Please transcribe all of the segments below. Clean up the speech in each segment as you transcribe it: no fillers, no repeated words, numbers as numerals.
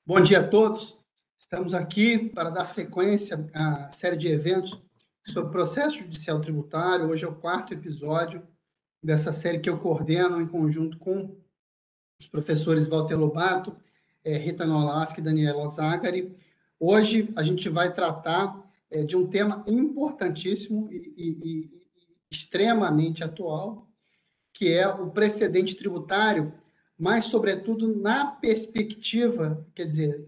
Bom dia a todos. Estamos aqui para dar sequência à série de eventos sobre processo judicial tributário. Hoje é o quarto episódio dessa série que eu coordeno em conjunto com os professores Walter Lobato, Rita Nolasco e Daniela Zagari. Hoje a gente vai tratar de um tema importantíssimo e extremamente atual, que é o precedente tributário, mas, sobretudo, na perspectiva, quer dizer,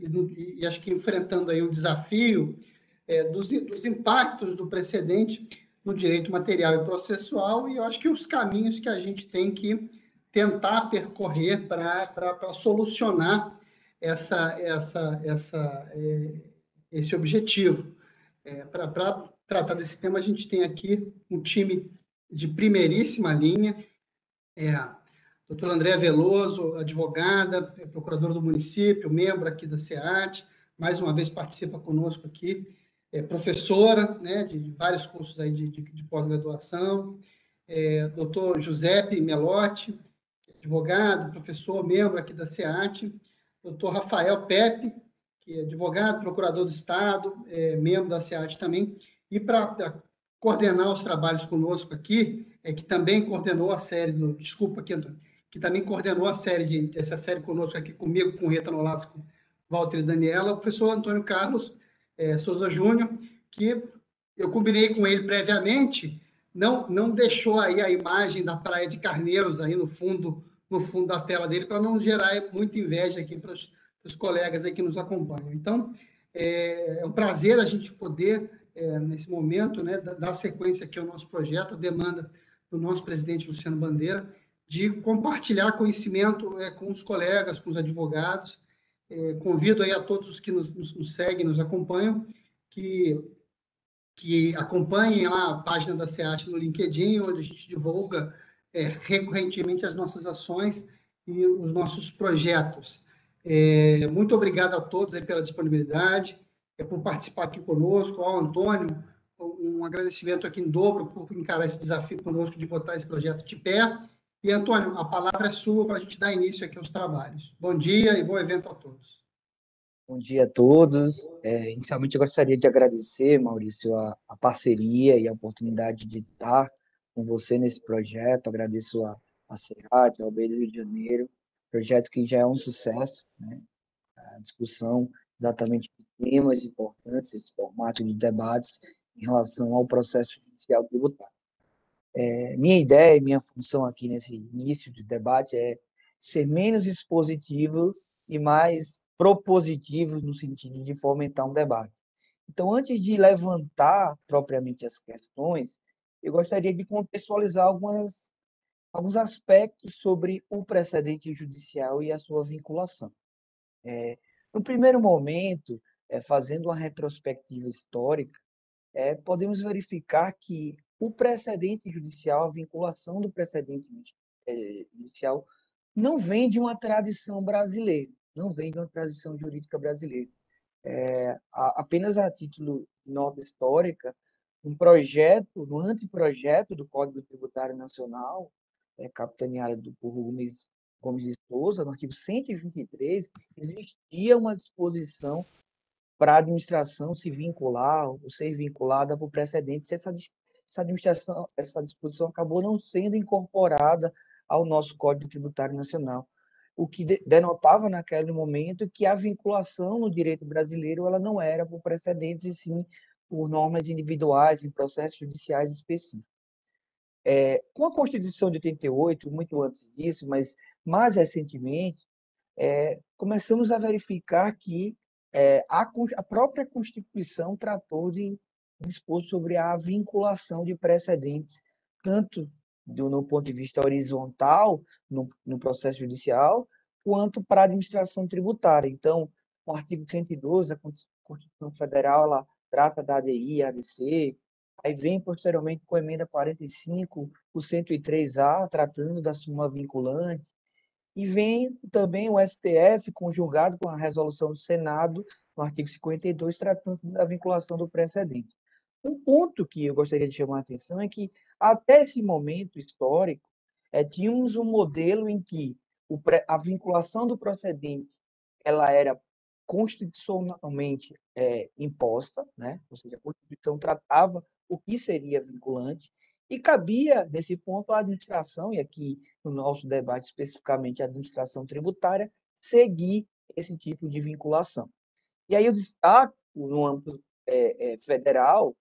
e acho que enfrentando aí o desafio dos impactos do precedente no direito material e processual, e eu acho que os caminhos que a gente tem que tentar percorrer para solucionar esse objetivo. Para tratar desse tema, a gente tem aqui um time de primeiríssima linha, a doutora Andréa Veloso, advogada, procuradora do município, membro aqui da SEAT, mais uma vez participa conosco aqui, professora, né, de vários cursos aí de pós-graduação, doutor Giuseppe Melotti, advogado, professor, membro aqui da SEAT, doutor Rafael Pepe, que é advogado, procurador do Estado, membro da SEAT também, e para coordenar os trabalhos conosco aqui, que também coordenou a série, desculpa aqui, Antônio, que também coordenou essa série conosco aqui comigo, com Rita Nolasco, Walter e Daniela, o professor Antônio Carlos Souza Júnior, que eu combinei com ele previamente, não deixou aí a imagem da Praia de Carneiros aí no fundo da tela dele, para não gerar muita inveja aqui para os colegas aí que nos acompanham. Então, é um prazer a gente poder, nesse momento, né, dar sequência aqui ao nosso projeto, a demanda do nosso presidente Luciano Bandeira, de compartilhar conhecimento com os colegas, com os advogados. Convido aí a todos os que nos seguem, nos acompanham, que acompanhem lá a página da SEAT no LinkedIn, onde a gente divulga recorrentemente as nossas ações e os nossos projetos. Muito obrigado a todos aí pela disponibilidade, por participar aqui conosco, ao Antônio, um agradecimento aqui em dobro por encarar esse desafio conosco de botar esse projeto de pé. E, Antônio, a palavra é sua para a gente dar início aqui aos trabalhos. Bom dia e bom evento a todos. Bom dia a todos. Inicialmente, eu gostaria de agradecer, Maurício, a parceria e a oportunidade de estar com você nesse projeto. Agradeço a SEAT, ao OAB do Rio de Janeiro, projeto que já é um sucesso, né? A discussão exatamente de temas importantes, esse formato de debates em relação ao processo judicial tributário. Minha ideia e minha função aqui nesse início de debate é ser menos expositivo e mais propositivo no sentido de fomentar um debate. Então, antes de levantar propriamente as questões, eu gostaria de contextualizar alguns aspectos sobre o precedente judicial e a sua vinculação. No primeiro momento, fazendo uma retrospectiva histórica, podemos verificar que o precedente judicial, a vinculação do precedente judicial, não vem de uma tradição brasileira, não vem de uma tradição jurídica brasileira. Apenas a título de nota histórica, no anteprojeto do Código Tributário Nacional, capitaneado por Gomes de Souza, no artigo 123, existia uma disposição para a administração se vincular ou ser vinculada por precedentes. Essa disposição acabou não sendo incorporada ao nosso Código Tributário Nacional, o que denotava naquele momento que a vinculação no direito brasileiro ela não era por precedentes, e sim por normas individuais em processos judiciais específicos. Com a Constituição de 88, muito antes disso, mas mais recentemente, começamos a verificar que a própria Constituição tratou de dispor sobre a vinculação de precedentes, tanto no ponto de vista horizontal, no processo judicial, quanto para a administração tributária. Então, o artigo 112 da Constituição Federal, ela trata da ADI, ADC, aí vem posteriormente com a emenda 45, o 103A, tratando da súmula vinculante, e vem também o STF, conjugado com a resolução do Senado, no artigo 52, tratando da vinculação do precedente. Um ponto que eu gostaria de chamar a atenção é que, até esse momento histórico, tínhamos um modelo em que a vinculação do precedente ela era constitucionalmente imposta, né? Ou seja, a Constituição tratava o que seria vinculante, e cabia, nesse ponto, à administração, e aqui no nosso debate especificamente a administração tributária, seguir esse tipo de vinculação. E aí eu destaco, no âmbito federal,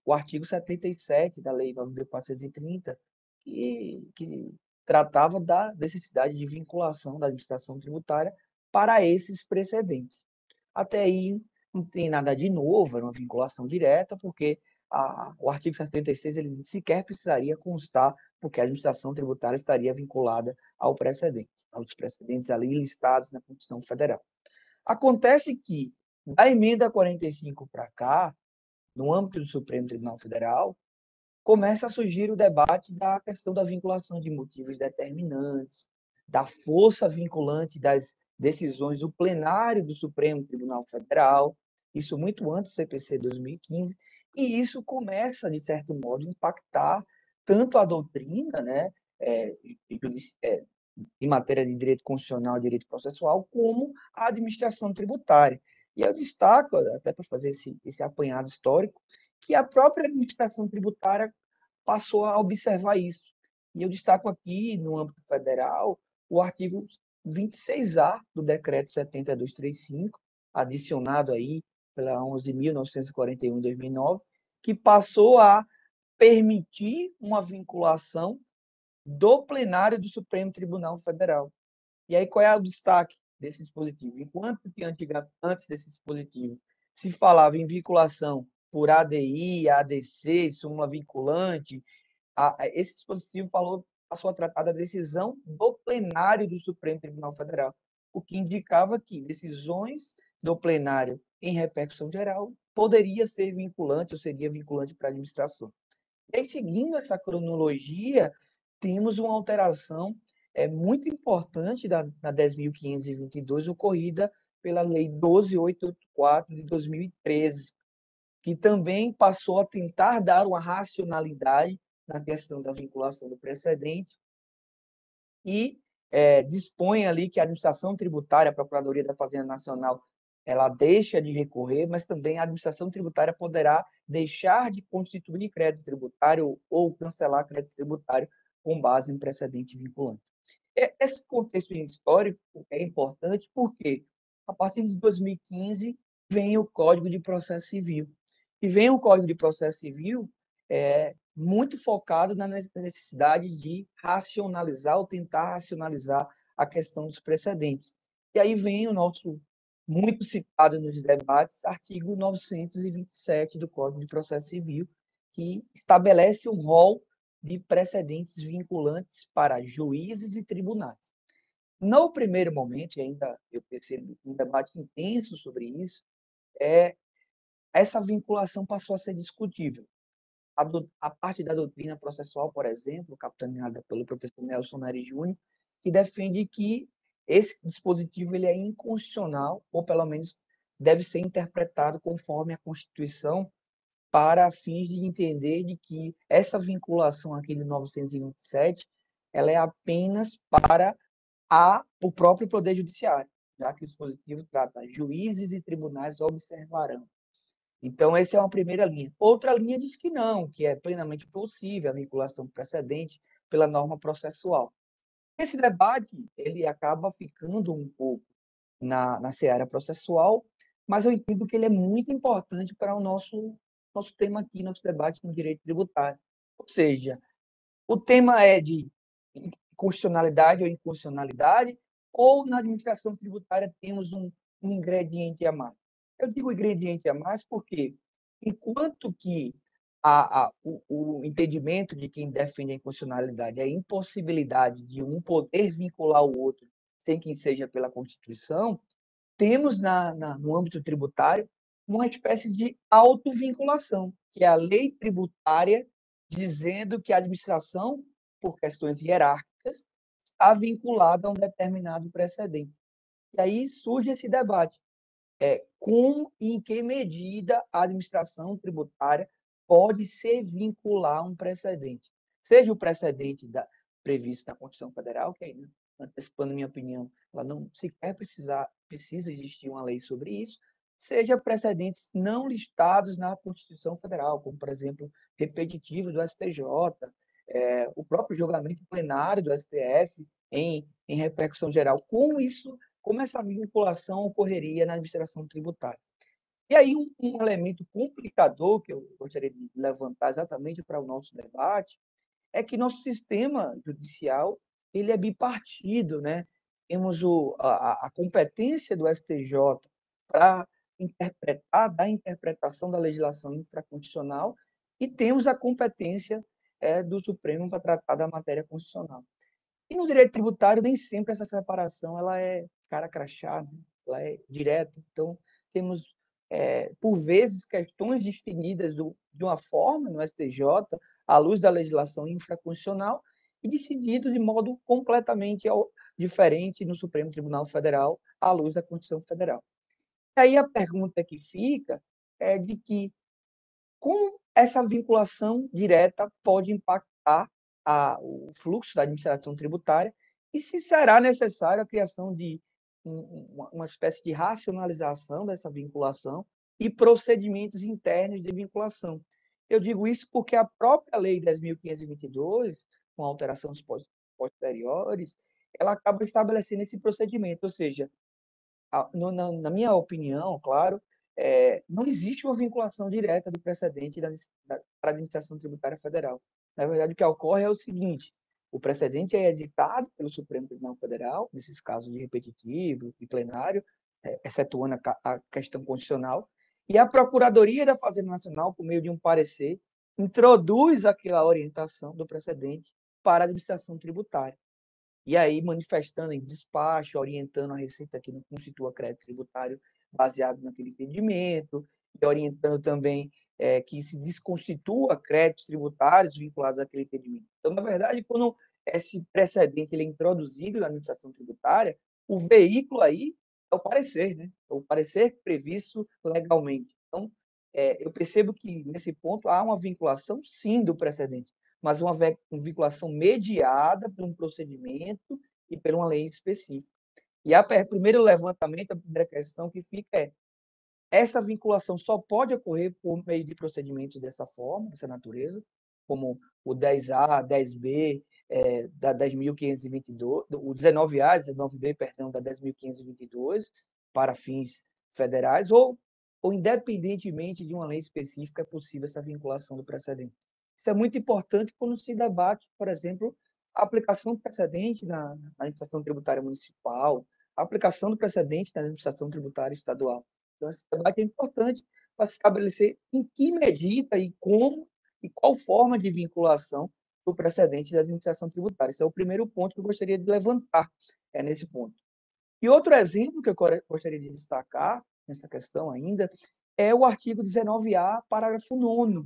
o artigo 77 da Lei 9.430, que tratava da necessidade de vinculação da administração tributária para esses precedentes. Até aí não tem nada de novo, era uma vinculação direta, porque o artigo 76 ele sequer precisaria constar, porque a administração tributária estaria vinculada ao precedente, aos precedentes ali listados na Constituição Federal. Acontece que, da emenda 45 para cá, no âmbito do Supremo Tribunal Federal, começa a surgir o debate da questão da vinculação de motivos determinantes, da força vinculante das decisões do plenário do Supremo Tribunal Federal, isso muito antes do CPC 2015, e isso começa, de certo modo, a impactar tanto a doutrina, né, em matéria de direito constitucional e direito processual, como a administração tributária. E eu destaco, até para fazer esse apanhado histórico, que a própria administração tributária passou a observar isso. E eu destaco aqui, no âmbito federal, o artigo 26A do Decreto 7235, adicionado aí pela 11.941 de 2009, que passou a permitir uma vinculação do plenário do Supremo Tribunal Federal. E aí, qual é o destaque desse dispositivo? Enquanto que antes desse dispositivo se falava em vinculação por ADI, ADC, súmula vinculante, esse dispositivo passou a tratar da decisão do plenário do Supremo Tribunal Federal, o que indicava que decisões do plenário em repercussão geral poderia ser vinculante ou seria vinculante para a administração. E aí, seguindo essa cronologia, temos uma alteração muito importante na 10.522, ocorrida pela Lei 12.884 de 2013, que também passou a tentar dar uma racionalidade na questão da vinculação do precedente e dispõe ali que a administração tributária, a Procuradoria da Fazenda Nacional, ela deixa de recorrer, mas também a administração tributária poderá deixar de constituir crédito tributário ou cancelar crédito tributário com base em precedente vinculante. Esse contexto histórico é importante porque, a partir de 2015, vem o Código de Processo Civil. E vem o Código de Processo Civil muito focado na necessidade de racionalizar ou tentar racionalizar a questão dos precedentes. E aí vem o nosso, muito citado nos debates, artigo 927 do Código de Processo Civil, que estabelece um rol de precedentes vinculantes para juízes e tribunais. No primeiro momento, e ainda eu percebo um debate intenso sobre isso, essa vinculação passou a ser discutível. A parte da doutrina processual, por exemplo, capitaneada pelo professor Nelson Nery Júnior, que defende que esse dispositivo ele é inconstitucional, ou pelo menos deve ser interpretado conforme a Constituição, para fins de entender de que essa vinculação aqui de 927 ela é apenas para o próprio Poder Judiciário, já que o dispositivo trata juízes e tribunais observarão. Então, essa é uma primeira linha. Outra linha diz que não, que é plenamente possível a vinculação precedente pela norma processual. Esse debate ele acaba ficando um pouco na seara processual, mas eu entendo que ele é muito importante para o nosso tema aqui, nosso debate no direito tributário. Ou seja, o tema é de constitucionalidade ou inconstitucionalidade, ou na administração tributária temos um ingrediente a mais. Eu digo ingrediente a mais porque, enquanto que o entendimento de quem defende a inconstitucionalidade é a impossibilidade de um poder vincular o outro sem que seja pela Constituição, temos no âmbito tributário uma espécie de autovinculação, que é a lei tributária dizendo que a administração, por questões hierárquicas, está vinculada a um determinado precedente. E aí surge esse debate. Como e em que medida a administração tributária pode se vincular a um precedente? Seja o precedente previsto na Constituição Federal, que é antecipando minha opinião, ela não sequer precisa existir uma lei sobre isso, seja precedentes não listados na Constituição Federal, como, por exemplo, repetitivo do STJ, o próprio julgamento plenário do STF em repercussão geral. Como essa vinculação ocorreria na administração tributária? E aí, um elemento complicador que eu gostaria de levantar exatamente para o nosso debate é que nosso sistema judicial ele é bipartido, né? Temos a competência do STJ para dar interpretação da legislação infraconstitucional e temos a competência do Supremo para tratar da matéria constitucional. E no direito tributário, nem sempre essa separação ela é cara crachá, né? Ela é direta. Então, temos, por vezes, questões definidas de uma forma no STJ, à luz da legislação infraconstitucional, e decididos de modo completamente diferente no Supremo Tribunal Federal, à luz da Constituição Federal. E aí a pergunta que fica é de que como essa vinculação direta pode impactar o fluxo da administração tributária e se será necessário a criação de uma espécie de racionalização dessa vinculação e procedimentos internos de vinculação. Eu digo isso porque a própria Lei 10.522, com alterações posteriores, ela acaba estabelecendo esse procedimento, ou seja, na minha opinião, claro, não existe uma vinculação direta do precedente para a administração tributária federal. Na verdade, o que ocorre é o seguinte: o precedente é editado pelo Supremo Tribunal Federal, nesses casos de repetitivo e plenário, excetuando a questão constitucional, e a Procuradoria da Fazenda Nacional, por meio de um parecer, introduz aquela orientação do precedente para a administração tributária. E aí, manifestando em despacho, orientando a Receita que não constitua crédito tributário baseado naquele entendimento, e orientando também que se desconstitua créditos tributários vinculados àquele entendimento. Então, na verdade, quando esse precedente ele é introduzido na administração tributária, o veículo aí é o parecer, né? É o parecer previsto legalmente. Então, eu percebo que, nesse ponto, há uma vinculação, sim, do precedente, mas uma vinculação mediada por um procedimento e por uma lei específica. E o primeiro levantamento, a primeira questão que fica é: essa vinculação só pode ocorrer por meio de procedimentos dessa forma, dessa natureza, como o 10A, 10B, da 10.522, o 19A, 19B, perdão, da 10.522, para fins federais, ou independentemente de uma lei específica, é possível essa vinculação do precedente. Isso é muito importante quando se debate, por exemplo, a aplicação do precedente na administração tributária municipal, a aplicação do precedente na administração tributária estadual. Então, esse debate é importante para estabelecer em que medida e como e qual forma de vinculação do precedente da administração tributária. Esse é o primeiro ponto que eu gostaria de levantar nesse ponto. E outro exemplo que eu gostaria de destacar nessa questão ainda é o artigo 19A, parágrafo 9º,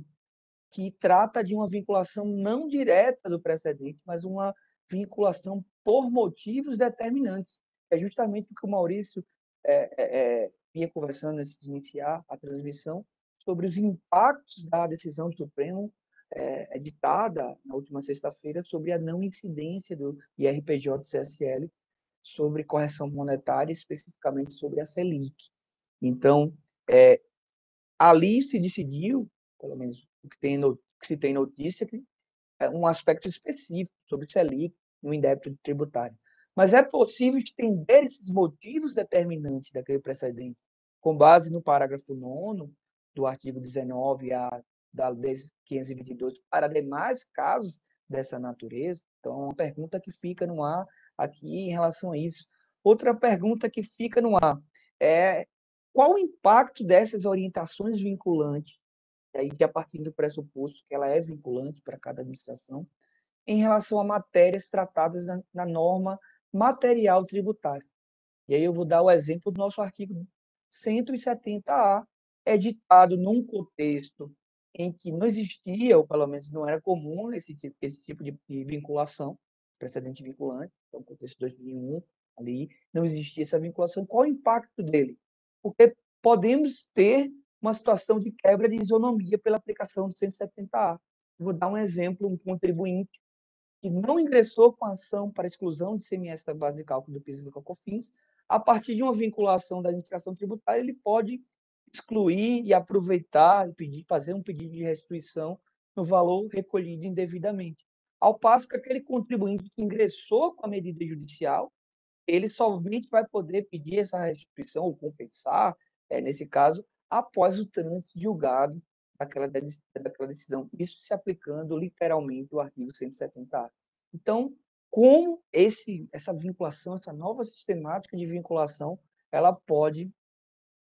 que trata de uma vinculação não direta do precedente, mas uma vinculação por motivos determinantes. É justamente o que o Maurício vinha conversando antes de iniciar a transmissão, sobre os impactos da decisão do Supremo editada na última sexta-feira sobre a não incidência do IRPJ-CSL sobre correção monetária, especificamente sobre a Selic. Então, ali se decidiu, pelo menos o que se tem notícia, que é um aspecto específico sobre Selic no indébito tributário. Mas é possível estender esses motivos determinantes daquele precedente, com base no parágrafo 9º do artigo 19A da Lei 522, para demais casos dessa natureza. Então, uma pergunta que fica no ar aqui em relação a isso. Outra pergunta que fica no ar é: qual o impacto dessas orientações vinculantes, aí a partir do pressuposto que ela é vinculante para cada administração, em relação a matérias tratadas na norma material tributária? E aí eu vou dar o exemplo do nosso artigo 170A, editado num contexto em que não existia, ou pelo menos não era comum, esse tipo de vinculação, precedente vinculante, então, contexto 2001, ali, não existia essa vinculação. Qual o impacto dele? Porque podemos ter uma situação de quebra de isonomia pela aplicação do 170A. Vou dar um exemplo: um contribuinte que não ingressou com ação para exclusão de ICMS da base de cálculo do PIS e do COFINS, a partir de uma vinculação da administração tributária, ele pode excluir e aproveitar e fazer um pedido de restituição no valor recolhido indevidamente. Ao passo que aquele contribuinte que ingressou com a medida judicial, ele somente vai poder pedir essa restituição ou compensar, nesse caso, após o trânsito julgado daquela decisão. Isso se aplicando literalmente o artigo 170A. Então, como essa vinculação, essa nova sistemática de vinculação, ela pode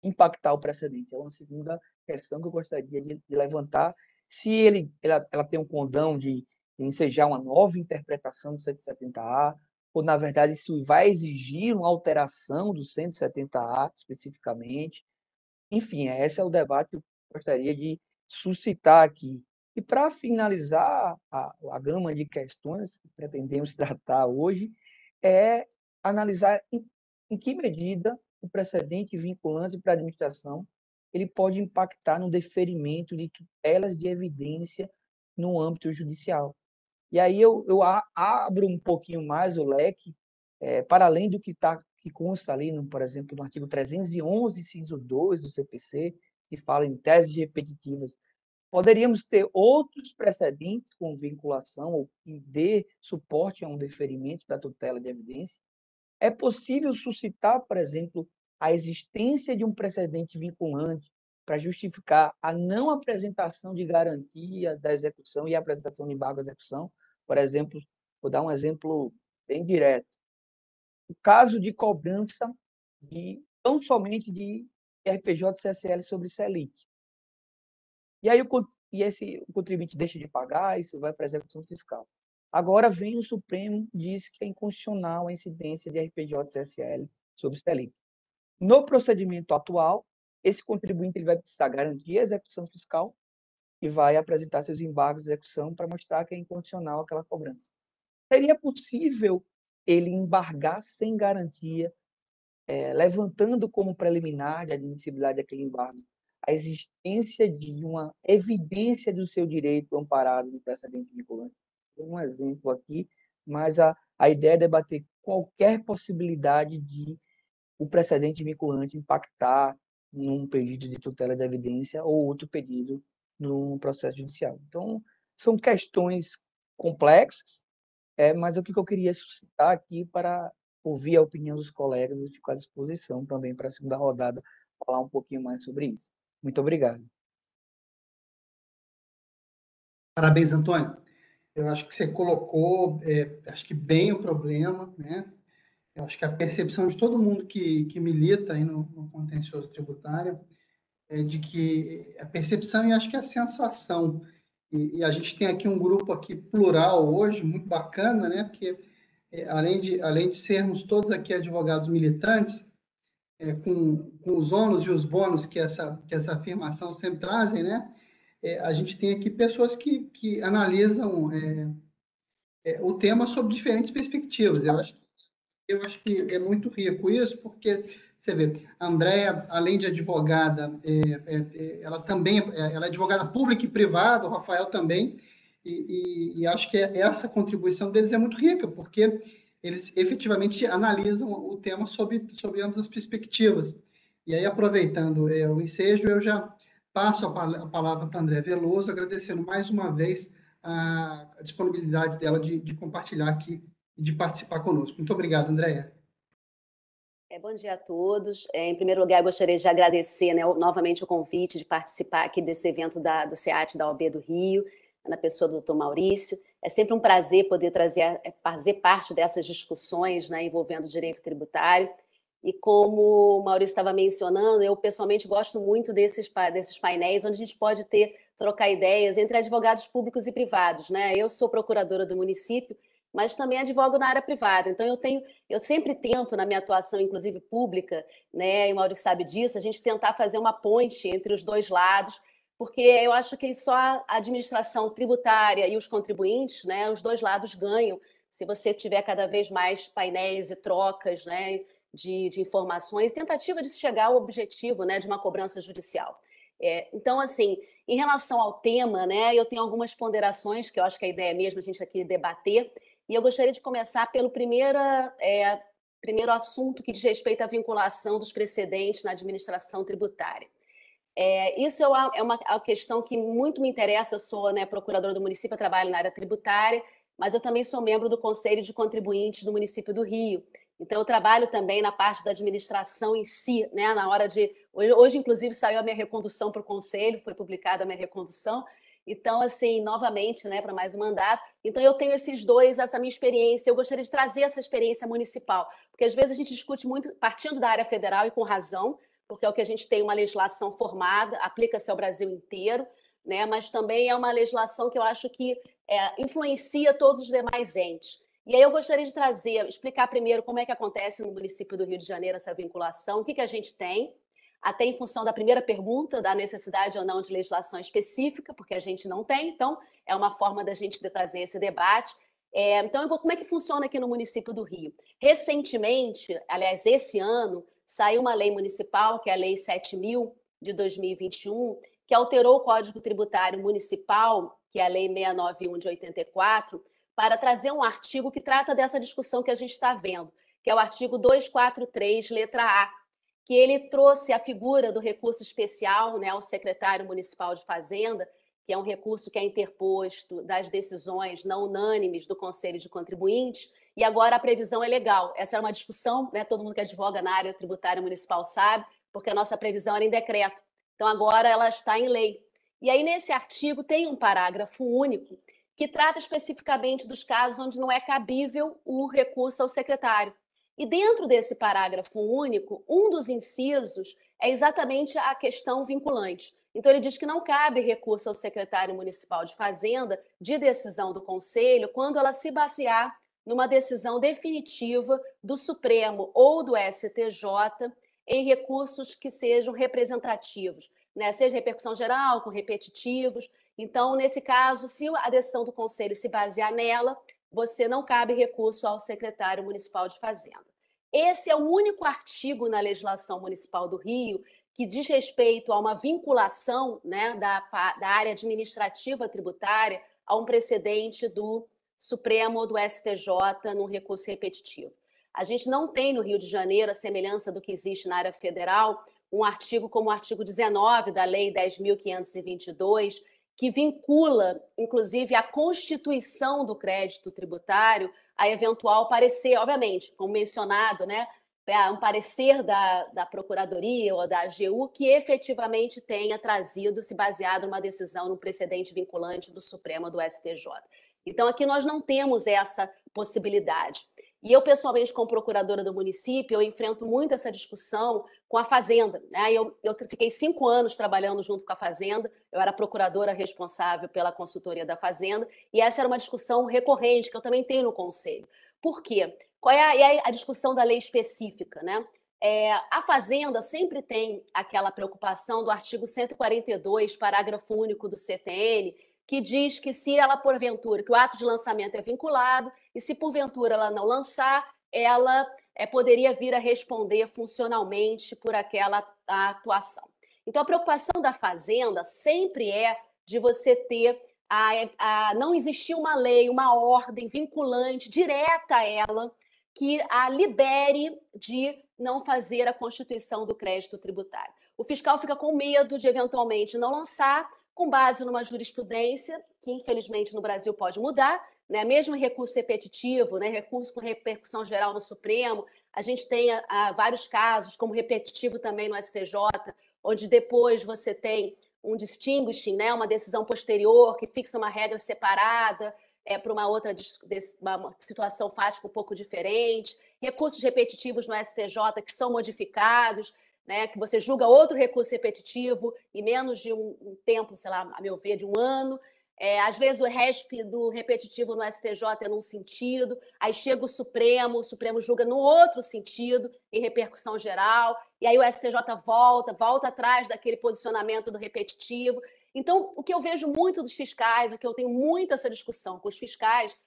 impactar o precedente? É uma segunda questão que eu gostaria de levantar. Se ela tem um condão de ensejar uma nova interpretação do 170A, ou, na verdade, isso vai exigir uma alteração do 170A especificamente. Enfim, esse é o debate que eu gostaria de suscitar aqui. E, para finalizar a gama de questões que pretendemos tratar hoje, é analisar em que medida o precedente vinculante para a administração ele pode impactar no deferimento de tutelas de evidência no âmbito judicial. E aí eu abro um pouquinho mais o leque, para além do que consta ali, por exemplo, no artigo 311, inciso 2 do CPC, que fala em teses repetitivas. Poderíamos ter outros precedentes com vinculação ou que dê suporte a um deferimento da tutela de evidência. É possível suscitar, por exemplo, a existência de um precedente vinculante para justificar a não apresentação de garantia da execução e a apresentação de embargo à execução. Por exemplo, vou dar um exemplo bem direto. O caso de cobrança tão somente de RPJ e CSL sobre Selic. E aí o contribuinte deixa de pagar, isso vai para a execução fiscal. Agora vem o Supremo, diz que é inconstitucional a incidência de RPJ e CSL sobre Selic. No procedimento atual, esse contribuinte ele vai precisar garantir a execução fiscal e vai apresentar seus embargos de execução para mostrar que é incondicional aquela cobrança. Seria possível ele embargar sem garantia, levantando como preliminar de admissibilidade daquele embargo a existência de uma evidência do seu direito amparado no precedente vinculante? Um exemplo aqui, mas a ideia é debater qualquer possibilidade de o precedente vinculante impactar num pedido de tutela de evidência ou outro pedido no processo judicial. Então, são questões complexas, mas o que eu queria suscitar aqui para ouvir a opinião dos colegas e ficar à disposição também para a segunda rodada falar um pouquinho mais sobre isso. Muito obrigado. Parabéns, Antônio. Eu acho que você colocou, acho que bem o problema, né? Eu acho que a percepção de todo mundo que milita aí no contencioso tributário é de que a percepção e acho que a sensação, e a gente tem aqui um grupo aqui plural hoje, muito bacana, né? Porque além de sermos todos aqui advogados militantes, com os ônus e os bônus que essa afirmação sempre trazem, né? A gente tem aqui pessoas que analisam o tema sob diferentes perspectivas. Eu acho que é muito rico isso, porque você vê, a Andréa, além de advogada, ela também ela é advogada pública e privada, o Rafael também, e acho que essa contribuição deles é muito rica, porque eles efetivamente analisam o tema sob ambas as perspectivas. E aí, aproveitando o ensejo, eu já passo a palavra para a Andréa Veloso, agradecendo mais uma vez a disponibilidade dela de compartilhar aqui e de participar conosco. Muito obrigado, Andréa. Bom dia a todos. Em primeiro lugar, gostaria de agradecer, né, novamente o convite de participar aqui desse evento do SEAT da OAB do Rio, na pessoa do Dr. Maurício. É sempre um prazer poder fazer parte dessas discussões, né, envolvendo o direito tributário. E como o Maurício estava mencionando, eu pessoalmente gosto muito desses painéis onde a gente pode trocar ideias entre advogados públicos e privados, né? Eu sou procuradora do município, mas também advogo na área privada. Então, eu sempre tento, na minha atuação, inclusive pública, né, e o Maurício sabe disso, a gente tentar fazer uma ponte entre os dois lados, porque eu acho que só a administração tributária e os contribuintes, né, os dois lados ganham, se você tiver cada vez mais painéis e trocas, né, de informações, tentativa de chegar ao objetivo, né, de uma cobrança judicial. Então, assim, em relação ao tema, né, eu tenho algumas ponderações, que eu acho que a ideia é mesmo a gente aqui debater, e eu gostaria de começar pelo primeiro assunto que diz respeito à vinculação dos precedentes na administração tributária. Isso é uma questão que muito me interessa. Eu sou, né, procuradora do município, eu trabalho na área tributária, mas eu também sou membro do Conselho de Contribuintes do município do Rio. Então, eu trabalho também na parte da administração em si, né, na hora de... Hoje, inclusive, saiu a minha recondução para o Conselho, foi publicada a minha recondução. Então, assim, novamente, né, para mais um mandato. Então, eu tenho essa minha experiência, eu gostaria de trazer essa experiência municipal, porque às vezes a gente discute muito partindo da área federal e com razão, porque é o que a gente tem uma legislação formada, aplica-se ao Brasil inteiro, né? Mas também é uma legislação que eu acho que influencia todos os demais entes. E aí eu gostaria de explicar primeiro como é que acontece no município do Rio de Janeiro essa vinculação, o que a gente tem, até em função da primeira pergunta, da necessidade ou não de legislação específica, porque a gente não tem, então é uma forma da gente trazer esse debate. Então, como é que funciona aqui no município do Rio? Recentemente, aliás, esse ano, saiu uma lei municipal, que é a Lei 7.000 de 2021, que alterou o Código Tributário Municipal, que é a Lei 691 de 84, para trazer um artigo que trata dessa discussão que a gente está vendo, que é o artigo 243, letra A, que ele trouxe a figura do recurso especial, né, ao secretário municipal de Fazenda, que é um recurso que é interposto das decisões não unânimes do Conselho de Contribuintes, e agora a previsão é legal. Essa era uma discussão, né, todo mundo que advoga na área tributária municipal sabe, porque a nossa previsão era em decreto. Então, agora ela está em lei. E aí, nesse artigo, tem um parágrafo único que trata especificamente dos casos onde não é cabível o recurso ao secretário. E dentro desse parágrafo único, um dos incisos é exatamente a questão vinculante. Então, ele diz que não cabe recurso ao secretário municipal de Fazenda de decisão do Conselho quando ela se basear numa decisão definitiva do Supremo ou do STJ em recursos que sejam representativos, né? Seja repercussão geral, com repetitivos. Então, nesse caso, se a decisão do Conselho se basear nela, você não cabe recurso ao secretário municipal de Fazenda. Esse é o único artigo na legislação municipal do Rio que diz respeito a uma vinculação, né, da área administrativa tributária a um precedente do Supremo ou do STJ num recurso repetitivo. A gente não tem no Rio de Janeiro, a semelhança do que existe na área federal, um artigo como o artigo 19 da Lei 10.522, que vincula, inclusive, a constituição do crédito tributário a eventual parecer, obviamente, como mencionado, né, um parecer da Procuradoria ou da AGU que efetivamente tenha trazido, se baseado numa decisão, num precedente vinculante do Supremo ou do STJ. Então, aqui nós não temos essa possibilidade. E eu, pessoalmente, como procuradora do município, eu enfrento muito essa discussão com a Fazenda, né? Eu fiquei 5 anos trabalhando junto com a Fazenda, eu era procuradora responsável pela consultoria da Fazenda, e essa era uma discussão recorrente que eu também tenho no Conselho. Por quê? Qual é a discussão da lei específica, né? A Fazenda sempre tem aquela preocupação do artigo 142, parágrafo único do CTN, que diz que se ela, porventura, que o ato de lançamento é vinculado, e se porventura ela não lançar, ela poderia vir a responder funcionalmente por aquela atuação. Então, a preocupação da Fazenda sempre é de você ter não existir uma lei, uma ordem vinculante direta a ela, que a libere de não fazer a constituição do crédito tributário. O fiscal fica com medo de, eventualmente, não lançar, com base numa jurisprudência, que infelizmente no Brasil pode mudar, né? Mesmo em recurso repetitivo, né? Recurso com repercussão geral no Supremo, a gente tem vários casos, como repetitivo também no STJ, onde depois você tem um distinguishing, né? Uma decisão posterior que fixa uma regra separada, para uma outra uma situação fática um pouco diferente, recursos repetitivos no STJ que são modificados, né, que você julga outro recurso repetitivo em menos de um tempo, sei lá, a meu ver, de 1 ano. Às vezes o RESP do repetitivo no STJ é num sentido, aí chega o Supremo julga no outro sentido, em repercussão geral, e aí o STJ volta atrás daquele posicionamento do repetitivo. Então, o que eu vejo muito dos fiscais, o que eu tenho muito essa discussão com os fiscais,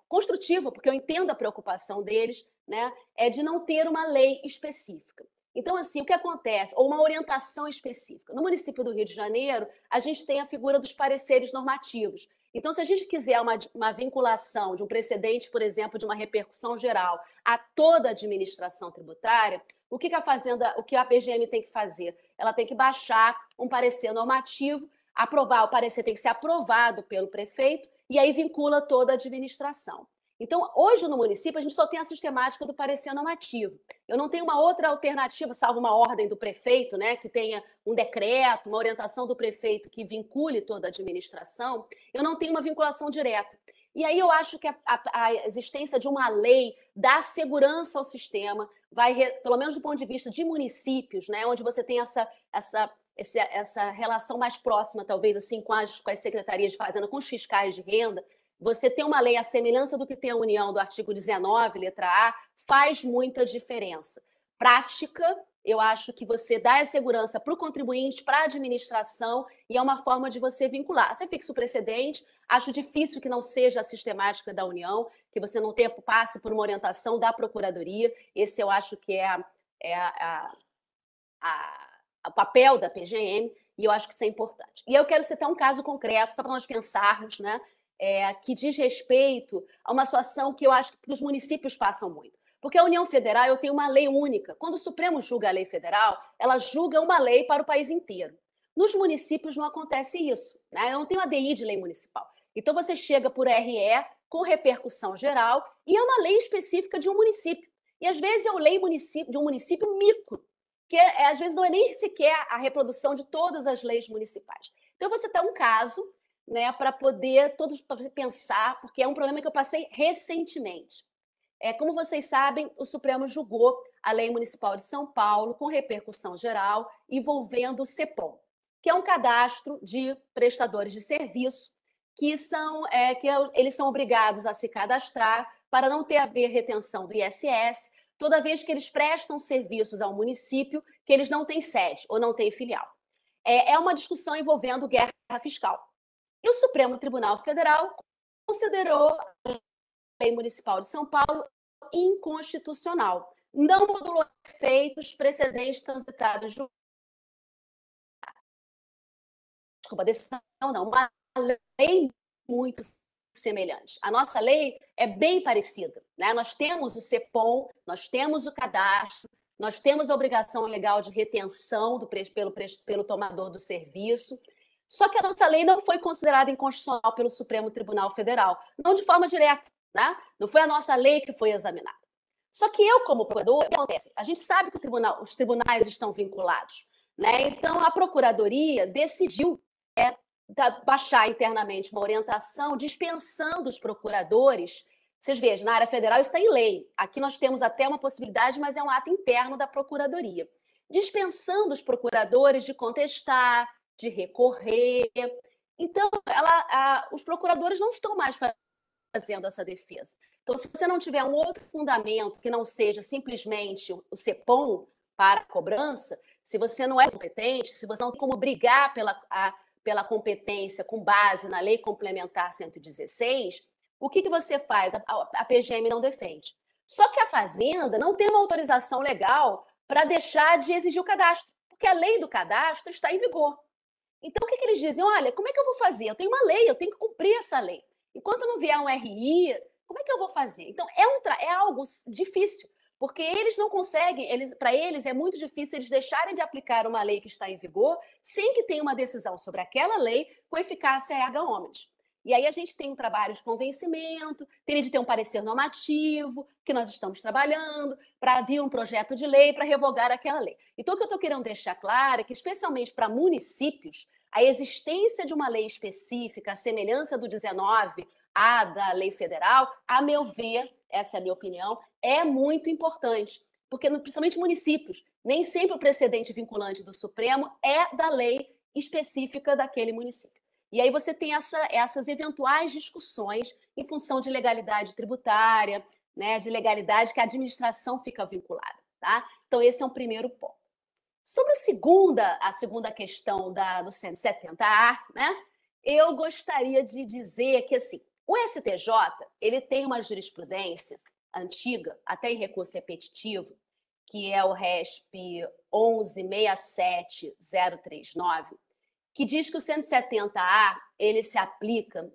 construtiva, porque eu entendo a preocupação deles, né, é de não ter uma lei específica. Então, assim, o que acontece? Ou uma orientação específica. No município do Rio de Janeiro, a gente tem a figura dos pareceres normativos. Então, se a gente quiser uma vinculação de um precedente, por exemplo, de uma repercussão geral a toda a administração tributária, o que a PGM tem que fazer? Ela tem que baixar um parecer normativo, aprovar, o parecer tem que ser aprovado pelo prefeito, e aí vincula toda a administração. Então, hoje no município, a gente só tem a sistemática do parecer normativo. Eu não tenho uma outra alternativa, salvo uma ordem do prefeito, né, que tenha um decreto, uma orientação do prefeito que vincule toda a administração, eu não tenho uma vinculação direta. E aí eu acho que a existência de uma lei dá segurança ao sistema, pelo menos do ponto de vista de municípios, né, onde você tem essa relação mais próxima, talvez, assim, com as secretarias de fazenda, com os fiscais de renda. Você ter uma lei à semelhança do que tem a União do artigo 19, letra A, faz muita diferença. Prática, eu acho que você dá a segurança para o contribuinte, para a administração, e é uma forma de você vincular. Você fixa o precedente, acho difícil que não seja a sistemática da União, que você não passe por uma orientação da Procuradoria. Esse eu acho que é o papel da PGM, e eu acho que isso é importante. E eu quero citar um caso concreto, só para nós pensarmos, né? Que diz respeito a uma situação que eu acho que os municípios passam muito. Porque a União Federal, eu tenho uma lei única. Quando o Supremo julga a lei federal, ela julga uma lei para o país inteiro. Nos municípios não acontece isso, né? Eu não tenho ADI de lei municipal. Então você chega por RE com repercussão geral e é uma lei específica de um município. E às vezes é a lei de um município micro, que às vezes não é nem sequer a reprodução de todas as leis municipais. Então você tem um caso, né, para poder todos pensar, porque é um problema que eu passei recentemente. Como vocês sabem, o Supremo julgou a Lei Municipal de São Paulo com repercussão geral envolvendo o CEPOM, que é um cadastro de prestadores de serviço que eles são obrigados a se cadastrar para não haver retenção do ISS, toda vez que eles prestam serviços ao município que eles não têm sede ou não têm filial. É uma discussão envolvendo guerra fiscal. E o Supremo Tribunal Federal considerou a Lei Municipal de São Paulo inconstitucional. Não modulou efeitos precedentes transitados. Desculpa, decisão não, uma lei muito semelhante. A nossa lei é bem parecida, né? Nós temos o CEPOM, nós temos o cadastro, nós temos a obrigação legal de retenção pelo tomador do serviço. Só que a nossa lei não foi considerada inconstitucional pelo Supremo Tribunal Federal, não de forma direta, né? Não foi a nossa lei que foi examinada. Só que eu, como procurador, o que acontece? A gente sabe que os tribunais estão vinculados, né? Então, a Procuradoria decidiu baixar internamente uma orientação dispensando os procuradores. Vocês vejam, na área federal isso está em lei. Aqui nós temos até uma possibilidade, mas é um ato interno da Procuradoria. Dispensando os procuradores de contestar, de recorrer. Então, os procuradores não estão mais fazendo essa defesa. Então, se você não tiver um outro fundamento que não seja simplesmente o CEPOM para a cobrança, se você não é competente, se você não tem como brigar pela competência com base na Lei Complementar 116, o que você faz? A PGM não defende. Só que a Fazenda não tem uma autorização legal para deixar de exigir o cadastro, porque a lei do cadastro está em vigor. Então, o que eles dizem? Olha, como é que eu vou fazer? Eu tenho uma lei, eu tenho que cumprir essa lei. Enquanto não vier um RI, como é que eu vou fazer? Então, é algo difícil, porque eles não conseguem, para eles é muito difícil eles deixarem de aplicar uma lei que está em vigor sem que tenha uma decisão sobre aquela lei com eficácia erga omnes. E aí a gente tem um trabalho de convencimento, teria de ter um parecer normativo, que nós estamos trabalhando, para vir um projeto de lei para revogar aquela lei. Então, o que eu estou querendo deixar claro é que, especialmente para municípios, a existência de uma lei específica, a semelhança do 19, a da lei federal, a meu ver, essa é a minha opinião, é muito importante. Porque, principalmente municípios, nem sempre o precedente vinculante do Supremo é da lei específica daquele município. E aí você tem essas eventuais discussões em função de legalidade tributária, né, de legalidade que a administração fica vinculada. Tá? Então, esse é um primeiro ponto. Sobre a segunda questão do 170A, né, eu gostaria de dizer que assim, o STJ ele tem uma jurisprudência antiga, até em recurso repetitivo, que é o RESP 1167039, que diz que o 170A ele se aplica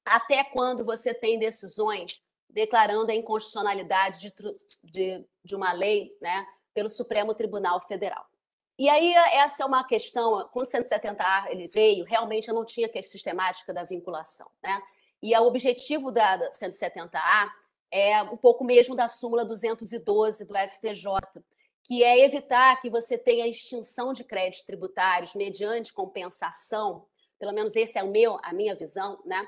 até quando você tem decisões declarando a inconstitucionalidade de uma lei, né, pelo Supremo Tribunal Federal. E aí essa é uma questão, quando o 170A ele veio, realmente eu não tinha a sistemática da vinculação, né? E o objetivo da 170A é um pouco mesmo da súmula 212 do STJ, que é evitar que você tenha extinção de créditos tributários mediante compensação, pelo menos esse é a minha visão, né?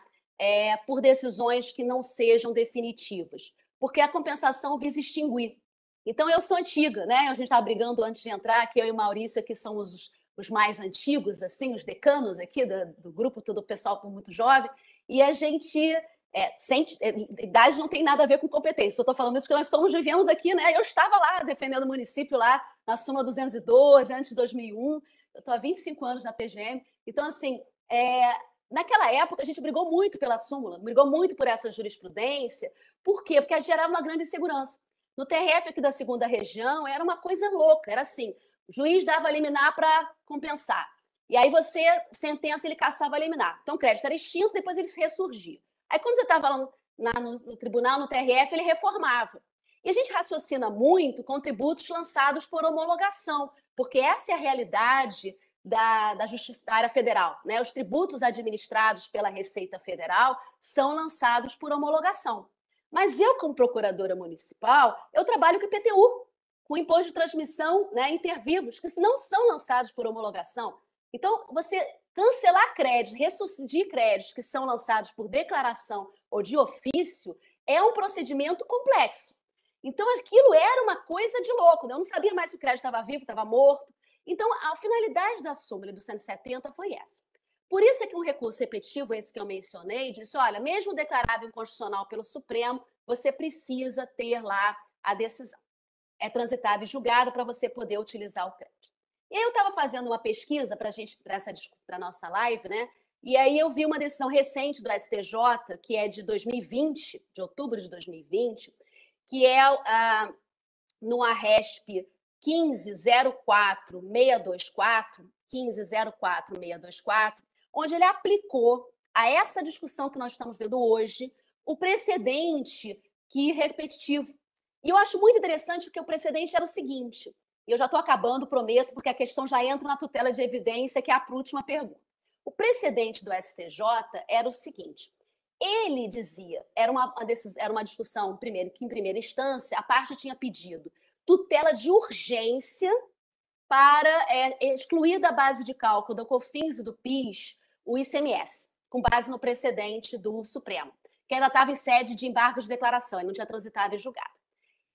Por decisões que não sejam definitivas, porque a compensação visa extinguir. Então, eu sou antiga, né? A gente estava brigando antes de entrar, que eu e o Maurício aqui somos os mais antigos, assim, os decanos aqui do grupo, todo o pessoal muito jovem, e a gente sente... idade não tem nada a ver com competência, eu estou falando isso porque nós viemos aqui, né? Eu estava lá defendendo o município lá na súmula 212, antes de 2001, eu estou há 25 anos na PGM, então, assim, naquela época a gente brigou muito pela súmula, brigou muito por essa jurisprudência, por quê? Porque gerava uma grande insegurança. No TRF aqui da 2ª Região, era uma coisa louca, era assim, o juiz dava liminar para compensar, e aí você, sentença, ele caçava a liminar. Então o crédito era extinto, depois ele ressurgia. Aí quando você estava lá no tribunal, no TRF, ele reformava. E a gente raciocina muito com tributos lançados por homologação, porque essa é a realidade da Justiça da área federal, né? Os tributos administrados pela Receita Federal são lançados por homologação. Mas eu, como procuradora municipal, eu trabalho com IPTU, com imposto de transmissão, né, intervivos, que não são lançados por homologação. Então, você cancelar créditos, ressuscitar créditos que são lançados por declaração ou de ofício é um procedimento complexo. Então, aquilo era uma coisa de louco, né? Eu não sabia mais se o crédito estava vivo, estava morto. Então, a finalidade da súmula do 170 foi essa. Por isso é que um recurso repetitivo, esse que eu mencionei, disse, olha, mesmo declarado inconstitucional pelo Supremo, você precisa ter lá a decisão. É transitada e julgada para você poder utilizar o crédito. E aí eu estava fazendo uma pesquisa para a nossa live, né? E aí eu vi uma decisão recente do STJ, que é de 2020, de outubro de 2020, que é no ARESP 15.04.624, onde ele aplicou a essa discussão que nós estamos vendo hoje o precedente repetitivo. E eu acho muito interessante porque o precedente era o seguinte, e eu já estou acabando, prometo, porque a questão já entra na tutela de evidência, que é a última pergunta. O precedente do STJ era o seguinte, ele dizia, era uma discussão, primeiro, que em primeira instância a parte tinha pedido tutela de urgência para excluir da base de cálculo do COFINS e do PIS o ICMS, com base no precedente do Supremo, que ainda estava em sede de embargo de declaração, e não tinha transitado e julgado.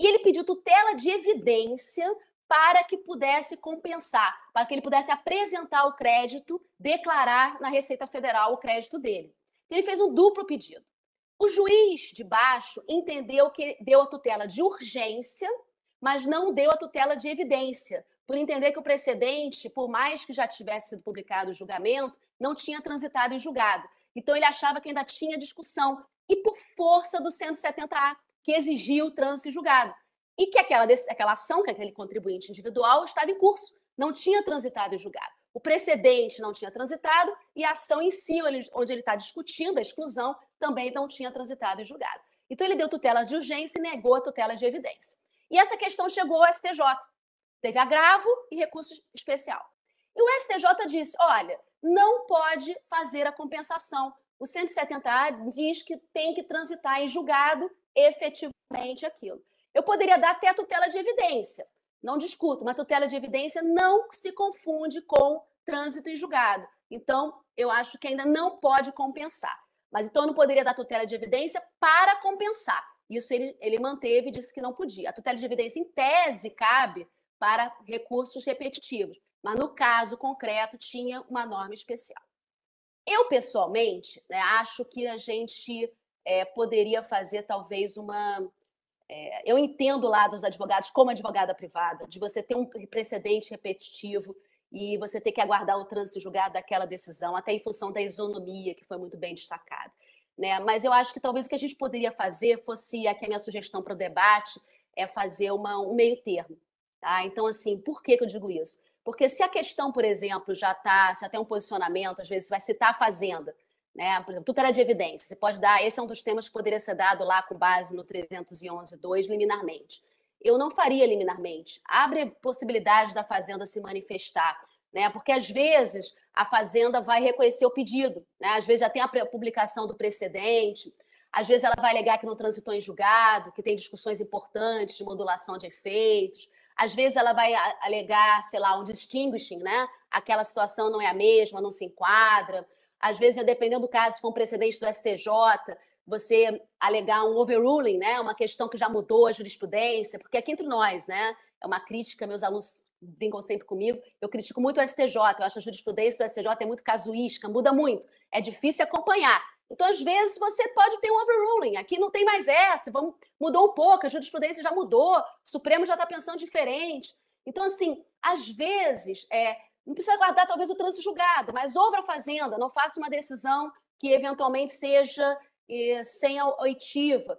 E ele pediu tutela de evidência para que pudesse compensar, para que ele pudesse apresentar o crédito, declarar na Receita Federal o crédito dele. Então, ele fez um duplo pedido. O juiz de baixo entendeu que deu a tutela de urgência, mas não deu a tutela de evidência, por entender que o precedente, por mais que já tivesse sido publicado o julgamento, não tinha transitado em julgado. Então, ele achava que ainda tinha discussão, e por força do 170A, que exigiu o trânsito em julgado. E que aquela ação, que aquele contribuinte individual, estava em curso, não tinha transitado em julgado. O precedente não tinha transitado e a ação em si, onde ele está discutindo a exclusão, também não tinha transitado em julgado. Então, ele deu tutela de urgência e negou a tutela de evidência. E essa questão chegou ao STJ. Teve agravo e recurso especial. E o STJ disse, olha, não pode fazer a compensação. O 170A diz que tem que transitar em julgado efetivamente aquilo. Eu poderia dar até a tutela de evidência, não discuto, mas tutela de evidência não se confunde com trânsito em julgado. Então, eu acho que ainda não pode compensar. Mas então eu não poderia dar tutela de evidência para compensar. Isso ele manteve e disse que não podia. A tutela de evidência, em tese, cabe para recursos repetitivos, mas no caso concreto tinha uma norma especial. Eu, pessoalmente, né, acho que a gente poderia fazer talvez uma... eu entendo lá dos advogados, como advogada privada, de você ter um precedente repetitivo e você ter que aguardar o trânsito julgado daquela decisão, até em função da isonomia, que foi muito bem destacada. Né? Mas eu acho que talvez o que a gente poderia fazer fosse, aqui a minha sugestão para o debate, é fazer um meio termo. Tá? Então, assim, por que eu digo isso? Porque se a questão, por exemplo, já tem um posicionamento, às vezes vai citar a Fazenda, né? Por exemplo, tutela de evidência, você pode dar, esse é um dos temas que poderia ser dado lá com base no 311.2 liminarmente. Eu não faria liminarmente. Abre possibilidade da Fazenda se manifestar, né? Porque às vezes a Fazenda vai reconhecer o pedido, né? Às vezes já tem a publicação do precedente, às vezes ela vai alegar que não transitou em julgado, que tem discussões importantes de modulação de efeitos. Às vezes ela vai alegar, sei lá, um distinguishing, né? Aquela situação não é a mesma, não se enquadra. Às vezes, dependendo do caso, se for um precedente do STJ, você alegar um overruling, né? Uma questão que já mudou a jurisprudência, porque aqui entre nós, né? É uma crítica, meus alunos brincam sempre comigo, eu critico muito o STJ, eu acho a jurisprudência do STJ é muito casuística, muda muito, é difícil acompanhar. Então, às vezes, você pode ter um overruling. Aqui não tem mais essa, mudou um pouco, a jurisprudência já mudou, o Supremo já está pensando diferente. Então, assim, às vezes, não precisa guardar talvez o trânsito julgado, mas ouve a Fazenda, não faça uma decisão que eventualmente seja sem a oitiva.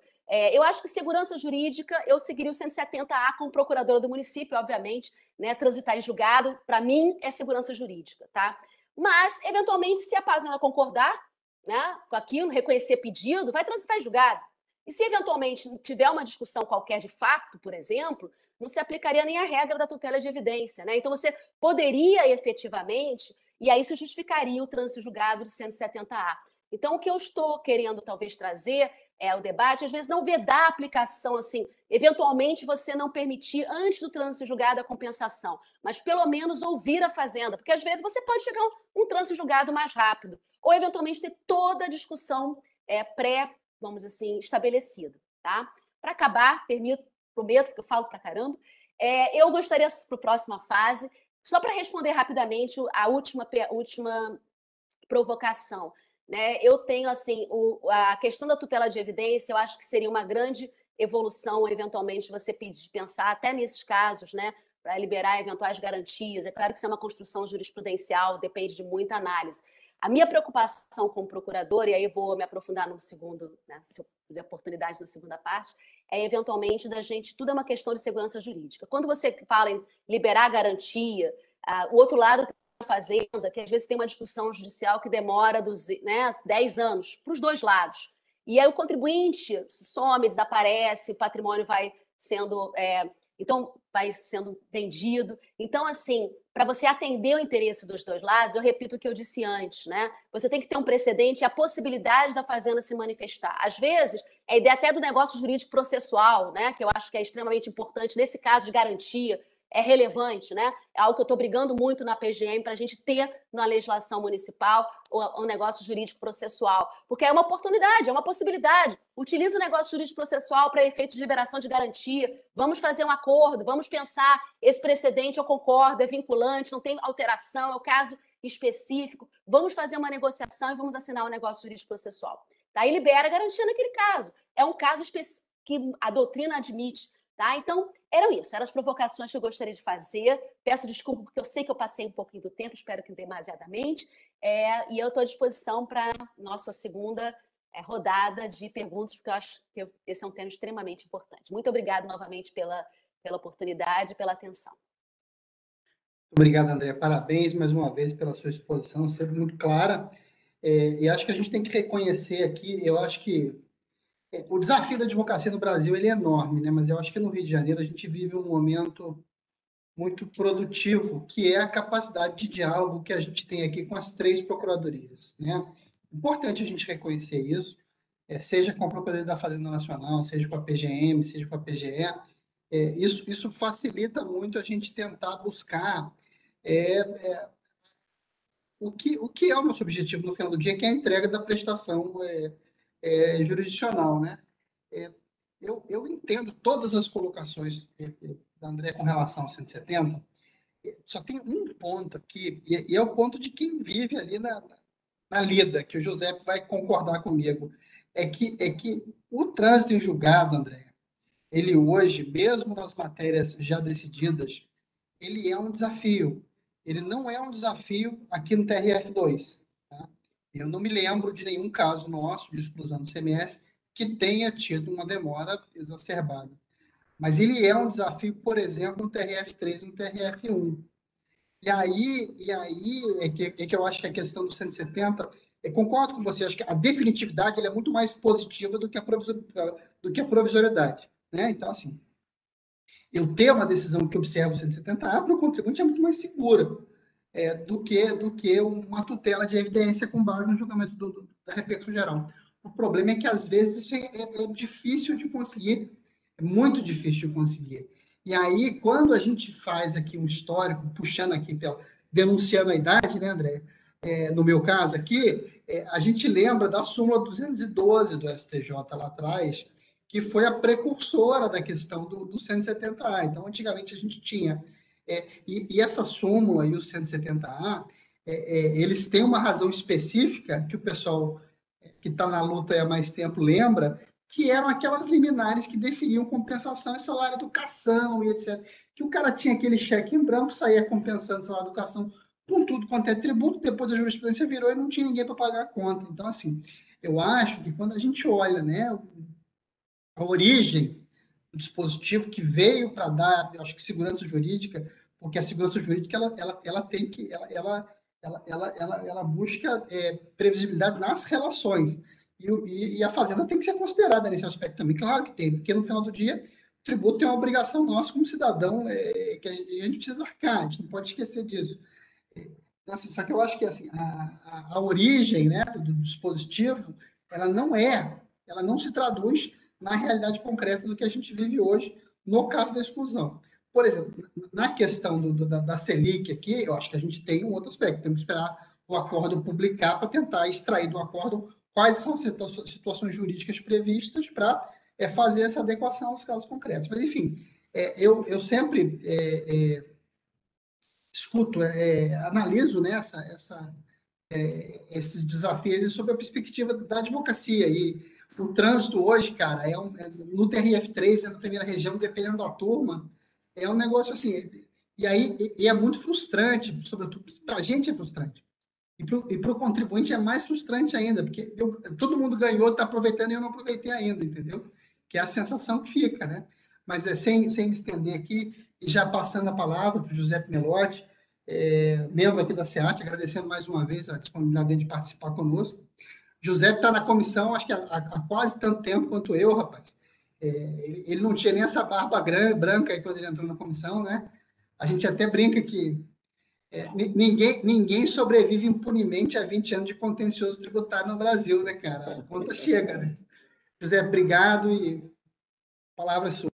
Eu acho que segurança jurídica, eu seguiria o 170A como procuradora do município, obviamente, né? Transitar em julgado, para mim, é segurança jurídica, tá? Mas, eventualmente, se a Fazenda concordar, né, com aquilo, reconhecer pedido, vai transitar em julgado. E se eventualmente tiver uma discussão qualquer de fato, por exemplo, não se aplicaria nem a regra da tutela de evidência, né? Então você poderia efetivamente, e aí isso justificaria o trânsito julgado de 170A. Então o que eu estou querendo talvez trazer é o debate, às vezes não vedar a aplicação, assim, eventualmente você não permitir antes do trânsito julgado a compensação, mas pelo menos ouvir a Fazenda, porque às vezes você pode chegar a um trânsito julgado mais rápido, ou eventualmente ter toda a discussão vamos assim, estabelecida, tá? Para acabar, prometo que eu falo para caramba, eu gostaria, para a próxima fase, só para responder rapidamente a última provocação, né? Eu tenho, assim, a questão da tutela de evidência, eu acho que seria uma grande evolução, eventualmente, você pensar até nesses casos, né? Para liberar eventuais garantias. É claro que isso é uma construção jurisprudencial, depende de muita análise. A minha preocupação como procuradora, e aí eu vou me aprofundar no segundo, né, se eu tiver oportunidade na segunda parte, é eventualmente da gente, tudo é uma questão de segurança jurídica. Quando você fala em liberar garantia, o outro lado tem a Fazenda, que às vezes tem uma discussão judicial que demora 10 anos, para os dois lados. E aí o contribuinte some, desaparece, o patrimônio vai sendo então, vai sendo vendido. Então, assim, para você atender o interesse dos dois lados, eu repito o que eu disse antes, né? Você tem que ter um precedente e a possibilidade da Fazenda se manifestar. Às vezes, a ideia até do negócio jurídico processual, né? Que eu acho que é extremamente importante nesse caso de garantia, é relevante, né? É algo que eu estou brigando muito na PGM para a gente ter na legislação municipal o negócio jurídico processual, porque é uma oportunidade, é uma possibilidade. Utiliza o negócio jurídico processual para efeitos de liberação de garantia, vamos fazer um acordo, vamos pensar, esse precedente eu concordo, é vinculante, não tem alteração, é o caso específico, vamos fazer uma negociação e vamos assinar um negócio jurídico processual. Daí libera a garantia naquele caso. É um caso que a doutrina admite. Tá? Então, eram as provocações que eu gostaria de fazer. Peço desculpa, porque eu sei que eu passei um pouquinho do tempo, espero que demasiadamente. E eu estou à disposição para a nossa segunda rodada de perguntas, porque eu acho que esse é um tema extremamente importante. Muito obrigada novamente pela oportunidade e pela atenção. Obrigado, André. Parabéns mais uma vez pela sua exposição, sempre muito clara. E acho que a gente tem que reconhecer aqui, eu acho que o desafio da advocacia no Brasil ele é enorme, né? Mas eu acho que no Rio de Janeiro a gente vive um momento muito produtivo, que é a capacidade de diálogo que a gente tem aqui com as 3 procuradorias, né? Importante a gente reconhecer isso, seja com a Procuradoria da Fazenda Nacional, seja com a PGM, seja com a PGE. Isso facilita muito a gente tentar buscar o que é o nosso objetivo no final do dia, que é a entrega da prestação jurisdicional, né? Eu entendo todas as colocações da André com relação ao 170, só tem um ponto aqui, e é o ponto de quem vive ali na lida, que o José vai concordar comigo, é que o trânsito em julgado, André, ele hoje, mesmo nas matérias já decididas, ele é um desafio. Ele não é um desafio aqui no TRF2. Tá? Eu não me lembro de nenhum caso nosso de exclusão do CMS que tenha tido uma demora exacerbada. Mas ele é um desafio, por exemplo, no TRF3 e no TRF1. E aí é que eu acho que a questão do 170, eu concordo com você, acho que a definitividade ela é muito mais positiva do que a provisoriedade, né? Então, assim, eu ter uma decisão que observa o 170A para o contribuinte é muito mais segura do que uma tutela de evidência com base no julgamento da repercussão geral. O problema é que, às vezes, isso é difícil de conseguir, é muito difícil de conseguir. E aí, quando a gente faz aqui um histórico, puxando aqui, denunciando a idade, né, André? No meu caso aqui, a gente lembra da súmula 212 do STJ lá atrás, que foi a precursora da questão do 170A. Então, antigamente, a gente tinha e essa súmula e o 170A, eles têm uma razão específica que o pessoal que está na luta há mais tempo lembra, que eram aquelas liminares que definiam compensação e salário educação e etc. Que o cara tinha aquele cheque em branco, saía compensando salário educação com tudo quanto é tributo, depois a jurisprudência virou e não tinha ninguém para pagar a conta. Então, assim, eu acho que quando a gente olha, né, a origem do dispositivo que veio para dar, eu acho que segurança jurídica, porque a segurança jurídica ela tem que ela busca previsibilidade nas relações e a fazenda tem que ser considerada nesse aspecto também, claro que tem, porque no final do dia o tributo é uma obrigação nossa como cidadão que a gente precisa arcar, a gente não pode esquecer disso. Então, assim, só que eu acho que assim, a origem, né, do dispositivo, ela não se traduz na realidade concreta do que a gente vive hoje, no caso da exclusão. Por exemplo, na questão da Selic aqui, eu acho que a gente tem um outro aspecto, temos que esperar o acordo publicar para tentar extrair do acordo quais são as situações jurídicas previstas para fazer essa adequação aos casos concretos. Mas, enfim, eu sempre escuto, analiso, né, esses desafios sob a perspectiva da advocacia. E o trânsito hoje, cara, no TRF3, na primeira região, dependendo da turma, é um negócio assim. E aí é muito frustrante, sobretudo para a gente é frustrante. E para o contribuinte é mais frustrante ainda, porque todo mundo ganhou, está aproveitando e eu não aproveitei ainda, entendeu? Que é a sensação que fica, né? Mas sem me estender aqui, e já passando a palavra para o José Melotti, membro aqui da SEAT, agradecendo mais uma vez a disponibilidade de participar conosco. José está na comissão, acho que há quase tanto tempo quanto eu, rapaz. Ele não tinha nem essa barba branca aí quando ele entrou na comissão, né? A gente até brinca que ninguém sobrevive impunemente a 20 anos de contencioso tributário no Brasil, né, cara? A conta chega, né? José, obrigado e palavra sua.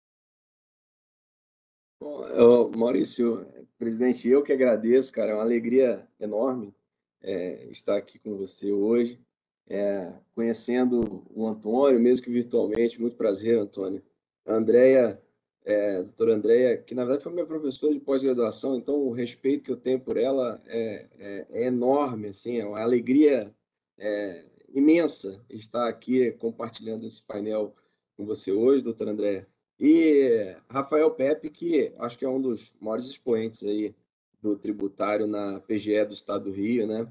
Bom, Maurício, presidente, eu que agradeço, cara, é uma alegria enorme estar aqui com você hoje, conhecendo o Antônio, mesmo que virtualmente, muito prazer, Antônio. A Andréia, doutora Andréia, que na verdade foi minha professora de pós-graduação, então o respeito que eu tenho por ela é enorme, assim, é uma alegria imensa estar aqui compartilhando esse painel com você hoje, doutora Andréia. E Rafael Pepe, que acho que é um dos maiores expoentes aí do tributário na PGE do Estado do Rio, né?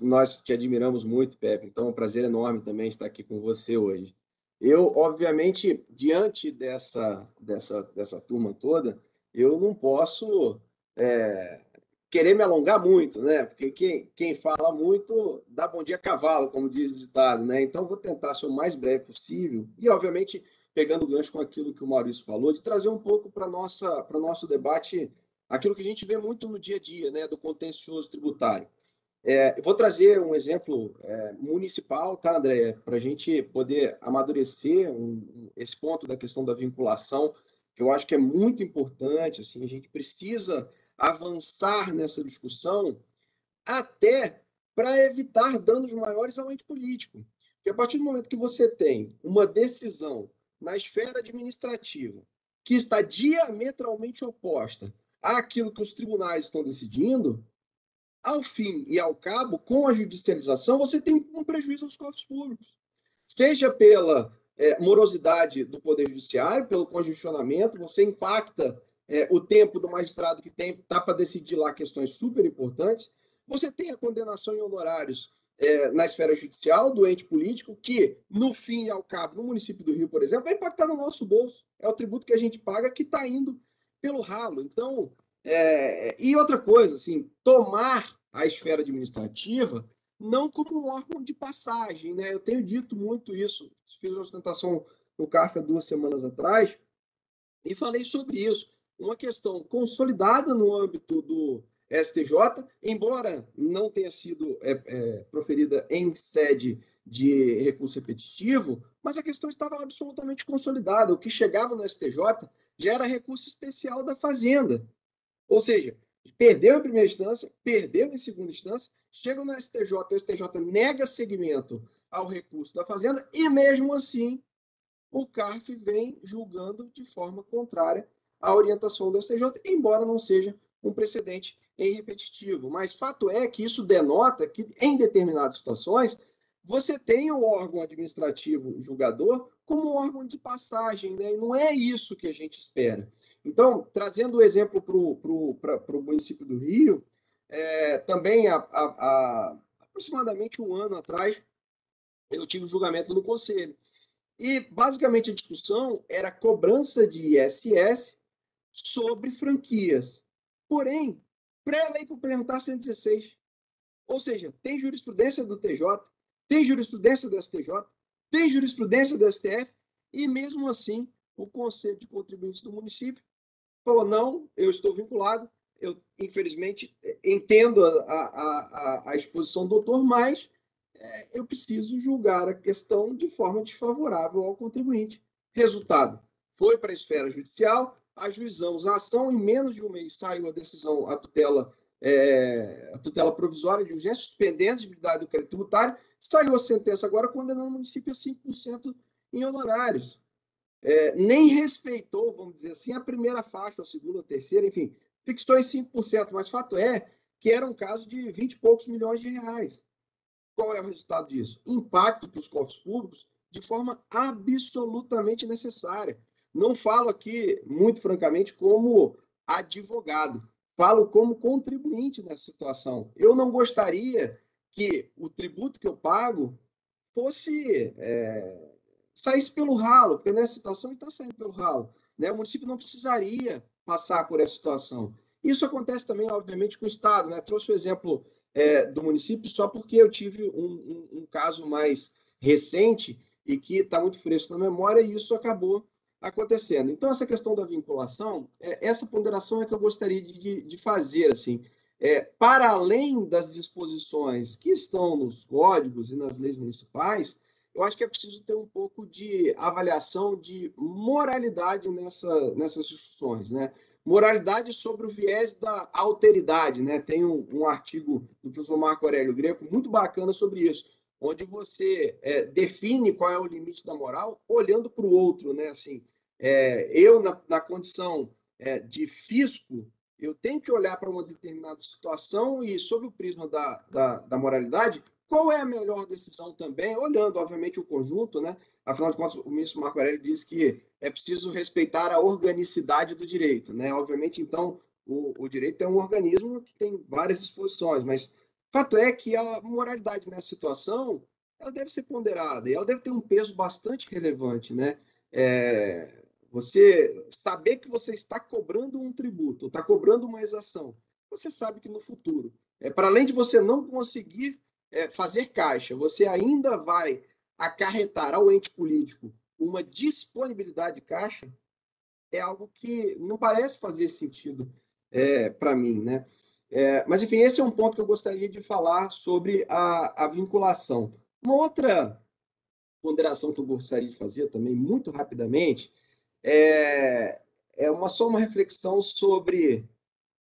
Nós te admiramos muito, Pepe, então é um prazer enorme também estar aqui com você hoje. Eu, obviamente, diante dessa turma toda, eu não posso querer me alongar muito, né? Porque quem fala muito dá bom dia a cavalo, como diz o ditado, né? Então, vou tentar ser o mais breve possível e, obviamente, pegando o gancho com aquilo que o Maurício falou, de trazer um pouco para o nosso debate aquilo que a gente vê muito no dia a dia, né? Do contencioso tributário. Eu vou trazer um exemplo municipal, tá, André? Para a gente poder amadurecer esse ponto da questão da vinculação, que eu acho que é muito importante. Assim, a gente precisa avançar nessa discussão até para evitar danos maiores ao ente político. Porque a partir do momento que você tem uma decisão na esfera administrativa que está diametralmente oposta àquilo que os tribunais estão decidindo, ao fim e ao cabo, com a judicialização, você tem um prejuízo aos cofres públicos. Seja pela morosidade do Poder Judiciário, pelo congestionamento, você impacta o tempo do magistrado que está para decidir lá questões super importantes. Você tem a condenação em honorários na esfera judicial, do ente político, que, no fim e ao cabo, no município do Rio, por exemplo, vai impactar no nosso bolso. É o tributo que a gente paga que está indo pelo ralo. Então, e outra coisa, assim, tomar a esfera administrativa não como um órgão de passagem, né? Eu tenho dito muito isso, fiz uma sustentação no CARF há 2 semanas atrás e falei sobre isso. Uma questão consolidada no âmbito do STJ, embora não tenha sido proferida em sede de recurso repetitivo, mas a questão estava absolutamente consolidada. O que chegava no STJ já era recurso especial da Fazenda. Ou seja, perdeu em primeira instância, perdeu em segunda instância, chega no STJ, o STJ nega seguimento ao recurso da Fazenda e, mesmo assim, o CARF vem julgando de forma contrária à orientação do STJ, embora não seja um precedente em repetitivo. Mas fato é que isso denota que, em determinadas situações, você tem o órgão administrativo julgador como um órgão de passagem, né? E não é isso que a gente espera. Então, trazendo o exemplo para o município do Rio, também há aproximadamente 1 ano atrás, eu tive um julgamento no Conselho. E, basicamente, a discussão era cobrança de ISS sobre franquias. Porém, pré-lei complementar 116. Ou seja, tem jurisprudência do TJ, tem jurisprudência do STJ, tem jurisprudência do STF, e, mesmo assim, o Conselho de Contribuintes do município falou, não, eu estou vinculado, eu, infelizmente, entendo a exposição do doutor, mas eu preciso julgar a questão de forma desfavorável ao contribuinte. Resultado, foi para a esfera judicial, ajuizamos a ação, em menos de um mês saiu a decisão, a tutela provisória de urgência, suspendendo a exigibilidade do crédito tributário, saiu a sentença agora condenando o município a 5% em honorários. Nem respeitou, vamos dizer assim, a primeira faixa, a segunda, a terceira, enfim, fixou em 5%, mas fato é que era um caso de 20 e poucos milhões de reais. Qual é o resultado disso? Impacto para os cofres públicos de forma absolutamente necessária. Não falo aqui, muito francamente, como advogado, falo como contribuinte nessa situação. Eu não gostaria que o tributo que eu pago fosse saísse pelo ralo, porque nessa situação ele está saindo pelo ralo. Né? O município não precisaria passar por essa situação. Isso acontece também, obviamente, com o Estado. Né? Trouxe o exemplo do município só porque eu tive um caso mais recente e que está muito fresco na memória e isso acabou acontecendo. Então, essa questão da vinculação, essa ponderação é que eu gostaria de fazer, assim, para além das disposições que estão nos códigos e nas leis municipais, eu acho que é preciso ter um pouco de avaliação de moralidade nessas discussões, né? Moralidade sobre o viés da alteridade, né? Tem um artigo do professor Marco Aurélio Greco muito bacana sobre isso, onde você define qual é o limite da moral olhando para o outro, né? Assim, eu, na condição de fisco, eu tenho que olhar para uma determinada situação e, sob o prisma da moralidade, qual é a melhor decisão também, olhando, obviamente, o conjunto, né? Afinal de contas, o ministro Marco Aurélio diz que é preciso respeitar a organicidade do direito, né? Obviamente, então, o direito é um organismo que tem várias disposições, mas fato é que a moralidade nessa situação ela deve ser ponderada e ela deve ter um peso bastante relevante, né? Você saber que você está cobrando um tributo, está cobrando uma exação, você sabe que no futuro, para além de você não conseguir fazer caixa, você ainda vai acarretar ao ente político uma disponibilidade de caixa, é algo que não parece fazer sentido para mim, né? Mas, enfim, esse é um ponto que eu gostaria de falar sobre a vinculação. Uma outra ponderação que eu gostaria de fazer também, muito rapidamente, só uma reflexão sobre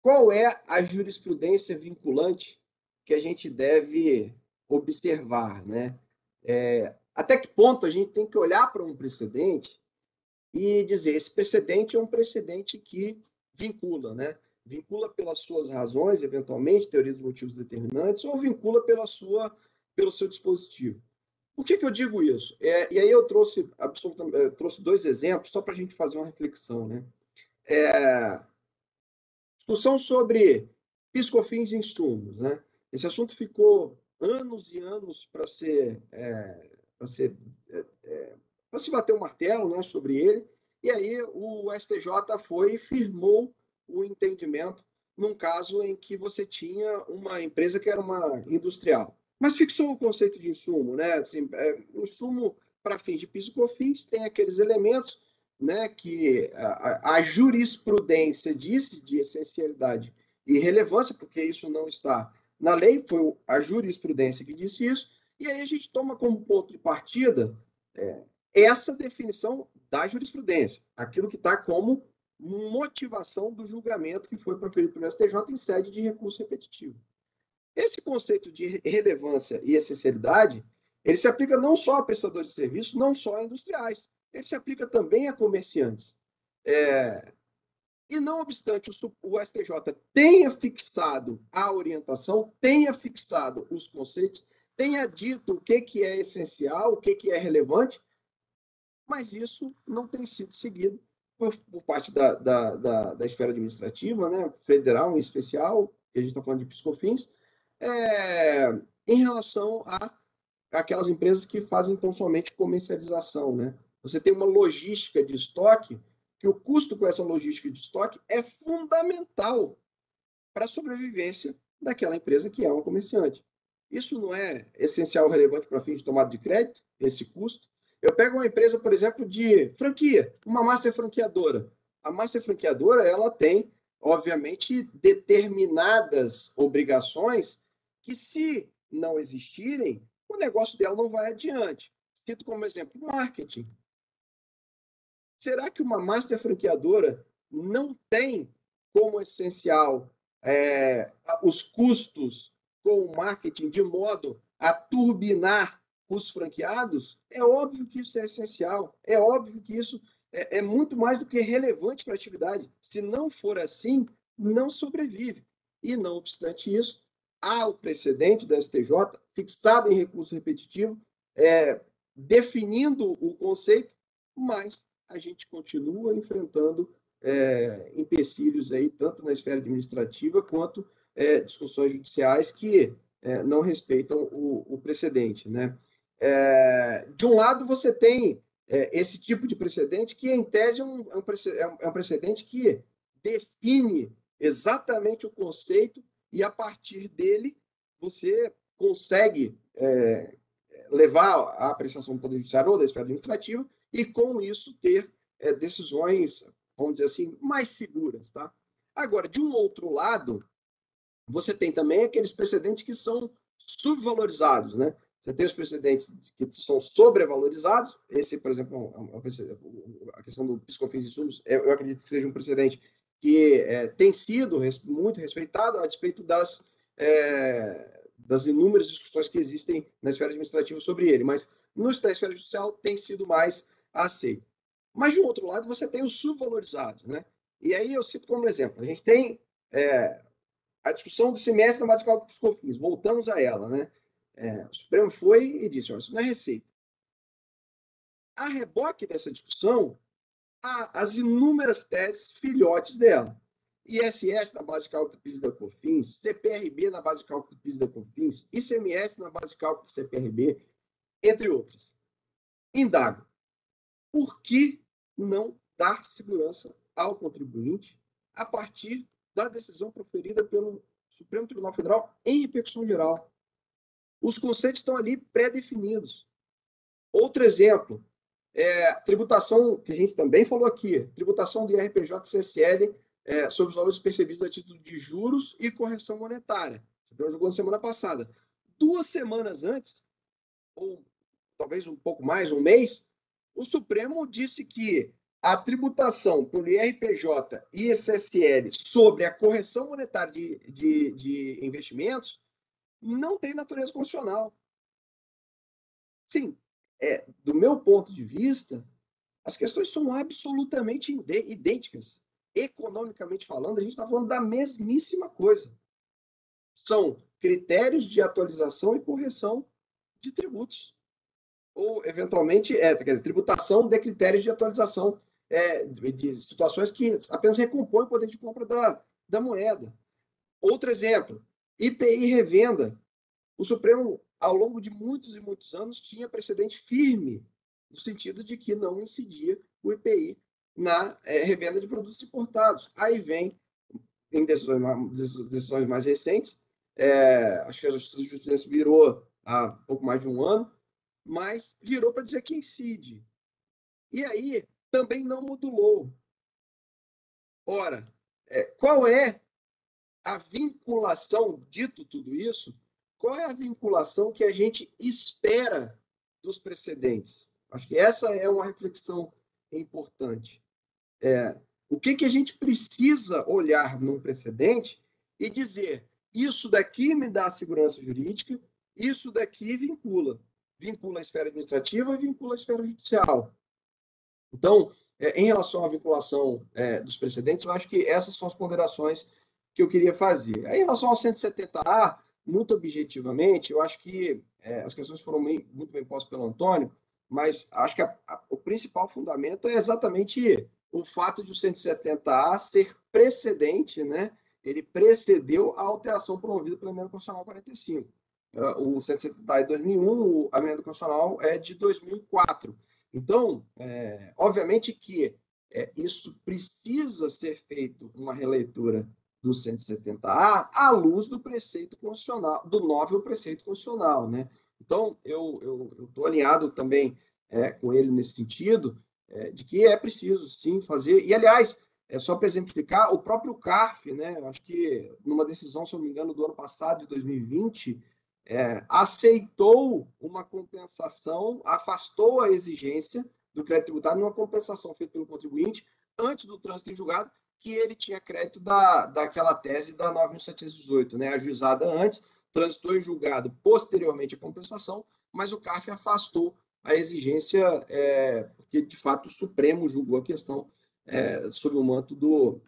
qual é a jurisprudência vinculante que a gente deve observar, né? Até que ponto a gente tem que olhar para um precedente e dizer esse precedente é um precedente que vincula, né? Vincula pelas suas razões, eventualmente, teoria dos motivos determinantes, ou vincula pelo seu dispositivo. Por que eu digo isso? E aí eu trouxe 2 exemplos só para a gente fazer uma reflexão, né? Discussão sobre PIS/COFINS e insumos, né? Esse assunto ficou anos e anos para se bater o martelo, né, sobre ele, e aí o STJ foi e firmou o entendimento num caso em que você tinha uma empresa que era uma industrial, mas fixou o conceito de insumo, né? Assim, insumo para fins de PIS e COFINS tem aqueles elementos, né, que a jurisprudência disse de essencialidade e relevância, porque isso não está na lei, foi a jurisprudência que disse isso, e aí a gente toma como ponto de partida essa definição da jurisprudência, aquilo que está como motivação do julgamento que foi proferido pelo STJ em sede de recurso repetitivo. Esse conceito de relevância e essencialidade, ele se aplica não só a prestadores de serviço, não só a industriais, ele se aplica também a comerciantes. E não obstante o STJ tenha fixado a orientação, tenha fixado os conceitos, tenha dito o que é essencial, o que é relevante, mas isso não tem sido seguido por parte da esfera administrativa, né, federal em especial, que a gente está falando de PIS/COFINS, em relação a aquelas empresas que fazem então somente comercialização, né? Você tem uma logística de estoque, que o custo com essa logística de estoque é fundamental para a sobrevivência daquela empresa que é uma comerciante. Isso não é essencial, relevante para fins de tomada de crédito, esse custo? Eu pego uma empresa, por exemplo, de franquia, uma master franqueadora. A master franqueadora, ela tem, obviamente, determinadas obrigações que, se não existirem, o negócio dela não vai adiante. Cito como exemplo marketing. Será que uma master franqueadora não tem como essencial os custos com o marketing de modo a turbinar os franqueados? É óbvio que isso é essencial, é óbvio que isso é muito mais do que relevante para a atividade. Se não for assim, não sobrevive. E, não obstante isso, há o precedente da STJ, fixado em recurso repetitivo, definindo o conceito, mas a gente continua enfrentando empecilhos aí, tanto na esfera administrativa quanto discussões judiciais que não respeitam o precedente, né? De um lado, você tem esse tipo de precedente que, em tese, é um precedente que define exatamente o conceito e, a partir dele, você consegue levar a apreciação do Poder Judiciário ou da esfera administrativa e, com isso, ter decisões, vamos dizer assim, mais seguras, tá? Agora, de um outro lado, você tem também aqueles precedentes que são subvalorizados, né? Você tem os precedentes que são sobrevalorizados. Esse, por exemplo, a questão do PIS/COFINS e insumos, eu acredito que seja um precedente que tem sido muito respeitado a despeito das inúmeras discussões que existem na esfera administrativa sobre ele, mas na esfera judicial tem sido mais aceito. Mas, de um outro lado, você tem os subvalorizados, né? E aí eu cito como exemplo, a gente tem a discussão do semestre na base de cálculo dos COFINS, voltamos a ela, né? O Supremo foi e disse, olha, isso não é receita. A reboque dessa discussão, há as inúmeras teses filhotes dela. ISS na base de cálculo do PIS da COFINS, CPRB na base de cálculo do PIS da COFINS, ICMS na base de cálculo do CPRB, entre outras. Indago, por que não dar segurança ao contribuinte a partir da decisão proferida pelo Supremo Tribunal Federal em repercussão geral? Os conceitos estão ali pré-definidos. Outro exemplo, tributação, que a gente também falou aqui, tributação do IRPJ e CSL sobre os valores percebidos a título de juros e correção monetária. O Supremo julgou na semana passada. 2 semanas antes, ou talvez um pouco mais, um mês, o Supremo disse que a tributação pelo IRPJ e CSL sobre a correção monetária de investimentos não tem natureza constitucional. Sim, do meu ponto de vista, as questões são absolutamente idênticas. Economicamente falando, a gente está falando da mesmíssima coisa. São critérios de atualização e correção de tributos. Ou, eventualmente, quer dizer, tributação de critérios de atualização de situações que apenas recompõem o poder de compra da moeda. Outro exemplo, IPI revenda. o Supremo, ao longo de muitos e muitos anos, tinha precedente firme, no sentido de que não incidia o IPI na revenda de produtos importados. Aí vem, em decisões mais recentes, acho que a Justiça virou há pouco mais de um ano, mas virou para dizer que incide. E aí também não modulou. Ora, qual é a vinculação, dito tudo isso, qual é a vinculação que a gente espera dos precedentes? Acho que essa é uma reflexão importante. O que a gente precisa olhar num precedente e dizer, isso daqui me dá segurança jurídica, isso daqui vincula. Vincula a esfera administrativa e vincula a esfera judicial. Então, em relação à vinculação dos precedentes, eu acho que essas são as ponderações que eu queria fazer. Aí, em relação ao 170A, muito objetivamente, eu acho que as questões foram muito bem postas pelo Antônio, mas acho que o principal fundamento é exatamente o fato de o 170A ser precedente, né? Ele precedeu a alteração promovida pela Emenda Constitucional 45. O 170A é de 2001, a Emenda Constitucional é de 2004. Então, obviamente que isso precisa ser feito uma releitura do 170A à luz do preceito constitucional, do novel preceito constitucional, né? Então, eu estou alinhado também com ele nesse sentido, de que é preciso, sim, fazer. E, aliás, só para exemplificar, o próprio CARF, né? Acho que numa decisão, se eu não me engano, do ano passado, de 2020, aceitou uma compensação, afastou a exigência do crédito tributário numa compensação feita pelo contribuinte antes do trânsito em julgado, que ele tinha crédito daquela tese da 9.718, né, ajuizada antes, transitou em julgado posteriormente a compensação, mas o CARF afastou a exigência, porque, de fato, o Supremo julgou a questão sob o manto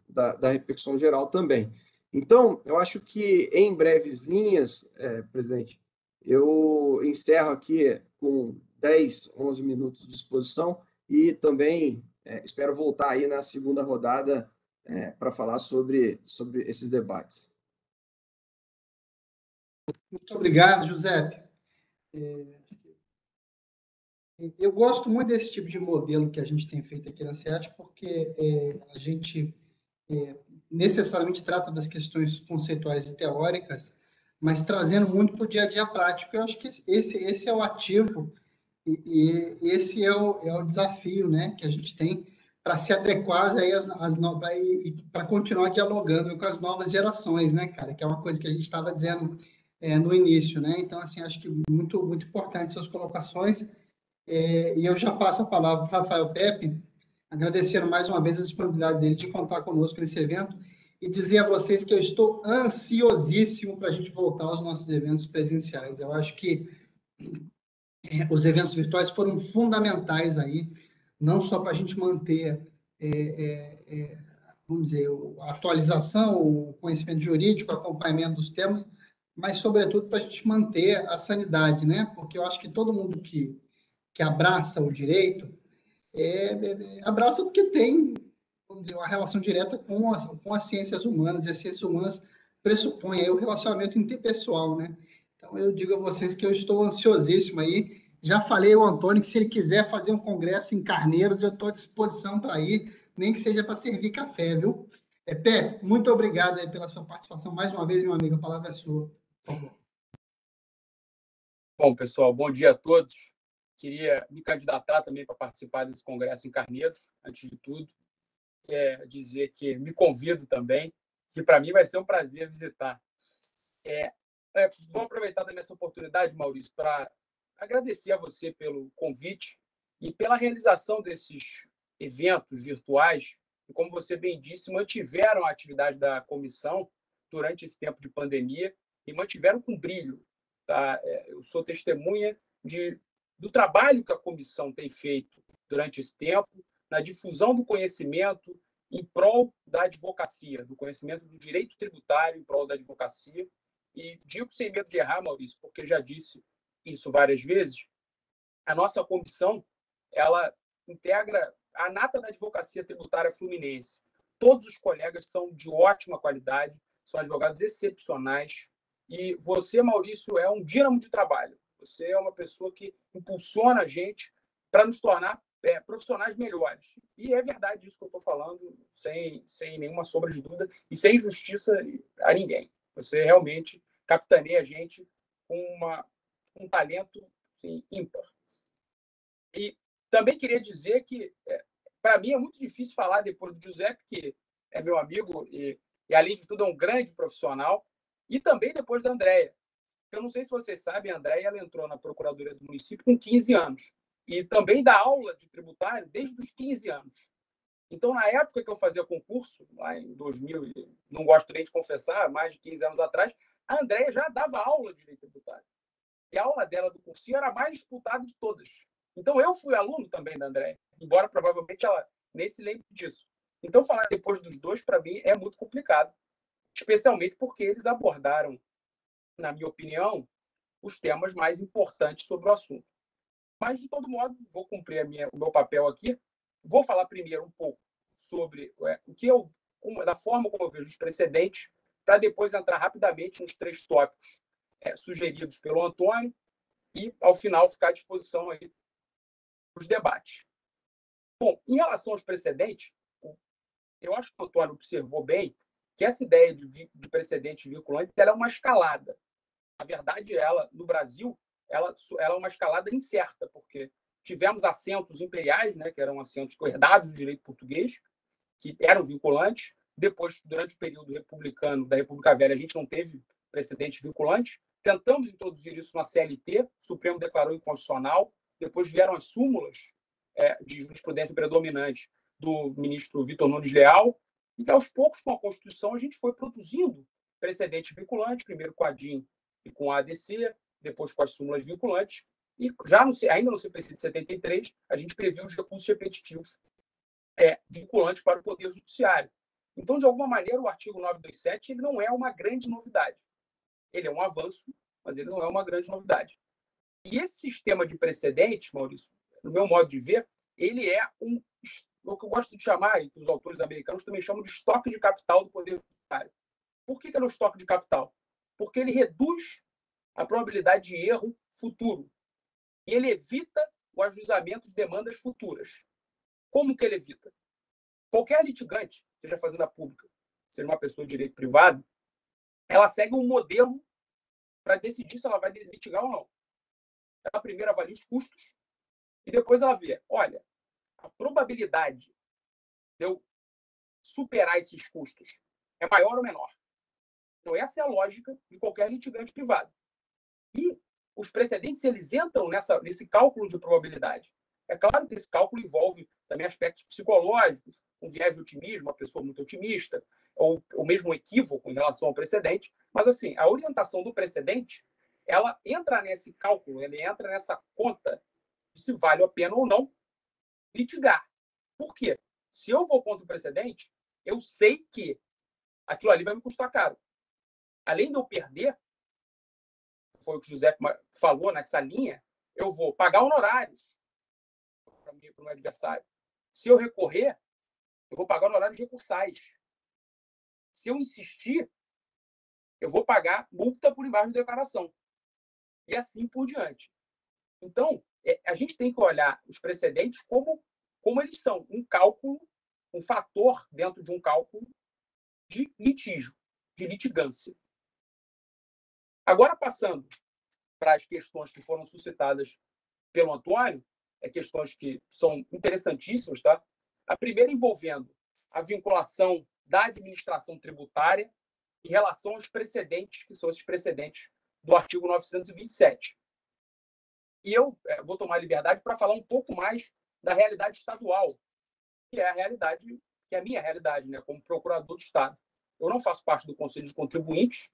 da repercussão geral também. Então, eu acho que, em breves linhas, presidente, eu encerro aqui com 10, 11 minutos de exposição e também espero voltar aí na segunda rodada para falar sobre esses debates. Muito obrigado, Giuseppe. Eu gosto muito desse tipo de modelo que a gente tem feito aqui na SEAT, porque a gente necessariamente trata das questões conceituais e teóricas, mas trazendo muito para o dia a dia prático. Eu acho que esse é o ativo e esse é o desafio, né, que a gente tem para se adequar aí para continuar dialogando com as novas gerações, né, cara, que é uma coisa que a gente estava dizendo no início, né? Então, assim, acho que muito, muito importante suas colocações. E eu já passo a palavra para o Rafael Pepe, agradecendo mais uma vez a disponibilidade dele de contar conosco nesse evento e dizer a vocês que eu estou ansiosíssimo para a gente voltar aos nossos eventos presenciais. Eu acho que os eventos virtuais foram fundamentais aí, não só para a gente manter, vamos dizer, a atualização, o conhecimento jurídico, o acompanhamento dos temas, mas, sobretudo, para a gente manter a sanidade, né? Porque eu acho que todo mundo que abraça o direito, abraça porque tem, vamos dizer, uma relação direta com as ciências humanas, e as ciências humanas pressupõem aí o relacionamento interpessoal, né? Então, eu digo a vocês que eu estou ansiosíssimo aí, já falei ao Antônio que se ele quiser fazer um congresso em Carneiros, eu estou à disposição para ir, nem que seja para servir café, viu? Pepe, muito obrigado aí pela sua participação mais uma vez, meu amigo, a palavra é sua, por favor. Bom, pessoal, bom dia a todos. Queria me candidatar também para participar desse congresso em Carneiros, antes de tudo. Dizer que me convido também, que para mim vai ser um prazer visitar. Vou aproveitar também essa oportunidade, Maurício, para agradecer a você pelo convite e pela realização desses eventos virtuais, que, como você bem disse, mantiveram a atividade da comissão durante esse tempo de pandemia e mantiveram com brilho. Tá? Eu sou testemunha do trabalho que a comissão tem feito durante esse tempo, na difusão do conhecimento em prol da advocacia, do conhecimento do direito tributário em prol da advocacia. E digo sem medo de errar, Maurício, porque já disse isso várias vezes, a nossa comissão ela integra a nata da advocacia tributária fluminense. Todos os colegas são de ótima qualidade, são advogados excepcionais, E você, Maurício, é um dínamo de trabalho. Você é uma pessoa que impulsiona a gente para nos tornar profissionais melhores. E é verdade isso que eu estou falando, sem nenhuma sombra de dúvida, e sem injustiça a ninguém. Você realmente capitaneia a gente com um talento assim, ímpar. E também queria dizer que, para mim, é muito difícil falar depois do Giuseppe, que é meu amigo e além de tudo, é um grande profissional, e também depois da Andréia. Eu não sei se vocês sabem, a Andréia ela entrou na Procuradoria do município com 15 anos e também dá aula de tributário desde os 15 anos. Então, na época que eu fazia concurso, lá em 2000, não gosto nem de confessar, mais de 15 anos atrás, a Andréia já dava aula de direito tributário. E a aula dela do cursinho era a mais disputada de todas. Então, eu fui aluno também da Andréia, embora provavelmente ela nem se lembre disso. Então, falar depois dos dois, para mim, é muito complicado, especialmente porque eles abordaram, na minha opinião, os temas mais importantes sobre o assunto. Mas, de todo modo, vou cumprir o meu papel aqui. Vou falar primeiro um pouco sobre o que da forma como eu vejo os precedentes, para depois entrar rapidamente nos 3 tópicos sugeridos pelo Antônio e, ao final, ficar à disposição aí para os debates. Bom, em relação aos precedentes, eu acho que o Antônio observou bem que essa ideia de precedentes vinculantes ela é uma escalada. Na verdade, no Brasil, ela é uma escalada incerta, porque tivemos assentos imperiais, né, que eram assentos herdados do direito português, que eram vinculantes. Depois, durante o período republicano da República Velha, a gente não teve precedentes vinculantes. Tentamos introduzir isso na CLT, o Supremo declarou inconstitucional. Depois vieram as súmulas de jurisprudência predominante do ministro Vitor Nunes Leal. E, aos poucos, com a Constituição, a gente foi produzindo precedentes vinculantes, primeiro com a DIN e com a ADC, depois com as súmulas vinculantes. E ainda no CPC de 73, a gente previu os recursos repetitivos vinculantes para o Poder Judiciário. Então, de alguma maneira, o artigo 927 ele não é uma grande novidade. Ele é um avanço, mas ele não é uma grande novidade. E esse sistema de precedentes, Maurício, no meu modo de ver, ele é o que eu gosto de chamar, e que os autores americanos também chamam de estoque de capital do Poder Judiciário. Por que é um estoque de capital? Porque ele reduz a probabilidade de erro futuro. E ele evita o ajuizamento de demandas futuras. Como que ele evita? Qualquer litigante, seja fazenda pública, seja uma pessoa de direito privado, ela segue um modelo para decidir se ela vai litigar ou não. Ela primeiro avalia os custos e depois ela vê, olha, a probabilidade de eu superar esses custos é maior ou menor? Então, essa é a lógica de qualquer litigante privado. E os precedentes, eles entram nesse cálculo de probabilidade. É claro que esse cálculo envolve também aspectos psicológicos, um viés de otimismo, uma pessoa muito otimista, ou mesmo um equívoco em relação ao precedente. Mas, assim, a orientação do precedente, ela entra nesse cálculo, ela entra nessa conta de se vale a pena ou não litigar. Por quê? Se eu vou contra o precedente, eu sei que aquilo ali vai me custar caro. Além de eu perder, foi o que o José falou nessa linha, eu vou pagar honorários para o meu adversário. Se eu recorrer, eu vou pagar honorários recursais. Se eu insistir, eu vou pagar multa por embargo de declaração. E assim por diante. Então, a gente tem que olhar os precedentes como eles são, um cálculo, um fator dentro de um cálculo de litígio, de litigância. Agora, passando para as questões que foram suscitadas pelo Antônio, questões que são interessantíssimas, tá? A primeira envolvendo a vinculação da administração tributária em relação aos precedentes, que são esses precedentes do artigo 927. E eu vou tomar a liberdade para falar um pouco mais da realidade estadual, que é a realidade, que é a minha realidade, né, como procurador de Estado. Eu não faço parte do Conselho de Contribuintes.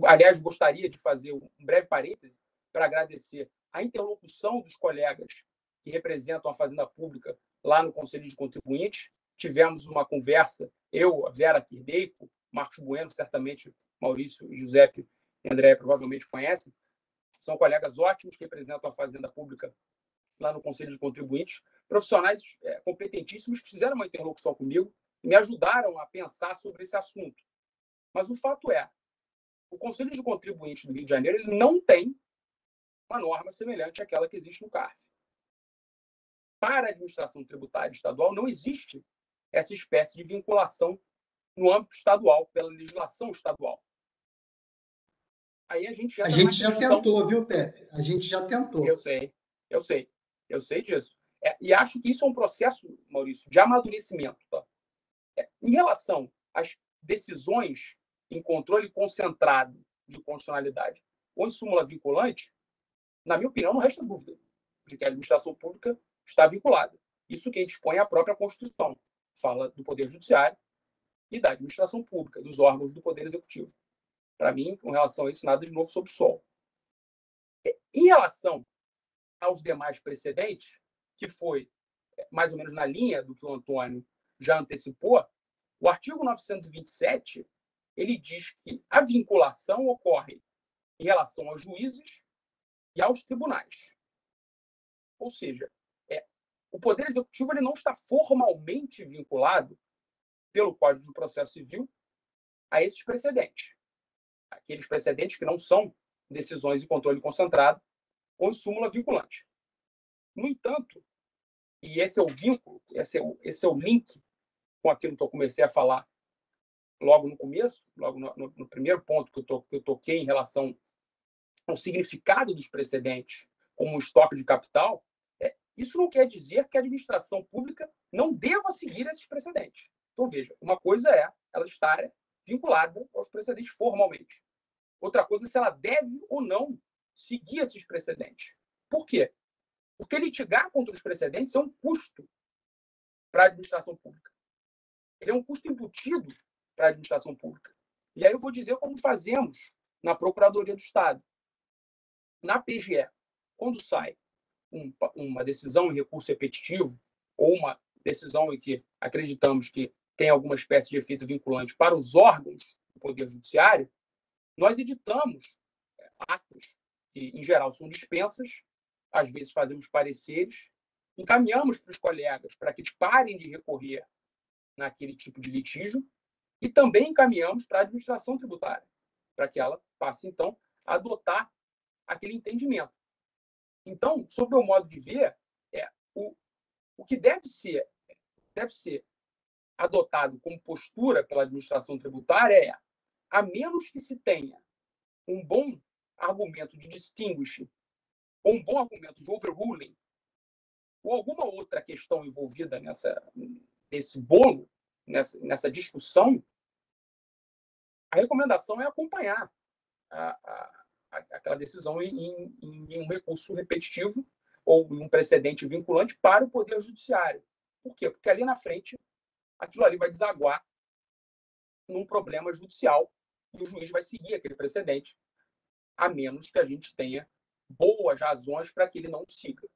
Aliás, gostaria de fazer um breve parêntese para agradecer a interlocução dos colegas que representam a Fazenda Pública lá no Conselho de Contribuintes. Tivemos uma conversa, eu, a Vera Quirdeico, Marcos Bueno, certamente Maurício, Giuseppe e André provavelmente conhecem. São colegas ótimos que representam a Fazenda Pública lá no Conselho de Contribuintes, profissionais competentíssimos que fizeram uma interlocução comigo e me ajudaram a pensar sobre esse assunto. Mas o fato é, O Conselho de Contribuintes do Rio de Janeiro ele não tem uma norma semelhante àquela que existe no CARF. Para a administração tributária estadual, não existe essa espécie de vinculação no âmbito estadual, pela legislação estadual. Aí a gente já tentou, viu, Pepe? A gente já tentou. Eu sei disso. E acho que isso é um processo, Maurício, de amadurecimento. Tá? Em relação às decisões em controle concentrado de constitucionalidade ou em súmula vinculante, na minha opinião, não resta dúvida de que a administração pública está vinculada. Isso quem dispõe a própria Constituição. Fala do Poder Judiciário e da administração pública, dos órgãos do Poder Executivo. Para mim, com relação a isso, nada de novo sob o sol. Em relação aos demais precedentes, que foi mais ou menos na linha do que o Antônio já antecipou, o artigo 927 ele diz que a vinculação ocorre em relação aos juízes e aos tribunais. Ou seja, o Poder Executivo ele não está formalmente vinculado pelo Código de Processo Civil a esses precedentes. Aqueles precedentes que não são decisões de controle concentrado ou em súmula vinculante. No entanto, e esse é o vínculo, esse é o link com aquilo que eu comecei a falar logo no começo, logo no primeiro ponto que eu toquei em relação ao significado dos precedentes como um estoque de capital, isso não quer dizer que a administração pública não deva seguir esses precedentes. Então, veja, uma coisa é ela estar vinculada aos precedentes formalmente. Outra coisa é se ela deve ou não seguir esses precedentes. Por quê? Porque litigar contra os precedentes é um custo para a administração pública. Ele é um custo embutido para a administração pública. E aí eu vou dizer como fazemos na Procuradoria do Estado. Na PGE, quando sai uma decisão em recurso repetitivo ou uma decisão em que acreditamos que tem alguma espécie de efeito vinculante para os órgãos do Poder Judiciário, nós editamos atos que, em geral, são dispensas, às vezes fazemos pareceres, encaminhamos para os colegas para que eles parem de recorrer naquele tipo de litígio e também encaminhamos para a administração tributária, para que ela passe, então, a adotar aquele entendimento. Então, sob o meu modo de ver, o que deve ser adotado como postura pela administração tributária a menos que se tenha um bom argumento de distinguish ou um bom argumento de overruling ou alguma outra questão envolvida nesse bolo, nessa discussão, a recomendação é acompanhar aquela decisão em um recurso repetitivo ou em um precedente vinculante para o Poder Judiciário. Por quê? Porque ali na frente, aquilo ali vai desaguar num problema judicial e o juiz vai seguir aquele precedente, a menos que a gente tenha boas razões para que ele não siga.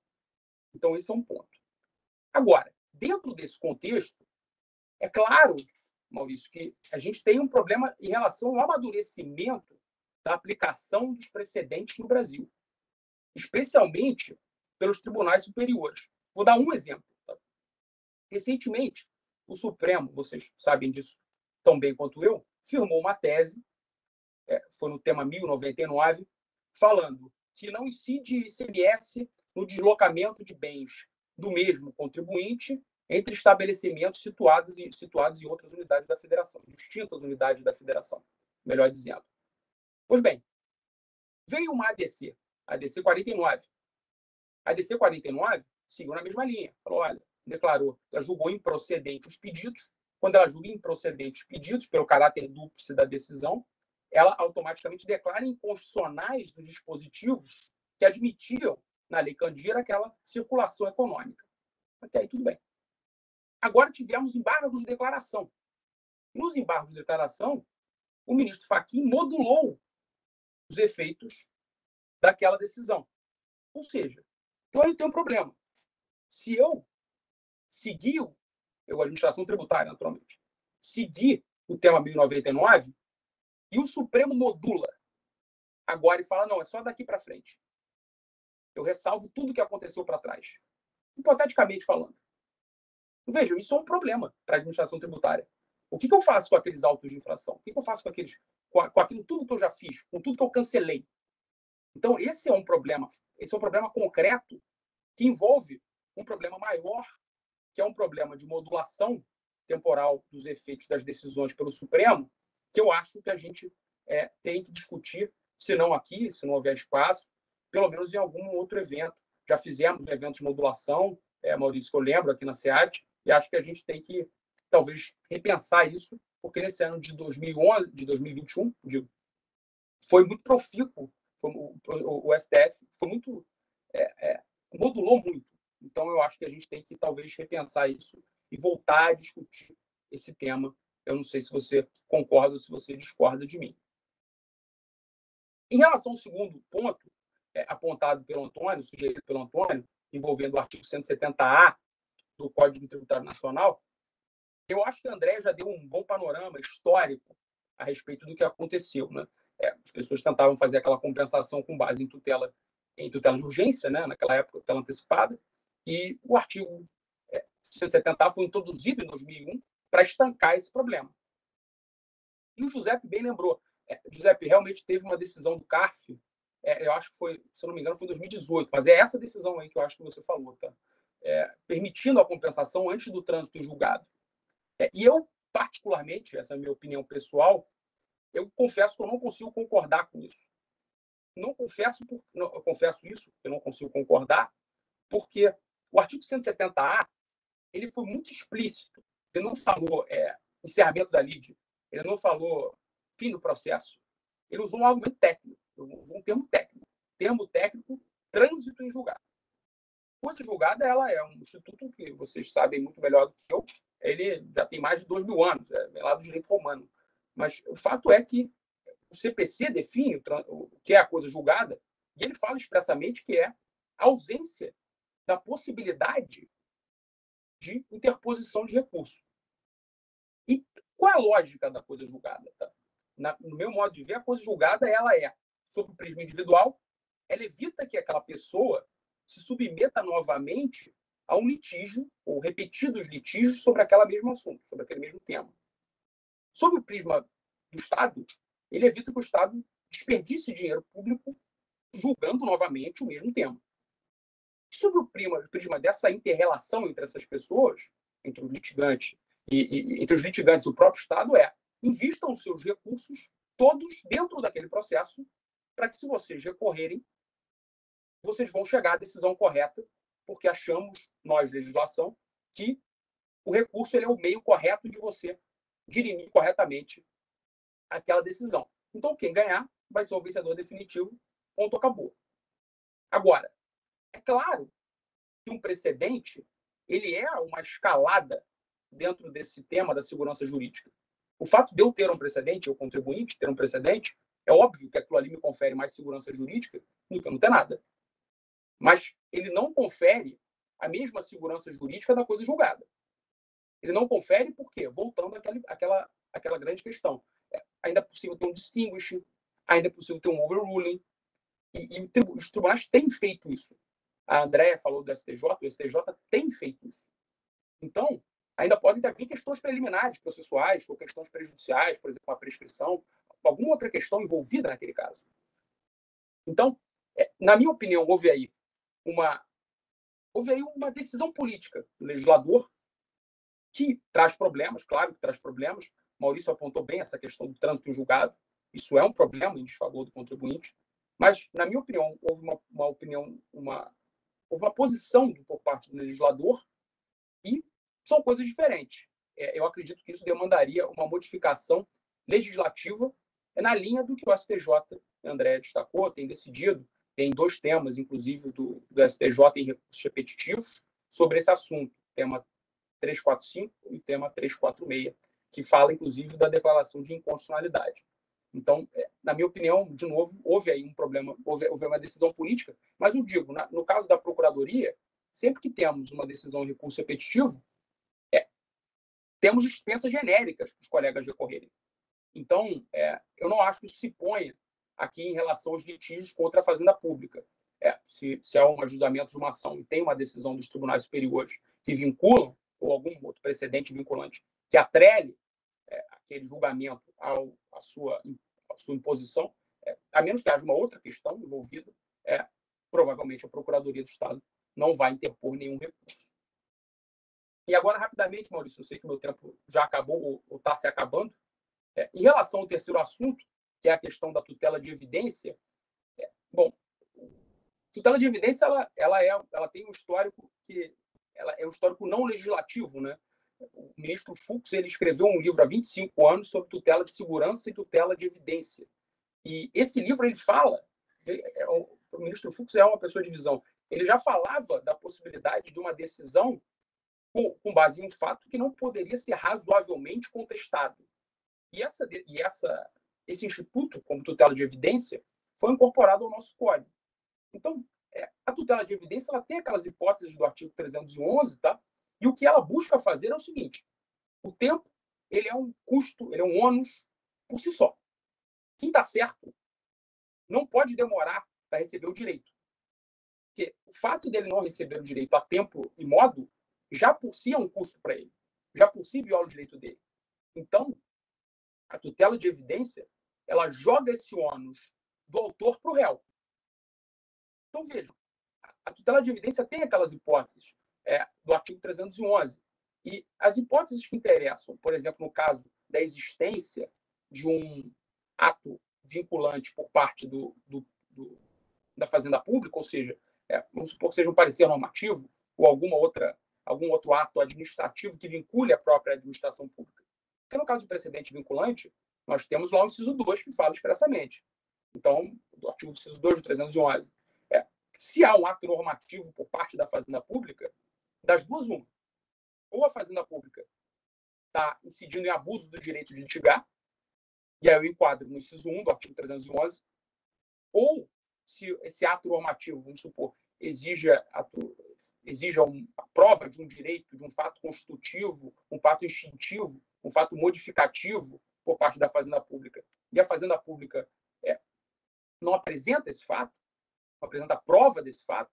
Então, esse é um ponto. Agora, dentro desse contexto, é claro, Maurício, que a gente tem um problema em relação ao amadurecimento da aplicação dos precedentes no Brasil, especialmente pelos tribunais superiores. Vou dar um exemplo. Tá? Recentemente, o Supremo, vocês sabem disso tão bem quanto eu, firmou uma tese, foi no tema 1099, falando que não incide ICMS no deslocamento de bens do mesmo contribuinte entre estabelecimentos situados em outras unidades da federação, distintas unidades da federação, melhor dizendo. Pois bem, veio uma ADC 49. A ADC 49 seguiu na mesma linha. Falou, olha, ela julgou improcedente os pedidos. Quando ela julga improcedente os pedidos, pelo caráter dúplice da decisão, ela automaticamente declara inconstitucionais os dispositivos que admitiam, na Lei Candir, aquela circulação econômica. Até aí, tudo bem. Agora tivemos embargos de declaração. Nos embargos de declaração, o ministro Fachin modulou os efeitos daquela decisão. Ou seja, então aí tem um problema. Se eu seguir, a administração tributária, naturalmente, seguir o tema 1099, e o Supremo modula agora e fala, não, é só daqui para frente. Eu ressalvo tudo o que aconteceu para trás. Hipoteticamente falando. Vejam, isso é um problema para a administração tributária. O que eu faço com aqueles autos de infração? O que eu faço com aquilo tudo que eu já fiz, com tudo que eu cancelei? Então, esse é um problema concreto que envolve um problema maior, que é um problema de modulação temporal dos efeitos das decisões pelo Supremo, que eu acho que a gente tem que discutir, se não aqui, se não houver espaço, pelo menos em algum outro evento. Já fizemos um evento de modulação, Maurício, que eu lembro aqui na SEAD, e acho que a gente tem que, talvez, repensar isso, porque nesse ano de 2021, foi muito profícuo, o STF foi muito, modulou muito. Então, eu acho que a gente tem que, talvez, repensar isso e voltar a discutir esse tema. Eu não sei se você concorda ou se você discorda de mim. Em relação ao segundo ponto, apontado pelo Antônio, sugerido pelo Antônio, envolvendo o artigo 170A do Código Tributário Nacional, eu acho que a André já deu um bom panorama histórico a respeito do que aconteceu, né? As pessoas tentavam fazer aquela compensação com base em tutela de urgência, né? Naquela época, tutela antecipada, e o artigo 170A foi introduzido em 2001 para estancar esse problema. E o Giuseppe bem lembrou. Giuseppe, realmente teve uma decisão do CARF, eu acho que foi, se eu não me engano, foi em 2018, mas é essa decisão aí que eu acho que você falou, tá? Permitindo a compensação antes do trânsito em julgado. E eu, particularmente, essa é a minha opinião pessoal, eu confesso que eu não consigo concordar com isso. Eu confesso isso, eu não consigo concordar, porque o artigo 170A ele foi muito explícito. Ele não falou encerramento da lide, ele não falou fim do processo. Ele usou um argumento técnico, usou um termo técnico. Termo técnico, trânsito em julgado. Coisa julgada, ela é um instituto que vocês sabem muito melhor do que eu. Ele já tem mais de 2.000 anos, vem lá do direito romano. Mas o fato é que o CPC define o que é a coisa julgada e ele fala expressamente que é a ausência da possibilidade de interposição de recurso. E qual é a lógica da coisa julgada? Tá? No meu modo de ver, a coisa julgada ela sob o prisma individual, ela evita que aquela pessoa se submeta novamente a um litígio ou repetidos litígios sobre aquele mesmo assunto, sobre aquele mesmo tema. Sob o prisma do Estado, ele evita que o Estado desperdice dinheiro público julgando novamente o mesmo tema. Sob o prisma dessa inter-relação entre essas pessoas, entre os litigantes e o próprio Estado, invistam os seus recursos todos dentro daquele processo para que, se vocês recorrerem, vocês vão chegar à decisão correta, porque achamos, nós, legislação, que o recurso é o meio correto de você dirimir corretamente aquela decisão. Então, quem ganhar vai ser o vencedor definitivo, ponto, acabou. Agora, é claro que um precedente ele é uma escalada dentro desse tema da segurança jurídica. O fato de eu ter um precedente, o contribuinte ter um precedente, é óbvio que aquilo ali me confere mais segurança jurídica do que não ter nada. Mas ele não confere a mesma segurança jurídica da coisa julgada. Ele não confere por quê? Voltando àquela grande questão. Ainda é possível ter um distinguishing, ainda é possível ter um overruling, e os tribunais têm feito isso. A Andréa falou do STJ, o STJ tem feito isso. Então, ainda podem haver questões preliminares, processuais, ou questões prejudiciais, por exemplo, uma prescrição, alguma outra questão envolvida naquele caso. Então, na minha opinião, houve aí uma decisão política do legislador que traz problemas, claro que traz problemas. Maurício apontou bem essa questão do trânsito em julgado. Isso é um problema em desfavor do contribuinte. Mas, na minha opinião, houve uma posição por parte do legislador e são coisas diferentes. Eu acredito que isso demandaria uma modificação legislativa na linha do que o STJ, André destacou, tem decidido. Tem 2 temas, inclusive, do STJ em recursos repetitivos sobre esse assunto. Tema 345 e tema 346, que fala, inclusive, da declaração de inconstitucionalidade. Então, na minha opinião, de novo, houve aí um problema, houve uma decisão política, mas eu digo, no caso da Procuradoria, sempre que temos uma decisão em recurso repetitivo, temos dispensas genéricas para os colegas recorrerem. Então, eu não acho que isso se ponha aqui em relação aos litígios contra a Fazenda Pública. Se há um ajustamento de uma ação e tem uma decisão dos tribunais superiores que vinculam, ou algum outro precedente vinculante, que atrele aquele julgamento à sua imposição, a menos que haja uma outra questão envolvida, provavelmente a Procuradoria do Estado não vai interpor nenhum recurso. E agora, rapidamente, Maurício, eu sei que o meu tempo já acabou ou está se acabando. Em relação ao terceiro assunto, que é a questão da tutela de evidência, bom, tutela de evidência ela tem um histórico ela é um histórico não legislativo, né? O ministro Fux ele escreveu um livro há 25 anos sobre tutela de segurança e tutela de evidência. E esse livro ele fala, o ministro Fux é uma pessoa de visão, ele já falava da possibilidade de uma decisão com base em um fato que não poderia ser razoavelmente contestado. E esse instituto, como tutela de evidência, foi incorporado ao nosso código. Então, a tutela de evidência ela tem aquelas hipóteses do artigo 311, tá? E o que ela busca fazer é o seguinte: o tempo ele é um custo, ele é um ônus por si só. Quem está certo não pode demorar para receber o direito. Porque o fato dele não receber o direito a tempo e modo já por si é um custo para ele. Já por si viola o direito dele. Então, a tutela de evidência ela joga esse ônus do autor para o réu. Então, vejam, a tutela de evidência tem aquelas hipóteses do artigo 311. E as hipóteses que interessam, por exemplo, no caso da existência de um ato vinculante por parte da Fazenda Pública, ou seja, vamos supor que seja um parecer normativo ou algum outro ato administrativo que vincule a própria administração pública. Porque no caso do precedente vinculante, nós temos lá o inciso 2 que fala expressamente. Então, do artigo inciso 2 do 311. Se há um ato normativo por parte da Fazenda Pública, das duas, uma. Ou a Fazenda Pública está incidindo em abuso do direito de litigar, e aí eu enquadro no inciso 1 do artigo 311, ou se esse ato normativo, vamos supor, exija a prova de um direito, de um fato constitutivo, um fato instintivo, um fato modificativo por parte da Fazenda Pública, e a Fazenda Pública não apresenta esse fato, não apresenta a prova desse fato,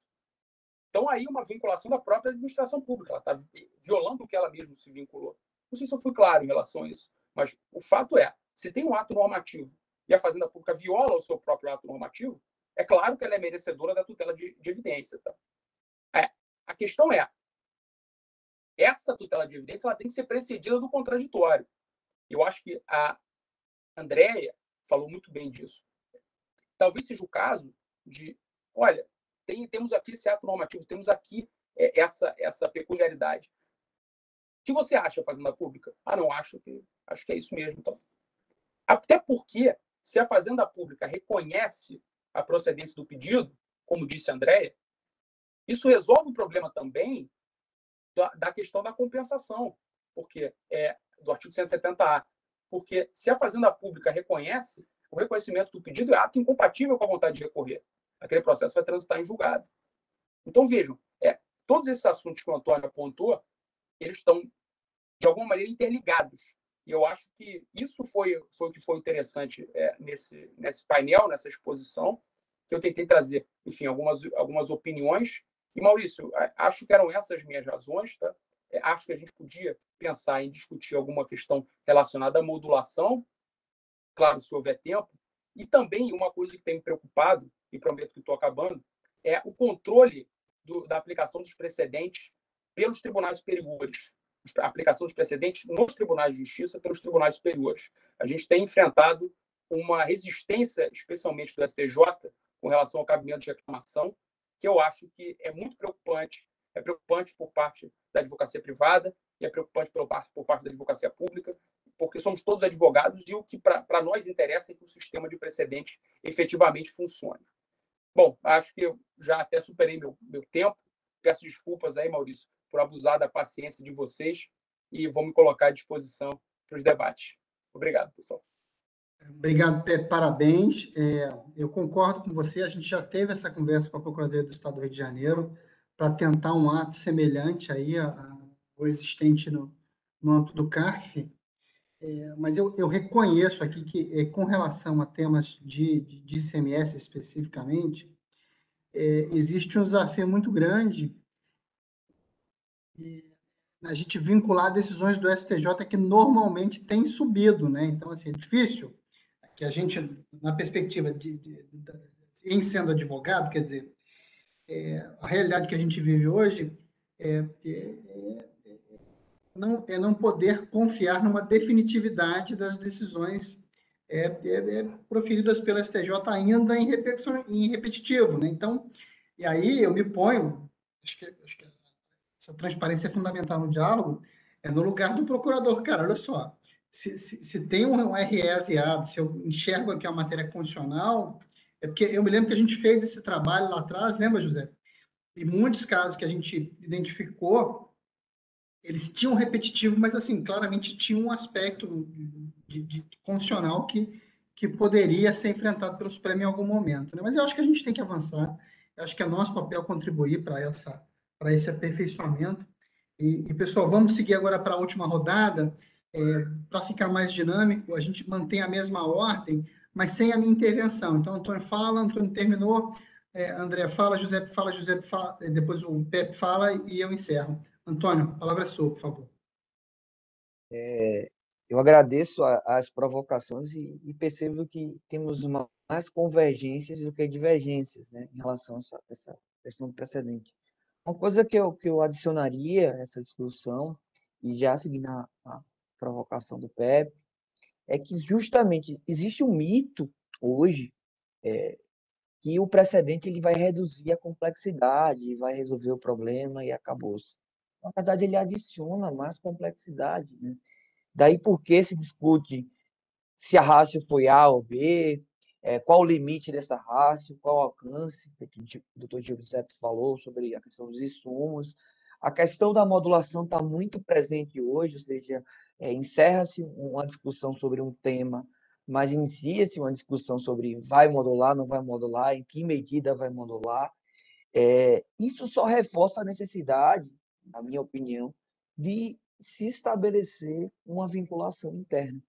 então aí uma vinculação da própria administração pública, ela está violando o que ela mesma se vinculou. Não sei se eu fui claro em relação a isso, mas o fato é, se tem um ato normativo e a Fazenda Pública viola o seu próprio ato normativo, é claro que ela é merecedora da tutela de evidência. Tá? A questão é, essa tutela de evidência ela tem que ser precedida do contraditório. Eu acho que a Andréia falou muito bem disso. Talvez seja o caso de, olha, temos aqui esse ato normativo, temos aqui essa peculiaridade. O que você acha, Fazenda Pública? Não, acho que é isso mesmo. Então. Até porque, se a Fazenda Pública reconhece a procedência do pedido, como disse a Andréia, isso resolve o problema também da questão da compensação, porque do artigo 170A. Porque se a Fazenda Pública reconhece, o reconhecimento do pedido é ato incompatível com a vontade de recorrer. Aquele processo vai transitar em julgado. Então, vejam, todos esses assuntos que o Antônio apontou, eles estão, de alguma maneira, interligados. E eu acho que isso foi o que foi interessante nesse painel, nessa exposição, que eu tentei trazer, enfim, algumas opiniões. E, Maurício, acho que eram essas minhas razões. Tá? Acho que a gente podia pensar em discutir alguma questão relacionada à modulação, claro, se houver tempo. E também uma coisa que tem me preocupado, e prometo que estou acabando, é o controle da aplicação dos precedentes pelos tribunais superiores. A aplicação dos precedentes nos tribunais de justiça pelos tribunais superiores. A gente tem enfrentado uma resistência, especialmente do STJ, com relação ao cabimento de reclamação, que eu acho que é muito preocupante. É preocupante por parte da advocacia privada e é preocupante por parte da advocacia pública, porque somos todos advogados e o que para nós interessa é que o sistema de precedente efetivamente funcione. Bom, acho que eu já até superei meu tempo. Peço desculpas aí, Maurício, por abusar da paciência de vocês e vou me colocar à disposição para os debates. Obrigado, pessoal. Obrigado, Pepe, parabéns. Eu concordo com você, a gente já teve essa conversa com a Procuradoria do Estado do Rio de Janeiro para tentar um ato semelhante aí ao existente no âmbito do CARF, mas eu reconheço aqui que, com relação a temas de ICMS especificamente, existe um desafio muito grande a gente vincular decisões do STJ que normalmente têm subido, né? Então, assim, é difícil que a gente, na perspectiva em sendo advogado, quer dizer, a realidade que a gente vive hoje é não poder confiar numa definitividade das decisões proferidas pelo STJ ainda em repetitivo, né? Então, e aí eu me ponho, acho que essa transparência é fundamental no diálogo, no lugar do procurador. Cara, olha só, se tem um RE aviado, se eu enxergo aqui a matéria constitucional, é porque eu me lembro que a gente fez esse trabalho lá atrás, lembra, José? E muitos casos que a gente identificou, eles tinham repetitivo, mas, assim, claramente tinha um aspecto de constitucional que poderia ser enfrentado pelo Supremo em algum momento, né? Mas eu acho que a gente tem que avançar, eu acho que é nosso papel contribuir para esse aperfeiçoamento. Pessoal, vamos seguir agora para a última rodada, para ficar mais dinâmico, a gente mantém a mesma ordem, mas sem a minha intervenção. Então, Antônio fala, Antônio terminou, André fala, José fala, depois o Pepe fala e eu encerro. Antônio, a palavra é sua, por favor. Eu agradeço as provocações e percebo que temos mais convergências do que divergências, né, em relação a essa questão do precedente. Uma coisa que eu adicionaria a essa discussão, e já seguindo a provocação do Pepe, é que justamente existe um mito hoje que o precedente ele vai reduzir a complexidade, vai resolver o problema e acabou-se. Na verdade, ele adiciona mais complexidade, né? Daí por que se discute se a ratio foi A ou B, qual o limite dessa ratio, qual o alcance, que o doutor Giuseppe falou sobre a questão dos insumos. A questão da modulação está muito presente hoje, ou seja, encerra-se uma discussão sobre um tema, mas inicia-se uma discussão sobre vai modular, não vai modular, em que medida vai modular. Isso só reforça a necessidade, na minha opinião, de se estabelecer uma vinculação interna.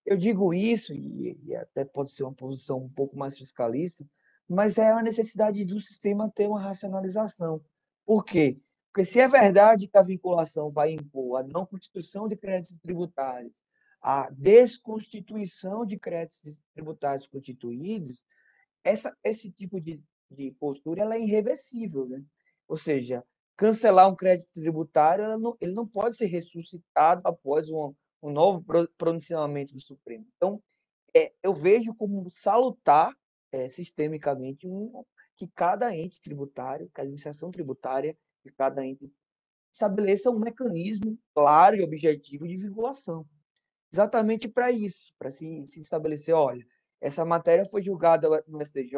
Eu digo isso, e até pode ser uma posição um pouco mais fiscalista, mas é a necessidade do sistema ter uma racionalização. Por quê? Porque se é verdade que a vinculação vai impor a não constituição de créditos tributários, a desconstituição de créditos tributários constituídos, esse tipo de postura ela é irreversível, né? Ou seja, cancelar um crédito tributário ele não pode ser ressuscitado após um novo pronunciamento do Supremo. Então, eu vejo como salutar sistemicamente que cada ente tributário, que a administração tributária de cada ente estabeleça um mecanismo claro e objetivo de vinculação. Exatamente para isso, para se estabelecer, olha, essa matéria foi julgada no STJ,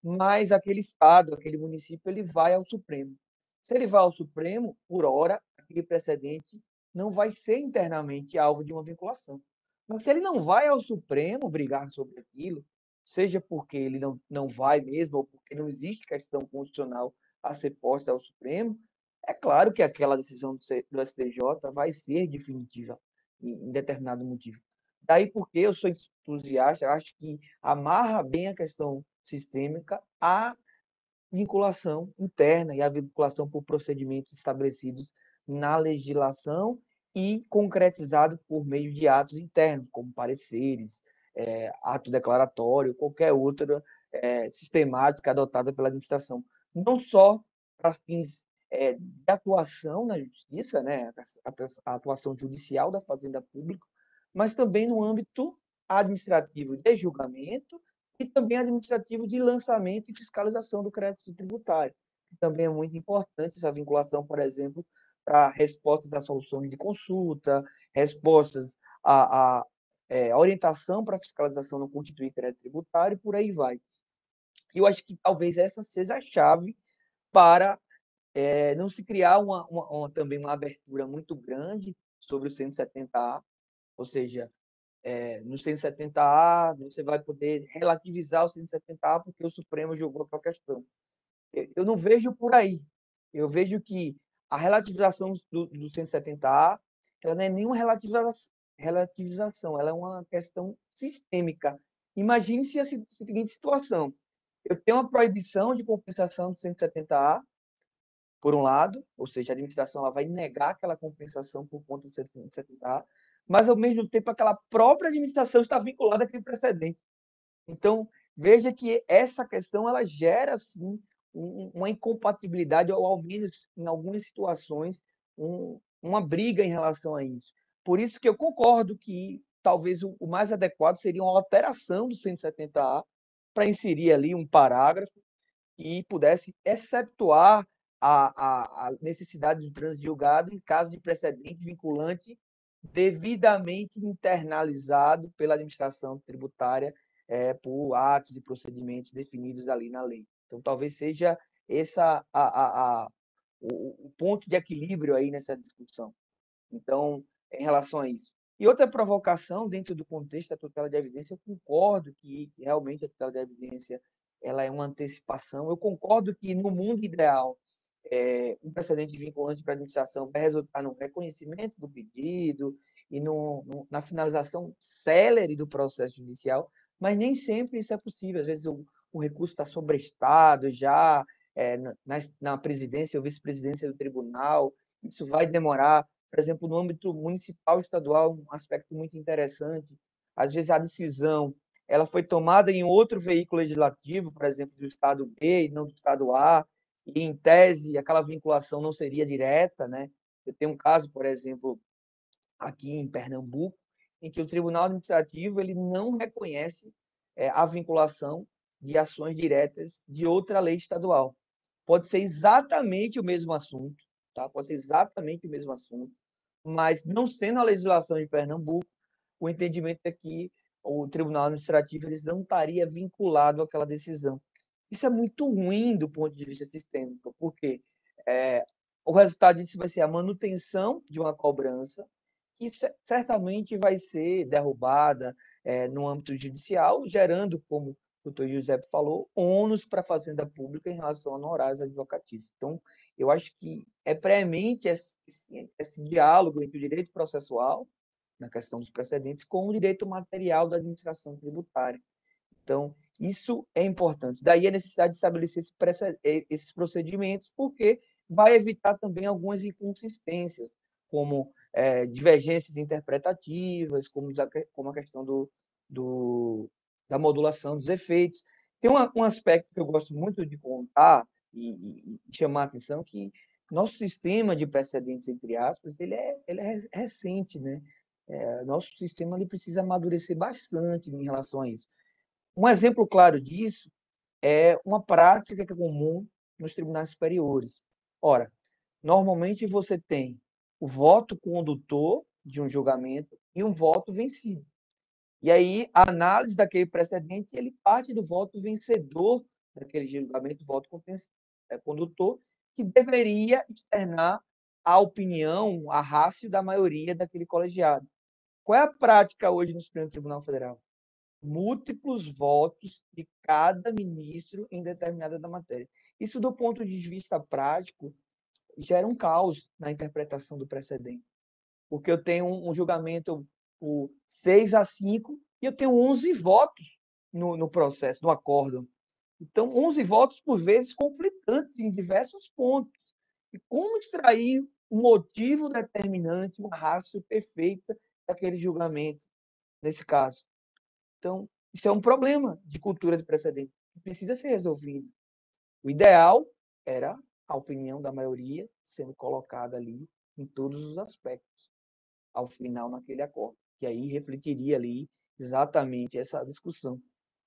mas aquele estado, aquele município, ele vai ao Supremo. Se ele vai ao Supremo, por hora, aquele precedente não vai ser internamente alvo de uma vinculação. Mas se ele não vai ao Supremo brigar sobre aquilo, seja porque ele não vai mesmo, ou porque não existe questão constitucional a ser posta ao Supremo, é claro que aquela decisão do STJ vai ser definitiva em determinado motivo. Daí porque eu sou entusiasta, acho que amarra bem a questão sistêmica à vinculação interna e à vinculação por procedimentos estabelecidos na legislação e concretizado por meio de atos internos, como pareceres, ato declaratório, qualquer outra sistemática adotada pela administração. Não só para fins de atuação na justiça, né, a atuação judicial da Fazenda Pública, mas também no âmbito administrativo de julgamento e também administrativo de lançamento e fiscalização do crédito tributário. Também é muito importante essa vinculação, por exemplo, para respostas a soluções de consulta, respostas à orientação para fiscalização não constituir crédito tributário, e por aí vai. E eu acho que talvez essa seja a chave para não se criar também uma abertura muito grande sobre o 170A, ou seja, no 170A você vai poder relativizar o 170A porque o Supremo julgou aquela questão. Eu não vejo por aí. Eu vejo que a relativização do 170A ela não é nenhuma relativização, ela é uma questão sistêmica. Imagine-se a seguinte situação. Eu tenho uma proibição de compensação do 170A, por um lado, ou seja, a administração ela vai negar aquela compensação por conta do 70A, mas, ao mesmo tempo, aquela própria administração está vinculada àquele precedente. Então, veja que essa questão ela gera, sim, uma incompatibilidade, ou, ao menos, em algumas situações, uma briga em relação a isso. Por isso que eu concordo que talvez o mais adequado seria uma alteração do 170A para inserir ali um parágrafo que pudesse exceptuar a necessidade do trânsito julgado em caso de precedente vinculante devidamente internalizado pela administração tributária por atos e procedimentos definidos ali na lei. Então, talvez seja essa o ponto de equilíbrio aí nessa discussão. Então, em relação a isso. E outra provocação, dentro do contexto da tutela de evidência, eu concordo que realmente a tutela de evidência ela é uma antecipação. Eu concordo que, no mundo ideal, um precedente vinculante para a administração vai resultar no reconhecimento do pedido e na finalização célere do processo judicial, mas nem sempre isso é possível. Às vezes o recurso está sobrestado já na presidência ou vice-presidência do tribunal, isso vai demorar. Por exemplo, no âmbito municipal e estadual, um aspecto muito interessante, às vezes a decisão ela foi tomada em outro veículo legislativo, por exemplo, do estado B e não do estado A, e, em tese, aquela vinculação não seria direta, né? Eu tenho um caso, por exemplo, aqui em Pernambuco, em que o Tribunal Administrativo ele não reconhece a vinculação de ações diretas de outra lei estadual. Pode ser exatamente o mesmo assunto, tá? Pode ser exatamente o mesmo assunto, mas não sendo a legislação de Pernambuco, o entendimento é que o Tribunal Administrativo eles não estaria vinculado àquela decisão. Isso é muito ruim do ponto de vista sistêmico, porque o resultado disso vai ser a manutenção de uma cobrança que certamente vai ser derrubada no âmbito judicial, gerando, como o doutor Giuseppe falou, ônus para a Fazenda Pública em relação a honorários advocatícios. Então, eu acho que é premente esse diálogo entre o direito processual, na questão dos precedentes, com o direito material da administração tributária. Então, isso é importante. Daí a necessidade de estabelecer esses procedimentos, porque vai evitar também algumas inconsistências, como divergências interpretativas, como a questão da modulação dos efeitos. Tem um aspecto que eu gosto muito de contar e chamar a atenção, que nosso sistema de precedentes, entre aspas, ele é recente, né? Nosso sistema ele precisa amadurecer bastante em relação a isso. Um exemplo claro disso é uma prática que é comum nos tribunais superiores. Ora, normalmente você tem o voto condutor de um julgamento e um voto vencido. E aí, a análise daquele precedente, ele parte do voto vencedor daquele julgamento, voto condutor, que deveria externar a opinião, a ratio da maioria daquele colegiado. Qual é a prática hoje no Supremo Tribunal Federal? Múltiplos votos de cada ministro em determinada da matéria. Isso, do ponto de vista prático, gera um caos na interpretação do precedente. Porque eu tenho um julgamento por 6-5 e eu tenho 11 votos no processo, no acórdão. Então, 11 votos, por vezes, conflitantes em diversos pontos. E como extrair um motivo determinante, uma ratio perfeita daquele julgamento, nesse caso? Então, isso é um problema de cultura de precedente que precisa ser resolvido. O ideal era a opinião da maioria sendo colocada ali em todos os aspectos, ao final, naquele acordo, que aí refletiria ali exatamente essa discussão.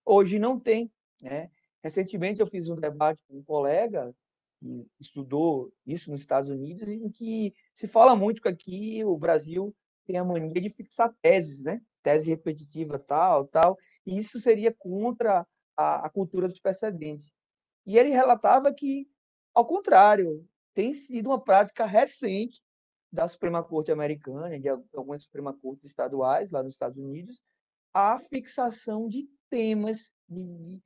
Hoje não tem, né? Recentemente eu fiz um debate com um colega que estudou isso nos Estados Unidos, em que se fala muito que aqui o Brasil tem a mania de fixar teses, né? Tese repetitiva, tal, e isso seria contra a cultura dos precedentes. E ele relatava que, ao contrário, tem sido uma prática recente da Suprema Corte americana, de algumas Suprema Cortes estaduais lá nos Estados Unidos, a fixação de temas, de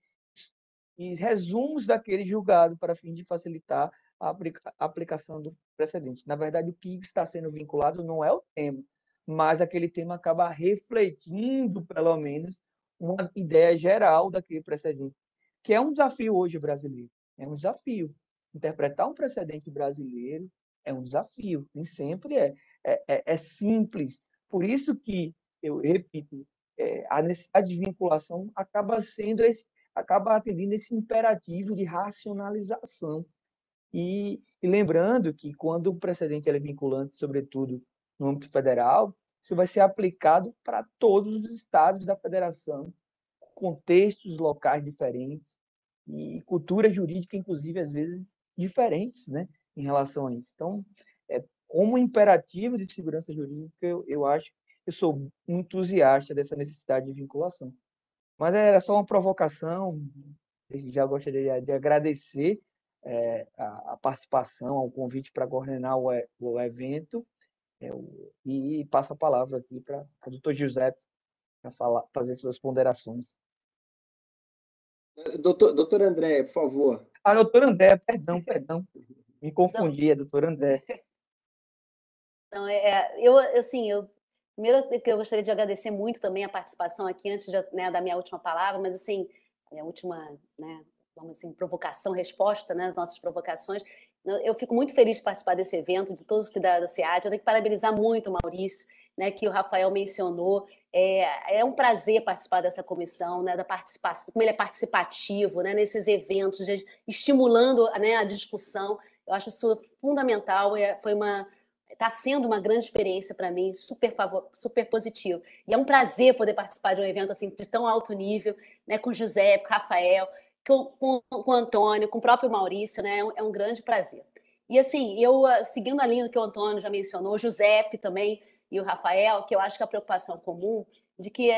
resumos daquele julgado para fim de facilitar a aplicação do precedente. Na verdade, o que está sendo vinculado não é o tema, mas aquele tema acaba refletindo, pelo menos, uma ideia geral daquele precedente, que é um desafio hoje brasileiro. É um desafio. interpretar um precedente brasileiro é um desafio, nem sempre é simples. Por isso que, eu repito, a necessidade de vinculação acaba atendendo esse imperativo de racionalização. E lembrando que quando o precedente é vinculante, sobretudo no âmbito federal, isso vai ser aplicado para todos os estados da federação, contextos locais diferentes e cultura jurídica, inclusive, às vezes, diferentes, né, em relação a isso. Então, como imperativo de segurança jurídica, eu acho que eu sou um entusiasta dessa necessidade de vinculação. Mas era só uma provocação, já gostaria de agradecer a participação, ao convite para coordenar o evento, e passo a palavra aqui para o doutor Giuseppe para fazer suas ponderações. Doutor André, por favor. Doutor André, perdão. Me confundi, é doutor André. Então, primeiro que eu gostaria de agradecer muito também a participação aqui, antes da minha última palavra, mas assim, a minha última, vamos assim, provocação, resposta, né, às nossas provocações. Eu fico muito feliz de participar desse evento, de todos que da SEAD. Eu tenho que parabenizar muito o Maurício, né, que o Rafael mencionou. É um prazer participar dessa comissão, né, da participação, como ele é participativo, né, nesses eventos, estimulando, né, a discussão. Eu acho isso fundamental. Está sendo uma grande experiência para mim, super positivo. E é um prazer poder participar de um evento assim de tão alto nível, né, com o José, com o Rafael, com o Antônio, com o próprio Maurício, né? É um grande prazer. E assim, seguindo a linha que o Antônio já mencionou, o Giuseppe também e o Rafael, que eu acho que a preocupação comum de que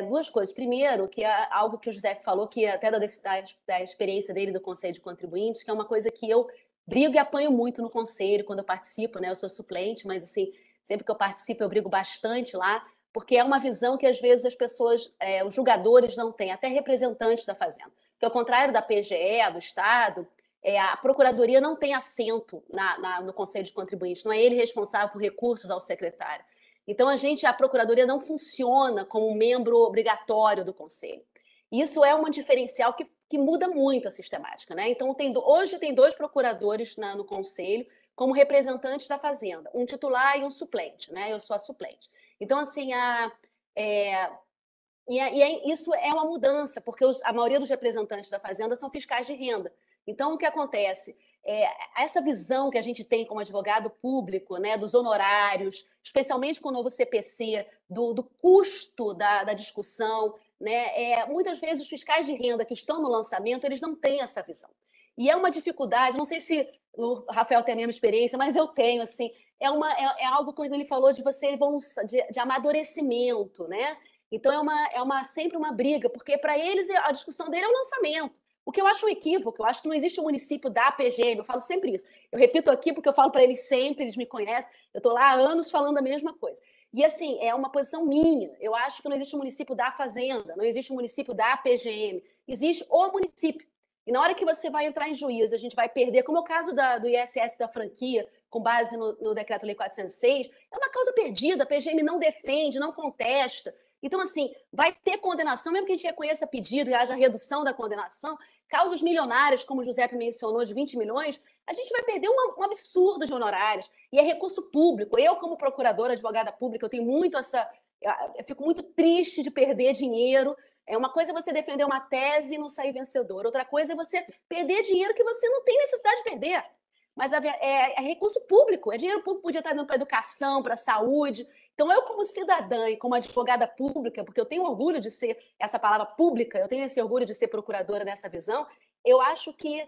duas coisas. Primeiro, que é algo que o Giuseppe falou, que até da experiência dele do Conselho de Contribuintes, que é uma coisa que eu brigo e apanho muito no Conselho quando eu participo, né? Eu sou suplente, mas assim, sempre que eu participo eu brigo bastante lá, porque é uma visão que às vezes as pessoas, os julgadores não têm, até representantes da Fazenda. Porque ao contrário da PGE, do Estado, a Procuradoria não tem assento no Conselho de Contribuintes, não é ele responsável por recursos ao secretário. Então, a Procuradoria não funciona como um membro obrigatório do Conselho. Isso é um diferencial que muda muito a sistemática, né? Então, hoje tem 2 procuradores no Conselho como representantes da Fazenda, um titular e um suplente, né? Eu sou a suplente. Então, assim, isso é uma mudança, porque a maioria dos representantes da Fazenda são fiscais de renda. Então, o que acontece? Essa visão que a gente tem como advogado público, né, dos honorários, especialmente com o novo CPC, do custo da discussão, né, muitas vezes os fiscais de renda que estão no lançamento, eles não têm essa visão. E é uma dificuldade, não sei se o Rafael tem a mesma experiência, mas eu tenho, assim, é algo, quando ele falou de amadurecimento, né? Então, sempre uma briga, porque para eles a discussão dele é o lançamento. O que eu acho um equívoco, eu acho que não existe um município da PGM, eu falo sempre isso. Eu repito aqui porque eu falo para eles sempre, eles me conhecem, eu estou lá há anos falando a mesma coisa. E assim, é uma posição minha. Eu acho que não existe um município da Fazenda, não existe um município da PGM, existe o município. E na hora que você vai entrar em juízo, a gente vai perder, como é o caso do ISS da franquia, com base no Decreto-Lei 406, é uma causa perdida, a PGM não defende, não contesta. Então, assim, vai ter condenação, mesmo que a gente reconheça pedido e haja redução da condenação, causas milionárias, como o Giuseppe mencionou, de 20 milhões, a gente vai perder um absurdo de honorários. E é recurso público. Eu, como procuradora, advogada pública, eu tenho muito eu fico muito triste de perder dinheiro. Uma coisa é você defender uma tese e não sair vencedor. Outra coisa é você perder dinheiro que você não tem necessidade de perder. Mas é recurso público, é dinheiro público, podia estar dando para a educação, para a saúde. Então, eu, como cidadã e como advogada pública, porque eu tenho orgulho de ser essa palavra pública, eu tenho esse orgulho de ser procuradora nessa visão, eu acho que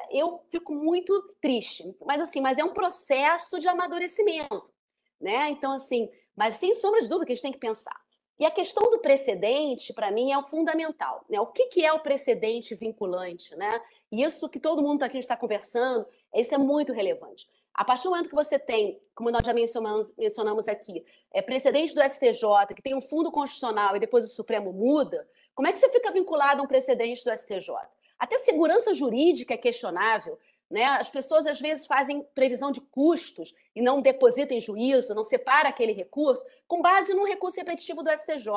eu fico muito triste. Mas é um processo de amadurecimento, né? Então, assim, mas sem sombra de dúvida que a gente tem que pensar. E a questão do precedente, para mim, é o fundamental, né? O que é o precedente vinculante, né? E isso que todo mundo aqui está conversando, isso é muito relevante. A partir do momento que você tem, como nós já mencionamos aqui, precedente do STJ, que tem um fundo constitucional e depois o Supremo muda, como é que você fica vinculado a um precedente do STJ? Até segurança jurídica é questionável, né? As pessoas, às vezes, fazem previsão de custos e não depositam em juízo, não separa aquele recurso, com base num recurso repetitivo do STJ.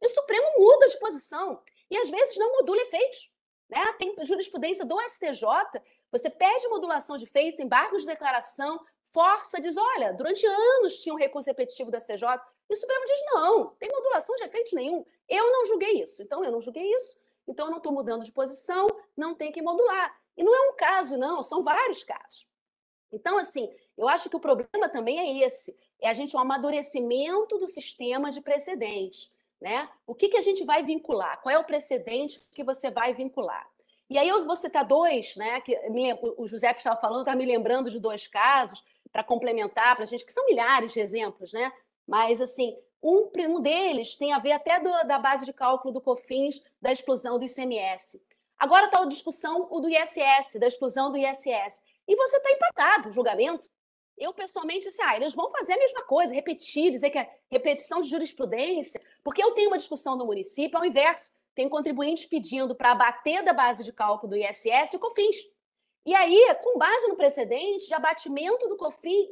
E o Supremo muda de posição e, às vezes, não modula efeitos. Né? Tem jurisprudência do STJ, Você pede modulação de efeitos, embargos de declaração, força, diz, olha, durante anos tinha um recurso repetitivo da CJ, e o Supremo diz, não, tem modulação de efeitos nenhum. Eu não julguei isso, então eu não julguei isso, então eu não estou mudando de posição, não tem que modular. E não é um caso, não, são vários casos. Então, assim, eu acho que o problema também é esse, é a gente um amadurecimento do sistema de precedentes, né? O que a gente vai vincular? Qual é o precedente que você vai vincular? E aí eu vou citar dois, né? Que o Giuseppe estava falando, está me lembrando de dois casos para complementar para a gente, que são milhares de exemplos, né? Mas, assim, um deles tem a ver até da base de cálculo do COFINS da exclusão do ICMS. Agora está a discussão o do ISS, da exclusão do ISS. E você está empatado, o julgamento. Eu, pessoalmente, disse, eles vão fazer a mesma coisa, repetir, dizer que é repetição de jurisprudência, porque eu tenho uma discussão no município, ao inverso, tem contribuintes pedindo para abater da base de cálculo do ISS e o COFINS. E aí, com base no precedente de abatimento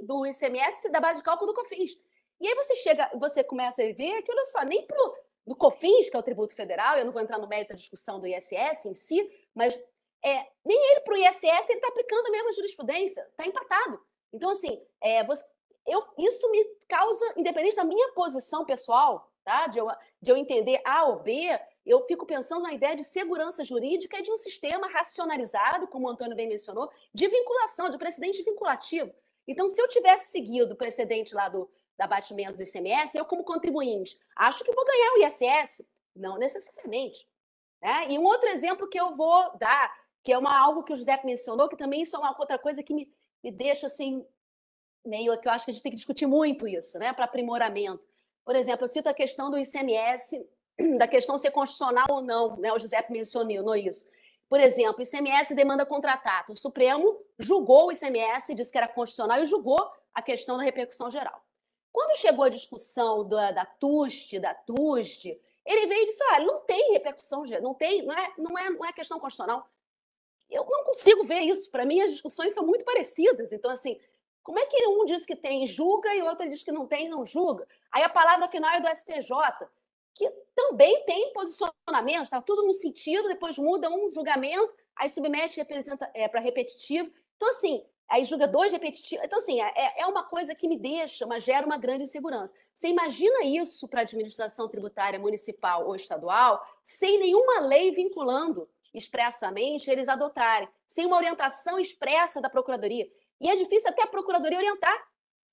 do ICMS da base de cálculo do COFINS. E aí você começa a ver que, olha só, nem do COFINS, que é o tributo federal, eu não vou entrar no mérito da discussão do ISS em si, mas nem ele para o ISS ele está aplicando a mesma jurisprudência, está empatado. Então, assim, isso me causa, independente da minha posição pessoal, tá? de eu entender A ou B, eu fico pensando na ideia de segurança jurídica e de um sistema racionalizado, como o Antônio bem mencionou, de vinculação, de precedente vinculativo. Então, se eu tivesse seguido o precedente lá do abatimento do ICMS, eu, como contribuinte, acho que vou ganhar o ISS? Não necessariamente. Né? E um outro exemplo que eu vou dar, que é algo que o José mencionou, que também isso é uma outra coisa que me deixa assim, meio que eu acho que a gente tem que discutir muito isso, né, para aprimoramento. Por exemplo, eu cito a questão do ICMS, da questão ser constitucional ou não, né, o José mencionou isso. Por exemplo, ICMS demanda contratato. O Supremo julgou o ICMS, disse que era constitucional e julgou a questão da repercussão geral. Quando chegou a discussão da TUST, ele veio e disse, não tem repercussão, não é questão constitucional. Eu não consigo ver isso. Para mim, as discussões são muito parecidas. Então, assim, como é que um diz que tem, julga, e o outro diz que não tem, não julga? Aí a palavra final é do STJ, que também tem posicionamento, está tudo num sentido, depois muda um julgamento, aí submete para repetitivo. Então, assim, aí julga dois repetitivos. Então, assim, é uma coisa que me deixa, mas gera uma grande insegurança. Você imagina isso para a administração tributária municipal ou estadual, sem nenhuma lei vinculando expressamente eles adotarem, sem uma orientação expressa da Procuradoria. E é difícil até a Procuradoria orientar.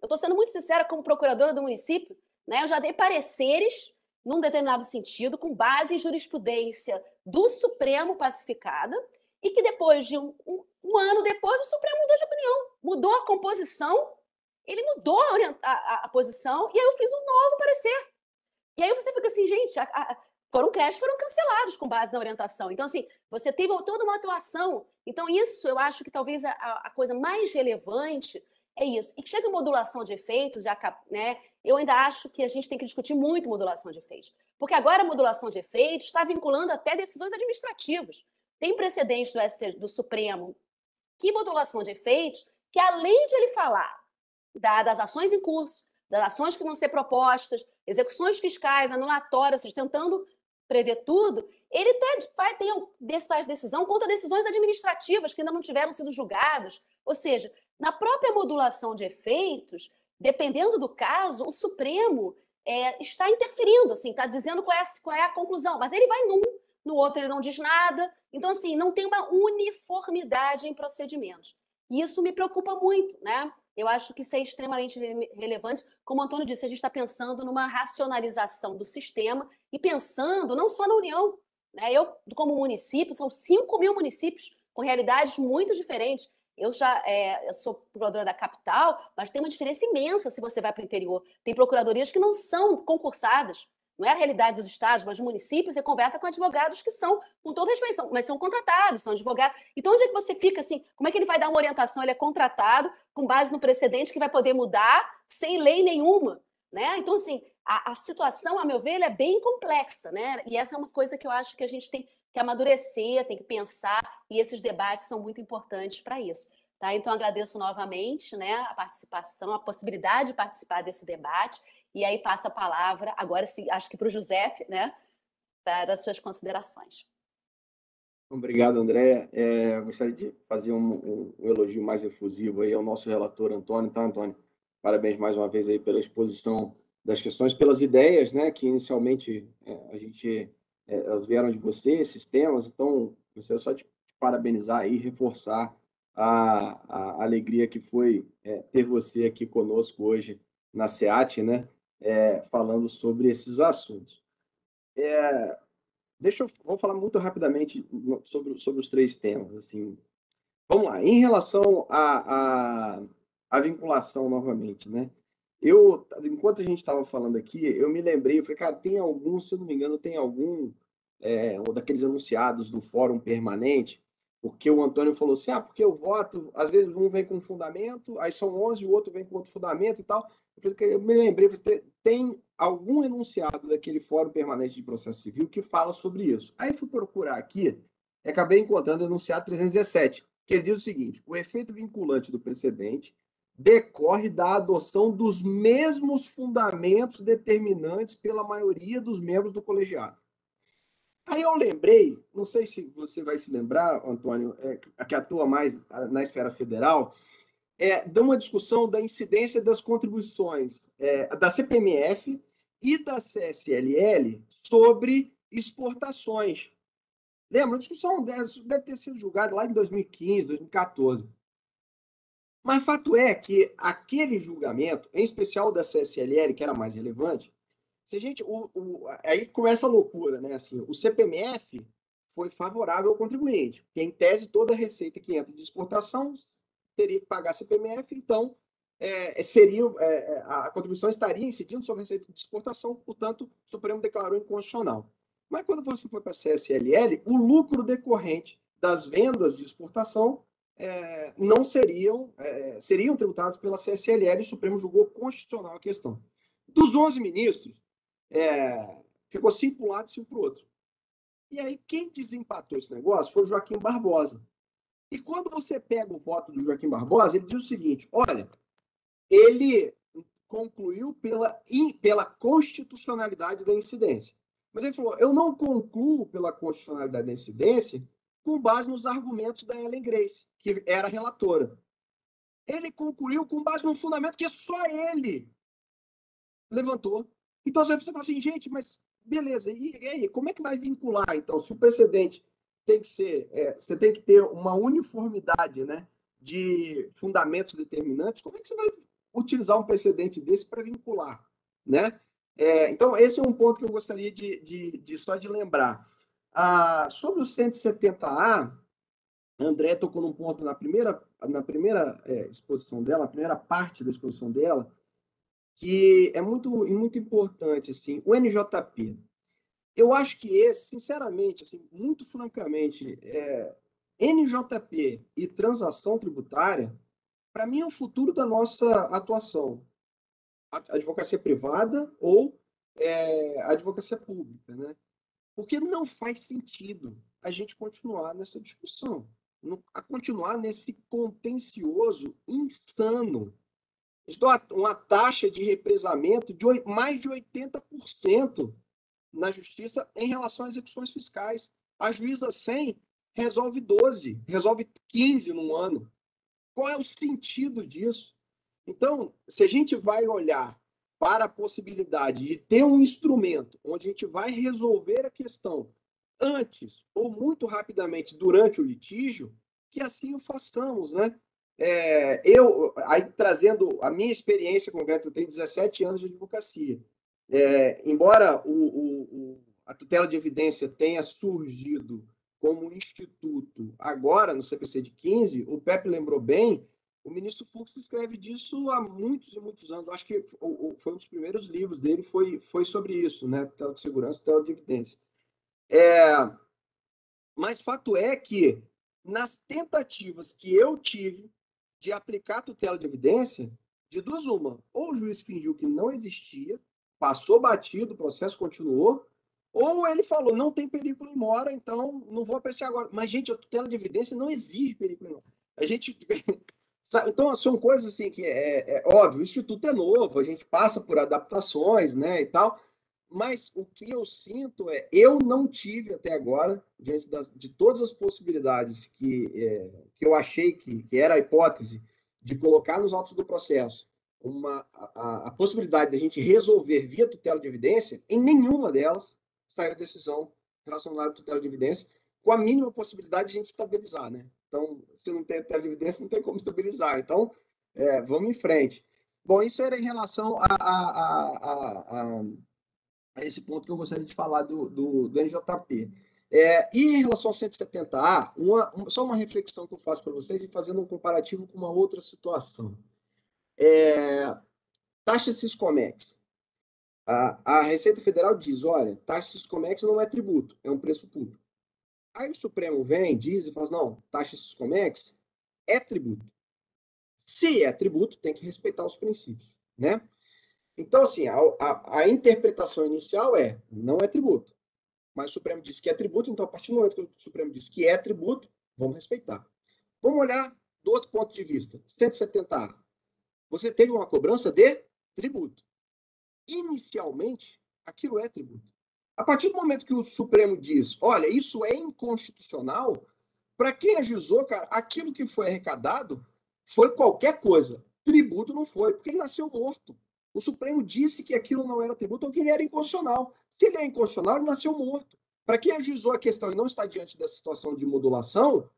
Eu estou sendo muito sincera como procuradora do município, né? Eu já dei pareceres num determinado sentido, com base em jurisprudência do Supremo pacificada, e que depois de um ano depois, o Supremo mudou de opinião, mudou a composição, ele mudou a posição, e aí eu fiz um novo parecer. E aí você fica assim, gente, foram cancelados com base na orientação. Então, assim, você teve toda uma atuação. Então, isso eu acho que talvez a coisa mais relevante é isso. E chega a modulação de efeitos, né? Eu ainda acho que a gente tem que discutir muito modulação de efeitos. Porque agora a modulação de efeitos está vinculando até decisões administrativas. Tem precedente do Supremo que modulação de efeitos, que além de ele falar das ações em curso, das ações que vão ser propostas, execuções fiscais, anulatórias, tentando prever tudo, ele faz decisão contra decisões administrativas que ainda não tiveram sido julgadas. Ou seja, na própria modulação de efeitos, dependendo do caso, o Supremo está interferindo, assim, está dizendo qual é a conclusão, mas ele vai no outro ele não diz nada. Então, assim, não tem uma uniformidade em procedimentos. E isso me preocupa muito, né? Eu acho que isso é extremamente relevante. Como o Antônio disse, a gente está pensando numa racionalização do sistema e pensando não só na União. Né? Eu, como município, são 5.000 municípios com realidades muito diferentes. Eu sou procuradora da capital, mas tem uma diferença imensa se você vai para o interior. Tem procuradorias que não são concursadas. Não é a realidade dos estados, mas dos municípios, você conversa com advogados que são, com todo respeito, mas são contratados, são advogados. Então, onde é que você fica assim? Como é que ele vai dar uma orientação? Ele é contratado com base no precedente que vai poder mudar sem lei nenhuma. Né? Então, assim, a situação, a meu ver, é bem complexa. Né? E essa é uma coisa que eu acho que a gente tem que amadurecer, tem que pensar, e esses debates são muito importantes para isso. Tá? Então, agradeço novamente, né, a participação, a possibilidade de participar desse debate. E aí passo a palavra, agora sim, acho que para o Giuseppe, né, para as suas considerações. Obrigado, André. Eu gostaria de fazer um elogio mais efusivo aí ao nosso relator, Antônio. Tá, Antônio? Parabéns mais uma vez aí pela exposição das questões, pelas ideias, né, que inicialmente elas vieram de você, esses temas. Então, gostaria só de parabenizar e reforçar a alegria que foi ter você aqui conosco hoje na SEAT, né, falando sobre esses assuntos. Vou falar muito rapidamente sobre os 3 temas. Assim. Vamos lá. Em relação à vinculação novamente, né? Enquanto a gente estava falando aqui, eu me lembrei, eu falei, cara, tem algum, se eu não me engano, tem algum ou daqueles anunciados do Fórum Permanente, porque o Antônio falou assim, porque eu voto, às vezes um vem com um fundamento, aí são 11, o outro vem com outro fundamento e tal. Eu me lembrei, tem algum enunciado daquele Fórum Permanente de Processo Civil que fala sobre isso. Aí fui procurar aqui e acabei encontrando o enunciado 317, que ele diz o seguinte: o efeito vinculante do precedente decorre da adoção dos mesmos fundamentos determinantes pela maioria dos membros do colegiado. Aí eu lembrei, não sei se você vai se lembrar, Antônio, que atua mais na esfera federal, de uma discussão da incidência das contribuições da CPMF e da CSLL sobre exportações. Lembra? A discussão deve ter sido julgada lá em 2015, 2014. Mas fato é que aquele julgamento, em especial da CSLL, que era mais relevante, se a gente, aí começa a loucura, né? Assim, o CPMF foi favorável ao contribuinte, porque, em tese, toda a receita que entra de exportação teria que pagar CPMF, então a contribuição estaria incidindo sobre a receita de exportação, portanto, o Supremo declarou inconstitucional. Mas quando você foi para a CSLL, o lucro decorrente das vendas de exportação não seriam tributados pela CSLL, e o Supremo julgou constitucional a questão. Dos 11 ministros, ficou 5 para um lado e 5 para o outro. E aí, quem desempatou esse negócio foi o Joaquim Barbosa. E quando você pega o voto do Joaquim Barbosa, ele diz o seguinte: olha, ele concluiu pela constitucionalidade da incidência. Mas ele falou, eu não concluo pela constitucionalidade da incidência com base nos argumentos da Ellen Grace, que era relatora. Ele concluiu com base num fundamento que só ele levantou. Então você fala assim, gente, mas beleza, e aí, como é que vai vincular, então, se o precedente tem que ser, você tem que ter uma uniformidade, né, de fundamentos determinantes, como é que você vai utilizar um precedente desse para vincular, né? Então, esse é um ponto que eu gostaria só de lembrar. Sobre o 170A, a André tocou num ponto na primeira exposição dela, na primeira parte da exposição dela, que é muito importante, assim, o NJP. Eu acho que esse, sinceramente, assim, muito francamente, NJP e transação tributária, para mim, é o futuro da nossa atuação. Advocacia privada ou advocacia pública, né? Porque não faz sentido a gente continuar nessa discussão, a continuar nesse contencioso insano. Uma taxa de represamento de mais de 80% na justiça em relação às execuções fiscais. A juíza 100 resolve 12, resolve 15 num ano. Qual é o sentido disso? Então, se a gente vai olhar para a possibilidade de ter um instrumento onde a gente vai resolver a questão antes ou muito rapidamente durante o litígio, que assim o façamos, né? Aí trazendo a minha experiência concreta, eu tenho 17 anos de advocacia. Embora a tutela de evidência tenha surgido como instituto agora no CPC de 15, o Pepe lembrou bem, o ministro Fux escreve disso há muitos e muitos anos. Eu acho que foi um dos primeiros livros dele, foi sobre isso, né? Tutela de segurança, tutela de evidência. Mas fato é que, nas tentativas que eu tive de aplicar a tutela de evidência, de duas uma, ou o juiz fingiu que não existia, passou batido, o processo continuou, ou ele falou, não tem perículo in mora, então não vou apreciar agora. Mas, gente, a tutela de evidência não exige perículo in mora. A gente... Então, são coisas assim que óbvio, o Instituto é novo, a gente passa por adaptações, né, e tal, Mas o que eu sinto eu não tive até agora, diante de todas as possibilidades que eu achei que era a hipótese de colocar nos autos do processo a possibilidade de a gente resolver via tutela de evidência, em nenhuma delas saiu decisão relacionada à tutela de evidência, com a mínima possibilidade de a gente estabilizar, né? Então, se não tem tutela de evidência, não tem como estabilizar. Então, vamos em frente. Bom, isso era em relação a esse ponto que eu gostaria de falar do NJP. E em relação ao 170A, só uma reflexão que eu faço para vocês e fazendo um comparativo com uma outra situação. Taxa Siscomex. A Receita Federal diz, olha, taxa Siscomex não é tributo, é um preço público. Aí o Supremo vem, diz e fala, não, taxa Siscomex é tributo. Se é tributo, tem que respeitar os princípios, né? Então, assim, a interpretação inicial não é tributo. Mas o Supremo disse que é tributo, então, a partir do momento que o Supremo disse que é tributo, vamos respeitar. Vamos olhar do outro ponto de vista. 170A. Você teve uma cobrança de tributo. Inicialmente, aquilo é tributo. A partir do momento que o Supremo diz, olha, isso é inconstitucional, para quem ajuizou, cara, aquilo que foi arrecadado foi qualquer coisa. Tributo não foi, porque ele nasceu morto. O Supremo disse que aquilo não era tributo ou que ele era inconstitucional. Se ele é inconstitucional, ele nasceu morto. Para quem ajuizou a questão e não está diante dessa situação de modulação,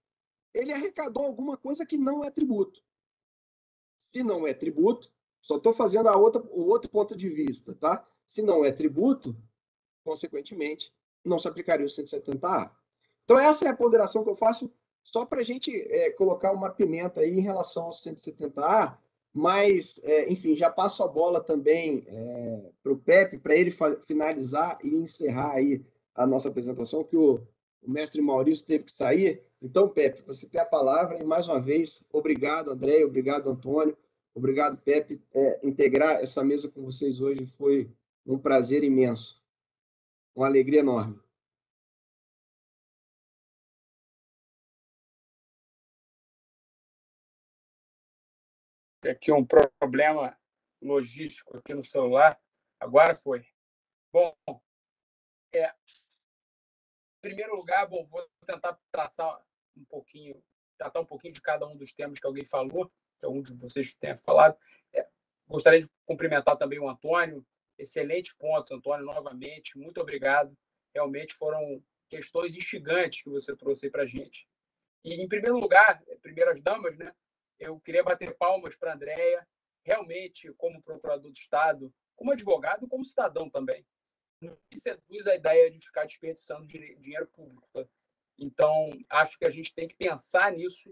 ele arrecadou alguma coisa que não é tributo. Se não é tributo, só estou fazendo o outro ponto de vista, tá? Se não é tributo, consequentemente, não se aplicaria o 170A. Então, essa é a ponderação que eu faço só para a gente colocar uma pimenta aí em relação ao 170A, mas, enfim, já passo a bola também para o Pepe, para ele finalizar e encerrar aí a nossa apresentação, que o mestre Maurício teve que sair. Então, Pepe, você tem a palavra e, mais uma vez, obrigado, André, obrigado, Antônio, obrigado, Pepe. Integrar essa mesa com vocês hoje foi um prazer imenso, uma alegria enorme. Aqui um problema logístico aqui no celular. Agora foi. Bom, em primeiro lugar, vou tentar tratar um pouquinho de cada um dos temas que alguém falou, que algum de vocês tenha falado. Gostaria de cumprimentar também o Antônio. Excelentes pontos, Antônio, novamente. Muito obrigado. Realmente foram questões instigantes que você trouxe aí para a gente. E, em primeiro lugar, primeiras damas, né? Eu queria bater palmas para a Andréia, realmente, como procurador do Estado, como advogado e como cidadão também. Não me seduz a ideia de ficar desperdiçando dinheiro público. Tá? Então, acho que a gente tem que pensar nisso,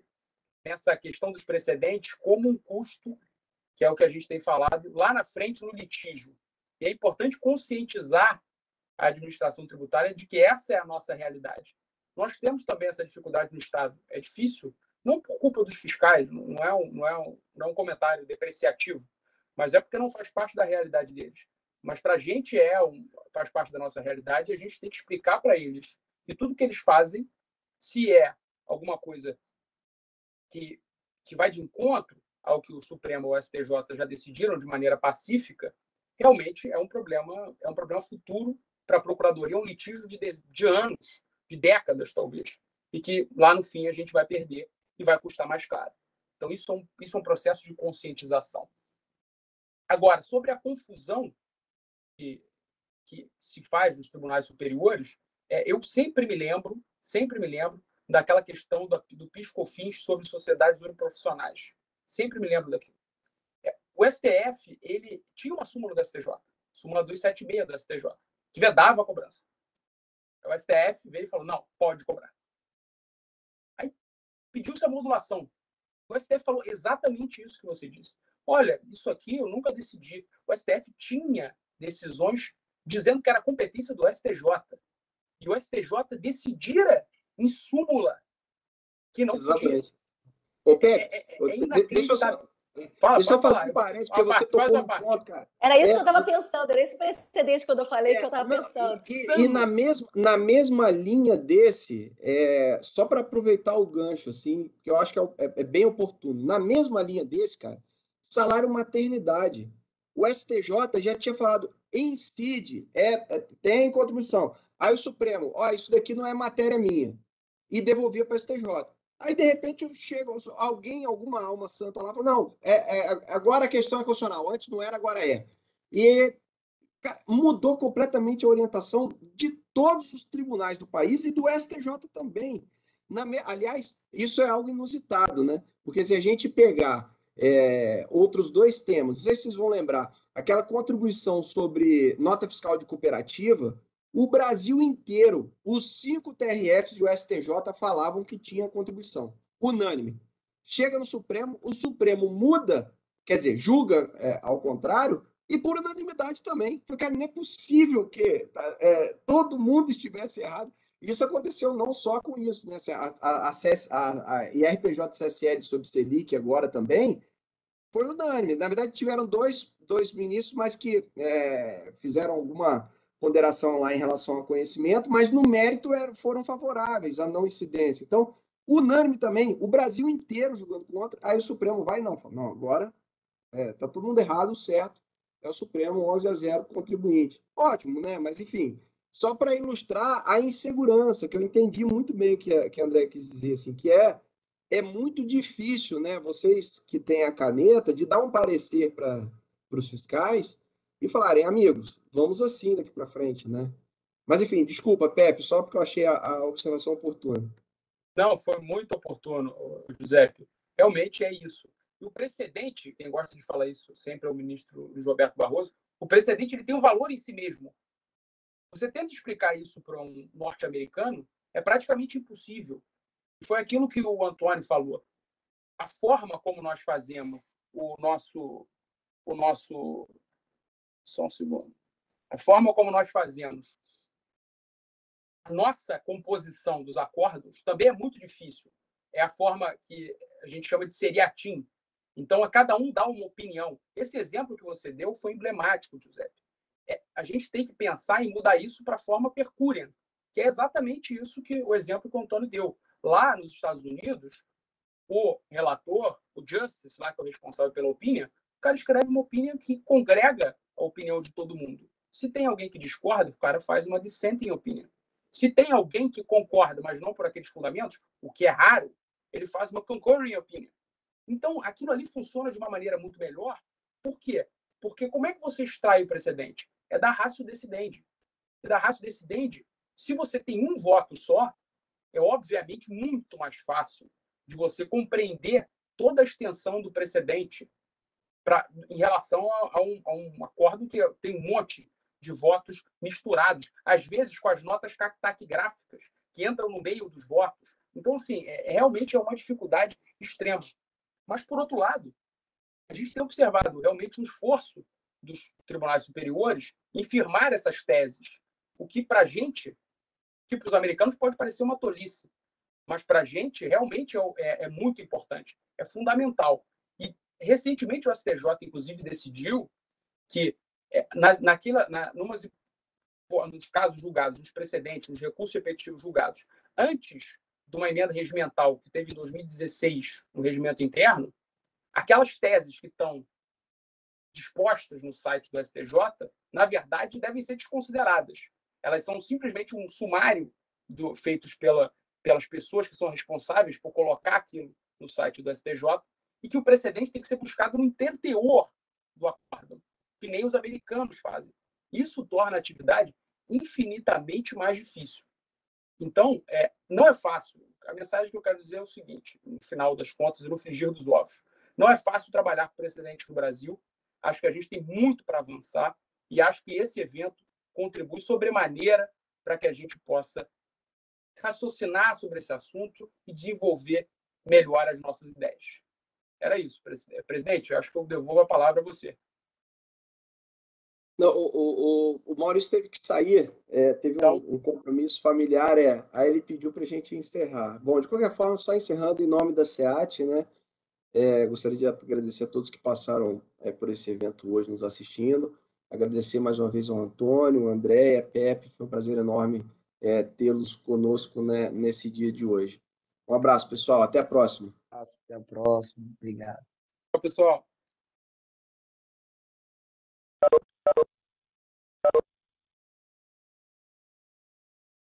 nessa questão dos precedentes, como um custo, que é o que a gente tem falado, lá na frente no litígio. E é importante conscientizar a administração tributária de que essa é a nossa realidade. Nós temos também essa dificuldade no Estado. É difícil, não por culpa dos fiscais, não é um comentário depreciativo, mas é porque não faz parte da realidade deles. Mas para a gente faz parte da nossa realidade e a gente tem que explicar para eles que tudo que eles fazem, se é alguma coisa que vai de encontro ao que o Supremo ou o STJ já decidiram de maneira pacífica, realmente é um problema futuro para a Procuradoria, um litígio de anos, de décadas, talvez, e que lá no fim a gente vai perder e vai custar mais caro. Então, isso é um processo de conscientização. Agora, sobre a confusão que se faz nos tribunais superiores, eu sempre me lembro daquela questão do PIS/COFINS sobre sociedades uniprofissionais. Sempre me lembro daquilo. O STF ele tinha uma súmula do STJ, súmula 276 do STJ, que vedava a cobrança. O STF veio e falou, não, pode cobrar. Aí pediu-se a modulação. O STF falou exatamente isso que você disse. Olha, isso aqui eu nunca decidi. O STF tinha decisões dizendo que era competência do STJ. E o STJ decidira em súmula que não Exatamente. podia. É inacreditável. Deixa eu fazer um parênteses, porque você tocou no ponto, cara. Era isso que eu estava pensando, era esse precedente quando eu falei que eu estava pensando. E na mesma linha desse, só para aproveitar o gancho, assim, que eu acho que é bem oportuno, na mesma linha desse, cara, salário maternidade. O STJ já tinha falado, incide, tem contribuição. Aí o Supremo, isso daqui não é matéria minha, e devolvia para o STJ. Aí, de repente, chega alguém, alguma alma santa lá, fala, não, agora a questão é constitucional, antes não era, agora é. E mudou completamente a orientação de todos os tribunais do país e do STJ também. Aliás, isso é algo inusitado, né? Porque se a gente pegar outros dois temas, não sei se vocês vão lembrar, aquela contribuição sobre nota fiscal de cooperativa, o Brasil inteiro, os 5 TRFs e o STJ falavam que tinha contribuição, unânime. Chega no Supremo, o Supremo muda, quer dizer, julga ao contrário, e por unanimidade também. Porque não é possível que todo mundo estivesse errado. Isso aconteceu não só com isso, né? A IRPJ CSL sobre Selic agora também foi unânime. Na verdade, tiveram dois ministros, mas que fizeram alguma ponderação lá em relação ao conhecimento, mas no mérito foram favoráveis à não incidência. Então, unânime também, o Brasil inteiro julgando contra, aí o Supremo vai, não, agora está todo mundo errado, certo, é o Supremo 11-0 contribuinte. Ótimo, né? Mas, enfim, só para ilustrar a insegurança, que eu entendi muito bem o que a André quis dizer, assim, que é muito difícil, né, vocês que têm a caneta, de dar um parecer para os fiscais e falarem, amigos, vamos assim daqui para frente, né? Mas, enfim, desculpa, Pepe, só porque eu achei a observação oportuna. Não, foi muito oportuno, Giuseppe. Realmente é isso. E o precedente, quem gosta de falar isso sempre é o ministro Luiz Roberto Barroso, o precedente ele tem um valor em si mesmo. Você tenta explicar isso para um norte-americano, é praticamente impossível. Foi aquilo que o Antônio falou. A forma como nós fazemos o nosso só um segundo. A forma como nós fazemos a nossa composição dos acordos também é muito difícil. É a forma que a gente chama de seriatim. Então, cada um dá uma opinião. Esse exemplo que você deu foi emblemático, Giuseppe. A gente tem que pensar em mudar isso para a forma Percurian, que é exatamente isso que o exemplo que o Antônio deu. Lá nos Estados Unidos, o relator, o Justice, lá que é o responsável pela opinião, o cara escreve uma opinião que congrega a opinião de todo mundo. Se tem alguém que discorda, o cara faz uma dissenting opinion. Se tem alguém que concorda, mas não por aqueles fundamentos, o que é raro, ele faz uma concurring opinion. Então, aquilo ali funciona de uma maneira muito melhor. Por quê? Porque como é que você extrai o precedente? É da ratio decidendi. E da ratio decidendi, se você tem um voto só, é obviamente muito mais fácil de você compreender toda a extensão do precedente em relação a um acordo que tem um monte de votos misturados, às vezes com as notas taquigráficas que entram no meio dos votos. Então, assim, realmente é uma dificuldade extrema. Mas, por outro lado, a gente tem observado realmente um esforço dos tribunais superiores em firmar essas teses, o que para a gente, que para os americanos pode parecer uma tolice, mas para a gente realmente é muito importante, é fundamental. E recentemente o STJ, inclusive, decidiu que nos casos julgados, nos precedentes, nos recursos repetitivos julgados, antes de uma emenda regimental que teve em 2016 no regimento interno, aquelas teses que estão dispostas no site do STJ, na verdade, devem ser desconsideradas. Elas são simplesmente um sumário feitos pelas pessoas que são responsáveis por colocar aquilo no site do STJ e que o precedente tem que ser buscado no interteor do acordo, que nem os americanos fazem. Isso torna a atividade infinitamente mais difícil. Então, não é fácil. A mensagem que eu quero dizer é o seguinte, no final das contas, e no frigir dos ovos. Não é fácil trabalhar com precedentes no Brasil. Acho que a gente tem muito para avançar e acho que esse evento contribui sobremaneira para que a gente possa raciocinar sobre esse assunto e desenvolver melhor as nossas ideias. Era isso, presidente. Eu acho que eu devolvo a palavra a você. Não, o Maurício teve que sair, teve um compromisso familiar, aí ele pediu para a gente encerrar. Bom, de qualquer forma, só encerrando em nome da SEAT, né? Gostaria de agradecer a todos que passaram por esse evento hoje nos assistindo. Agradecer mais uma vez ao Antônio, ao André, a Pepe, foi um prazer enorme tê-los conosco, né, nesse dia de hoje. Um abraço, pessoal. Até a próxima. Até a próxima. Obrigado. Tchau, pessoal.